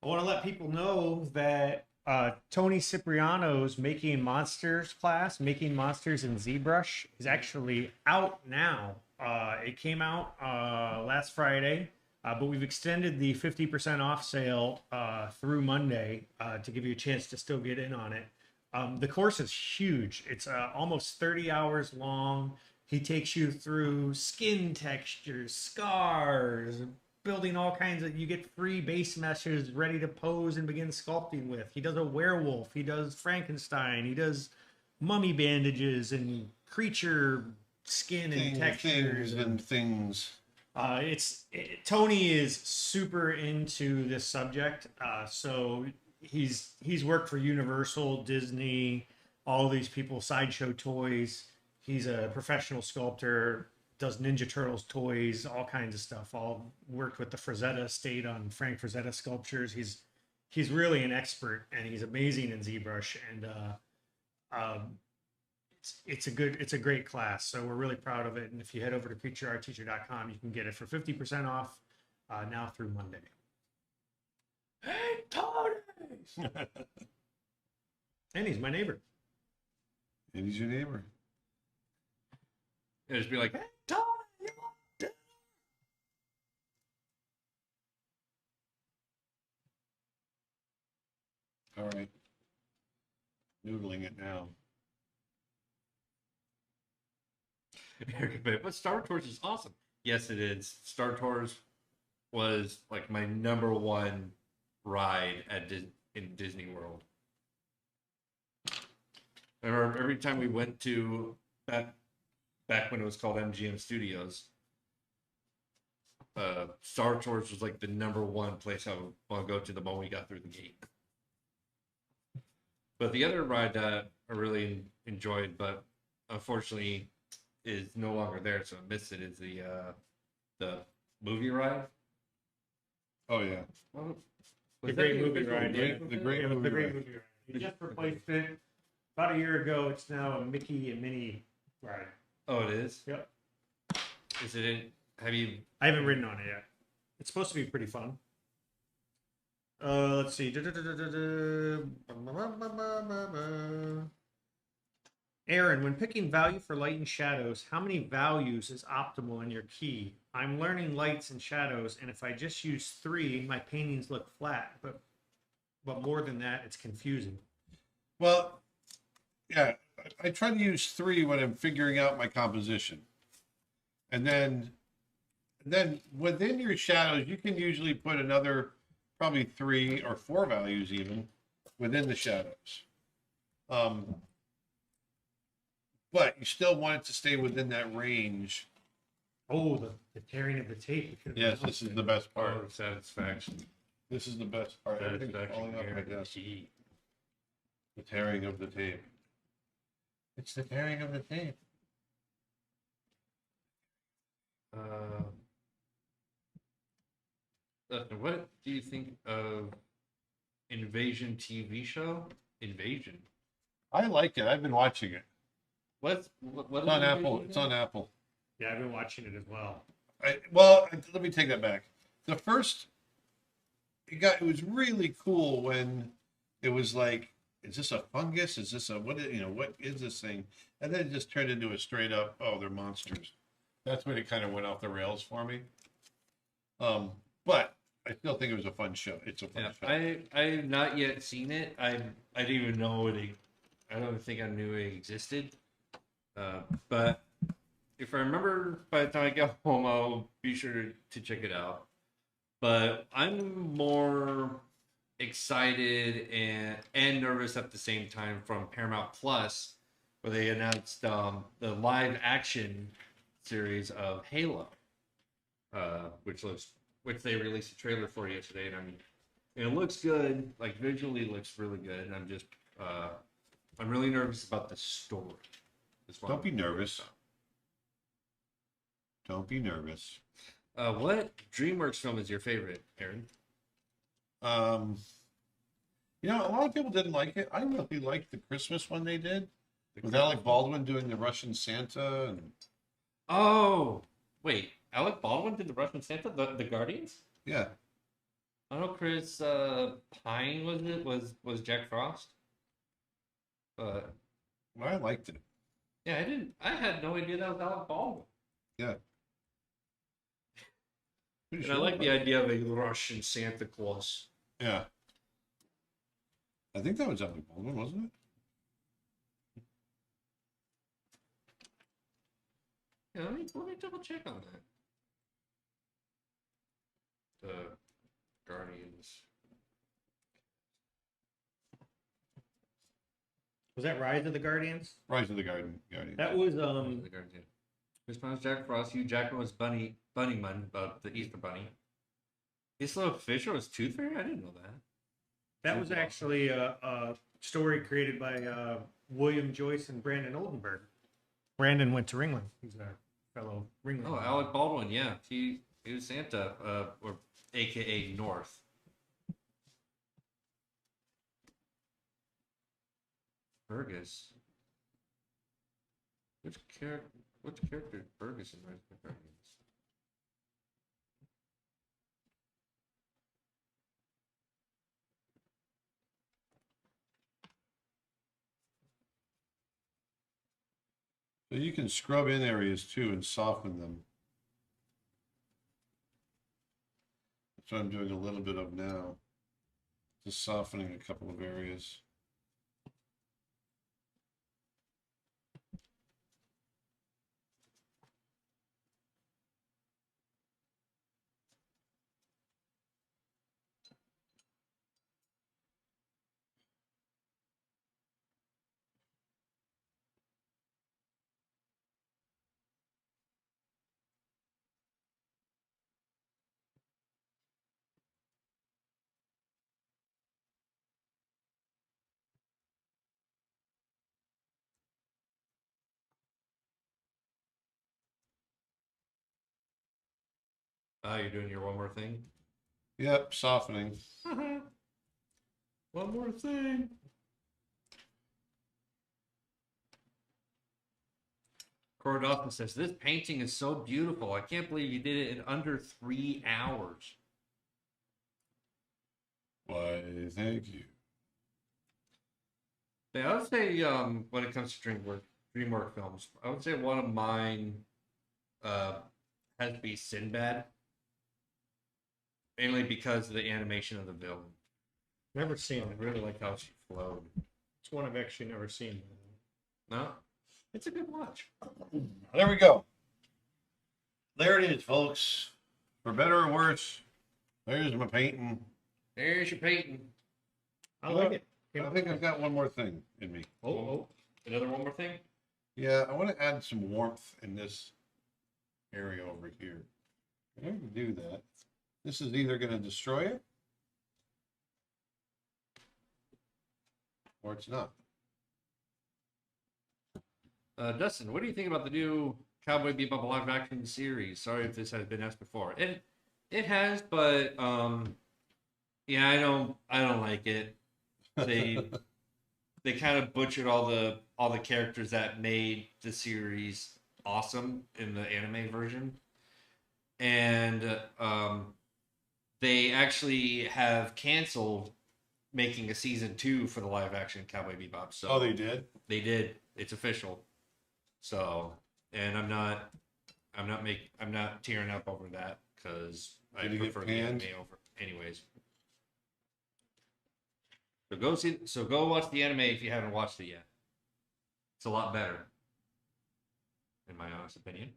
Speaker 3: I want to let people know that Tony Cipriano's Making Monsters class, Making Monsters in ZBrush, is actually out now. It came out last Friday, but we've extended the 50% off sale through Monday to give you a chance to still get in on it. The course is huge. It's almost 30 hours long. He takes you through skin textures, scars, building all kinds of. You get free base meshes ready to pose and begin sculpting with. He does a werewolf. He does Frankenstein. He does mummy bandages and creature skin and textures
Speaker 1: Things and things.
Speaker 3: Tony is super into this subject, so he's worked for Universal, Disney, all these people, Sideshow Toys. He's a professional sculptor, does Ninja Turtles toys, all kinds of stuff. All worked with the Frazetta estate on Frank Frazetta sculptures. He's really an expert, and he's amazing in ZBrush. And um, it's a great class. So we're really proud of it. And if you head over to creatureartteacher.com, you can get it for 50% off now through Monday. Hey, Tony! And he's my neighbor.
Speaker 1: And he's your neighbor.
Speaker 2: And just be like,
Speaker 3: Hey, Tony! You want dinner?
Speaker 1: All right. Noodling it now.
Speaker 2: but Star Tours is awesome. Yes, it is. Star Tours was like my number one ride in Disney World. I remember every time we went to back when it was called MGM Studios, Star Tours was like the number one place I would want to go to the moment we got through the gate. But the other ride that I really enjoyed, but unfortunately is no longer there, so I missed it, is the movie ride.
Speaker 1: Oh yeah.
Speaker 2: Well,
Speaker 3: The
Speaker 2: was that
Speaker 3: great
Speaker 2: the
Speaker 3: movie
Speaker 2: original
Speaker 3: ride.
Speaker 2: name
Speaker 1: yeah.
Speaker 2: of
Speaker 1: The
Speaker 2: it?
Speaker 1: great
Speaker 3: It was the
Speaker 1: movie
Speaker 3: great
Speaker 1: ride.
Speaker 3: movie ride. He just replaced it about a year ago. It's now a Mickey and Minnie ride.
Speaker 2: Oh, it is?
Speaker 3: Yep.
Speaker 2: Is it in, have you,
Speaker 3: I haven't ridden on it yet. It's supposed to be pretty fun. Let's see. Aaron, when picking value for light and shadows, how many values is optimal in your key? I'm learning lights and shadows, and if I just use 3, my paintings look flat. But more than that, it's confusing.
Speaker 1: Well, yeah, I try to use 3 when I'm figuring out my composition. And then within your shadows, you can usually put another probably 3 or 4 values even within the shadows. But you still want it to stay within that range.
Speaker 3: Oh, the tearing of the tape.
Speaker 1: Yes, this is the best part.
Speaker 2: oh, satisfaction.
Speaker 1: This is the best part. Everything's falling off my desk.
Speaker 2: guaranteed.
Speaker 1: The tearing of the tape. It's the tearing of the tape.
Speaker 2: Dustin, what do you think of Invasion TV show? Invasion.
Speaker 1: I like it. I've been watching it.
Speaker 2: What
Speaker 1: It's
Speaker 2: is
Speaker 1: on Apple.
Speaker 2: Invasion
Speaker 1: It's
Speaker 2: again?
Speaker 1: on Apple.
Speaker 3: Yeah, I've been watching it as well.
Speaker 1: Let me take that back. The first, it was really cool when it was like, is this a fungus? Is this what is this thing? And then it just turned into a straight up, oh, they're monsters. That's when it kind of went off the rails for me. But I still think it was a fun show. It's a fun
Speaker 2: Yeah,
Speaker 1: show.
Speaker 2: I have not yet seen it. I didn't even know it. I don't think I knew it existed. But if I remember, by the time I get home, I'll be sure to check it out. But I'm more excited and nervous at the same time from Paramount Plus, where they announced the live action series of Halo, which they released a trailer for yesterday, and it looks good. Like visually, looks really good. And I'm really nervous about the story.
Speaker 1: Don't be nervous. Don't be nervous.
Speaker 2: What DreamWorks film is your favorite, Aaron?
Speaker 1: A lot of people didn't like it. I really liked the Christmas one they did with Alec Baldwin doing the Russian Santa. And
Speaker 2: Oh, wait. Alec Baldwin did the Russian Santa, the Guardians?
Speaker 1: yeah,
Speaker 2: I know Chris Pine was Jack Frost. But
Speaker 1: I liked it.
Speaker 2: yeah, I had no idea that was Alec Baldwin.
Speaker 1: Yeah. Pretty
Speaker 2: And I
Speaker 1: sure
Speaker 2: like
Speaker 1: it
Speaker 2: the
Speaker 1: was.
Speaker 2: idea of a Russian Santa Claus.
Speaker 1: Yeah. I think that was Alec Baldwin, wasn't it?
Speaker 2: Yeah, let me double check on that. The Guardians.
Speaker 3: Was that Rise of the Guardians?
Speaker 1: Rise of the Guardian.
Speaker 3: That was
Speaker 2: The Guardians. Yeah. Response Jack Frost. Hugh Jackman was Bunnyman, about the Easter Bunny. Isla Fisher was Tooth Fairy. I didn't know that.
Speaker 3: that was actually a story created by William Joyce and Brandon Oldenburg. Brandon went to Ringling. He's a fellow Ringling.
Speaker 2: Oh, Alec Baldwin. Yeah, he was Santa, or AKA North. Burgess. Which character is Burgess in Rise of the Guardians?
Speaker 1: So you can scrub in areas too and soften them. That's what I'm doing a little bit of now. Just softening a couple of areas.
Speaker 2: You're doing your one more thing?
Speaker 1: Yep, softening.
Speaker 2: One more thing. Corey Dawson says, this painting is so beautiful. I can't believe you did it in under 3 hours.
Speaker 1: Why, thank you.
Speaker 2: Yeah, I would say when it comes to DreamWorks films, I would say one of mine has to be Sinbad. Mainly because of the animation of the villain.
Speaker 3: Never seen
Speaker 2: I
Speaker 3: it.
Speaker 2: really like how she flowed.
Speaker 3: It's one I've actually never seen.
Speaker 2: No? It's a good watch.
Speaker 1: There we go. There it is, folks. For better or worse, there's my painting.
Speaker 2: There's your painting.
Speaker 3: I like it.
Speaker 1: I think I've got one more thing in me.
Speaker 2: Oh. Another one more thing?
Speaker 1: Yeah, I want to add some warmth in this area over here. I can do that. This is either going to destroy it or it's not.
Speaker 2: Dustin, what do you think about the new Cowboy Bebop live action series? Sorry if this has been asked before. It has, but yeah, I don't like it. They kind of butchered all the characters that made the series awesome in the anime version. And they actually have canceled making a season 2 for the live action Cowboy Bebop. So
Speaker 1: Oh, they did?
Speaker 2: They did. It's official. So, and I'm not tearing up over that because I
Speaker 1: Did it get
Speaker 2: prefer the anime
Speaker 1: panned?
Speaker 2: over anyways. So go watch the anime if you haven't watched it yet. It's a lot better, in my honest opinion.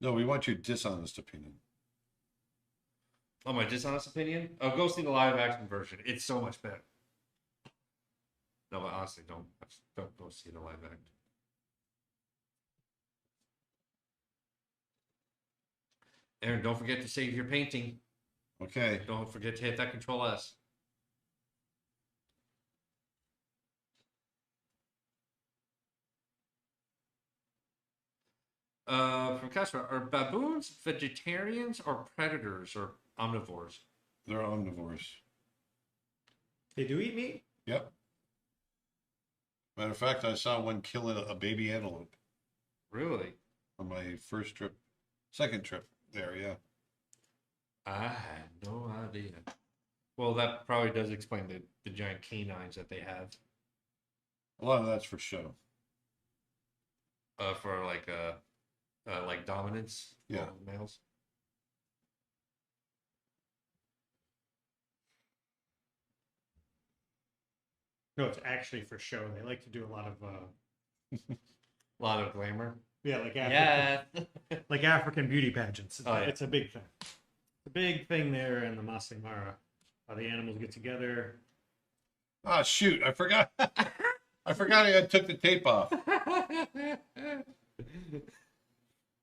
Speaker 1: No, we want your dishonest opinion.
Speaker 2: Oh, my dishonest opinion? Oh, go see the live action version. It's so much better. No, but honestly, don't go see the live action. Aaron, don't forget to save your painting.
Speaker 1: Okay.
Speaker 2: Don't forget to hit that Control S. From Castro, are baboons vegetarians or predators or omnivores?
Speaker 1: They're omnivores.
Speaker 3: They do eat meat?
Speaker 1: Yep. Matter of fact, I saw one killing a baby antelope
Speaker 2: Really?
Speaker 1: on my second trip there, yeah.
Speaker 2: I had no idea. Well, that probably does explain the giant canines that they have.
Speaker 1: A lot of that's for show.
Speaker 2: For like dominance.
Speaker 1: Yeah.
Speaker 2: Of males.
Speaker 3: No, it's actually for show. They like to do a lot of
Speaker 2: A lot of glamour.
Speaker 3: Yeah, like
Speaker 2: Yeah.
Speaker 3: like African beauty pageants.
Speaker 2: Oh, yeah.
Speaker 3: It's a big thing. A big thing there in the Masai Mara. The animals get together.
Speaker 1: Oh shoot, I forgot. I forgot I took the tape off.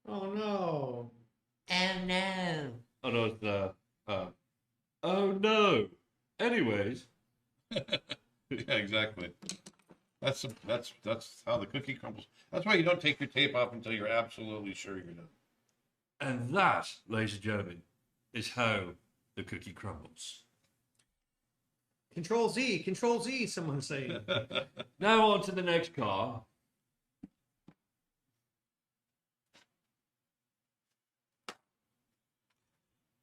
Speaker 3: Oh no.
Speaker 4: Oh no.
Speaker 2: Oh no, it's oh no. Anyways.
Speaker 1: Yeah, exactly. That's how the cookie crumbles. That's why you don't take your tape off until you're absolutely sure you're done.
Speaker 2: And that, ladies and gentlemen, is how the cookie crumbles.
Speaker 3: Control Z, someone's saying.
Speaker 2: Now on to the next car.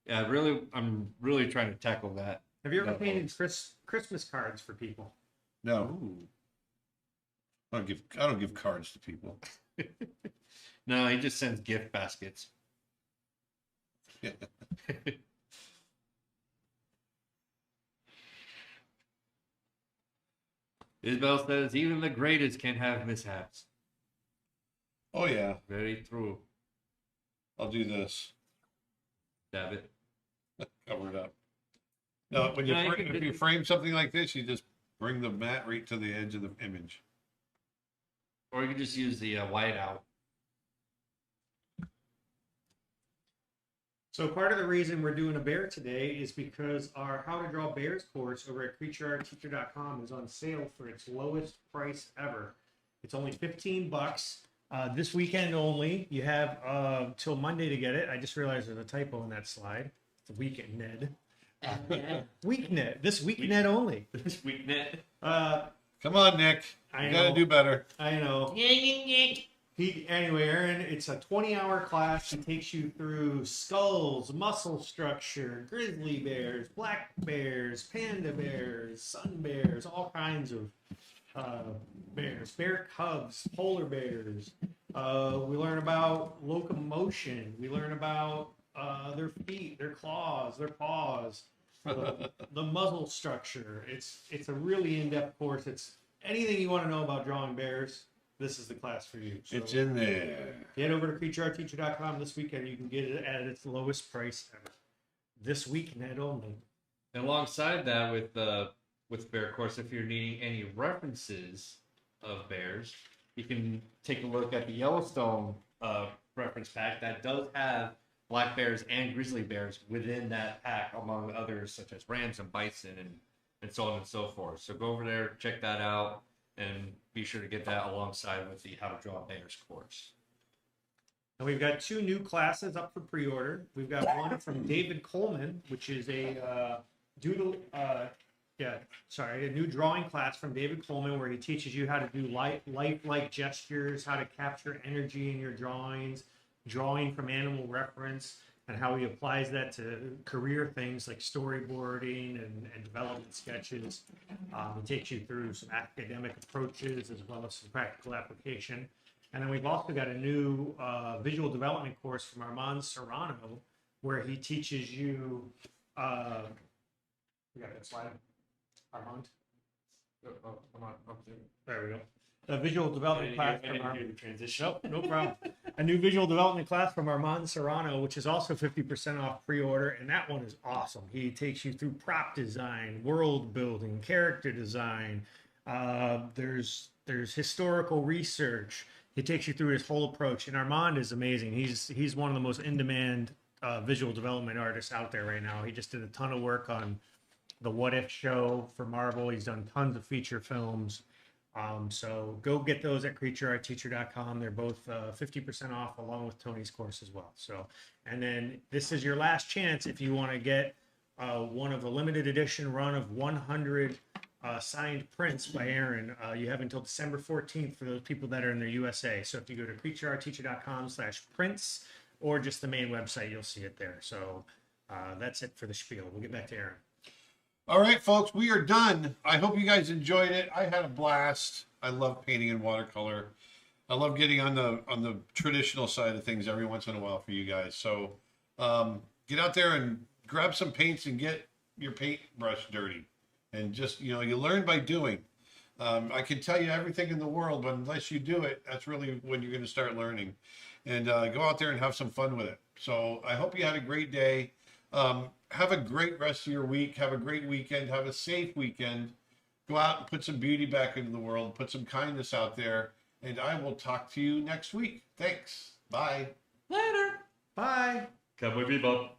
Speaker 2: Yeah, I'm really trying to tackle that.
Speaker 3: Have you ever
Speaker 2: No.
Speaker 3: painted Christmas cards for people?
Speaker 1: No,
Speaker 2: Ooh.
Speaker 1: I don't give cards to people.
Speaker 2: No, he just sends gift baskets. Isabel says even the greatest can have mishaps.
Speaker 1: Oh yeah,
Speaker 2: Very true.
Speaker 1: I'll do this.
Speaker 2: Dab it.
Speaker 1: Cover it up. No, when you
Speaker 2: No, you can-
Speaker 1: if you frame something like this, you just bring the mat right to the edge of the image.
Speaker 2: Or you can just use the white out.
Speaker 3: So part of the reason we're doing a bear today is because our How to Draw Bears course over at creatureartteacher.com is on sale for its lowest price ever. It's only $15. This weekend only. You have till Monday to get it. I just realized there's a typo in that slide. It's a weekend Ned.
Speaker 4: Oh no.
Speaker 3: Weeknet. This weeknet only.
Speaker 2: This weeknet.
Speaker 1: Come on, Nick.
Speaker 3: I
Speaker 1: You gotta
Speaker 3: know.
Speaker 1: do better.
Speaker 3: I know. Anyway, Aaron, it's a 20-hour class. He takes you through skulls, muscle structure, grizzly bears, black bears, panda bears, sun bears, all kinds of bears, bear cubs, polar bears. We learn about locomotion. We learn about their feet, their claws, their paws, the muzzle structure. It's a really in-depth course. It's anything you want to know about drawing bears. This is the class for you. So
Speaker 1: It's in there.
Speaker 3: head over to creatureartteacher.com this weekend. You can get it at its lowest price ever. This weekend only.
Speaker 2: And alongside that, with Bear Course, if you're needing any references of bears, you can take a look at the Yellowstone reference pack that does have black bears and grizzly bears within that pack, among others such as rams and bison and so on and so forth. So go over there, check that out, and be sure to get that alongside with the How to Draw Bears course.
Speaker 3: And we've got 2 new classes up for pre-order. We've got one from David Coleman, which is a a new drawing class from David Coleman where he teaches you how to do lifelike gestures, how to capture energy in your drawings, drawing from animal reference, and how he applies that to career things like storyboarding and development sketches. He takes you through some academic approaches as well as some practical application. And then we've also got a new visual development course from Armand Serrano where he teaches you. We got that slide, Armand. There we go. A visual development class from Armand.
Speaker 2: Transition.
Speaker 3: Nope, no problem. A new visual development class from Armand Serrano, which is also 50% off pre-order, and that one is awesome. He takes you through prop design, world building, character design. There's historical research. He takes you through his whole approach, and Armand is amazing. He's one of the most in-demand visual development artists out there right now. He just did a ton of work on the What If show for Marvel. He's done tons of feature films. So go get those at creatureartteacher.com. They're both 50% off along with Tony's course as well. So, and then this is your last chance if you want to get one of a limited edition run of 100 signed prints by Aaron. You have until December 14th for those people that are in the USA. So if you go to creatureartteacher.com/prints or just the main website, you'll see it there. So that's it for the spiel. We'll get back to Aaron.
Speaker 1: All right, folks, we are done. I hope you guys enjoyed it. I had a blast. I love painting in watercolor. I love getting on the traditional side of things every once in a while for you guys. So get out there and grab some paints and get your paintbrush dirty. And just, you learn by doing. I can tell you everything in the world, but unless you do it, that's really when you're going to start learning. And go out there and have some fun with it. So I hope you had a great day. Have a great rest of your week. Have a great weekend. Have a safe weekend. Go out and put some beauty back into the world. Put some kindness out there. And I will talk to you next week. Thanks. Bye.
Speaker 2: Later.
Speaker 3: Bye.
Speaker 5: Cowboy Bebop.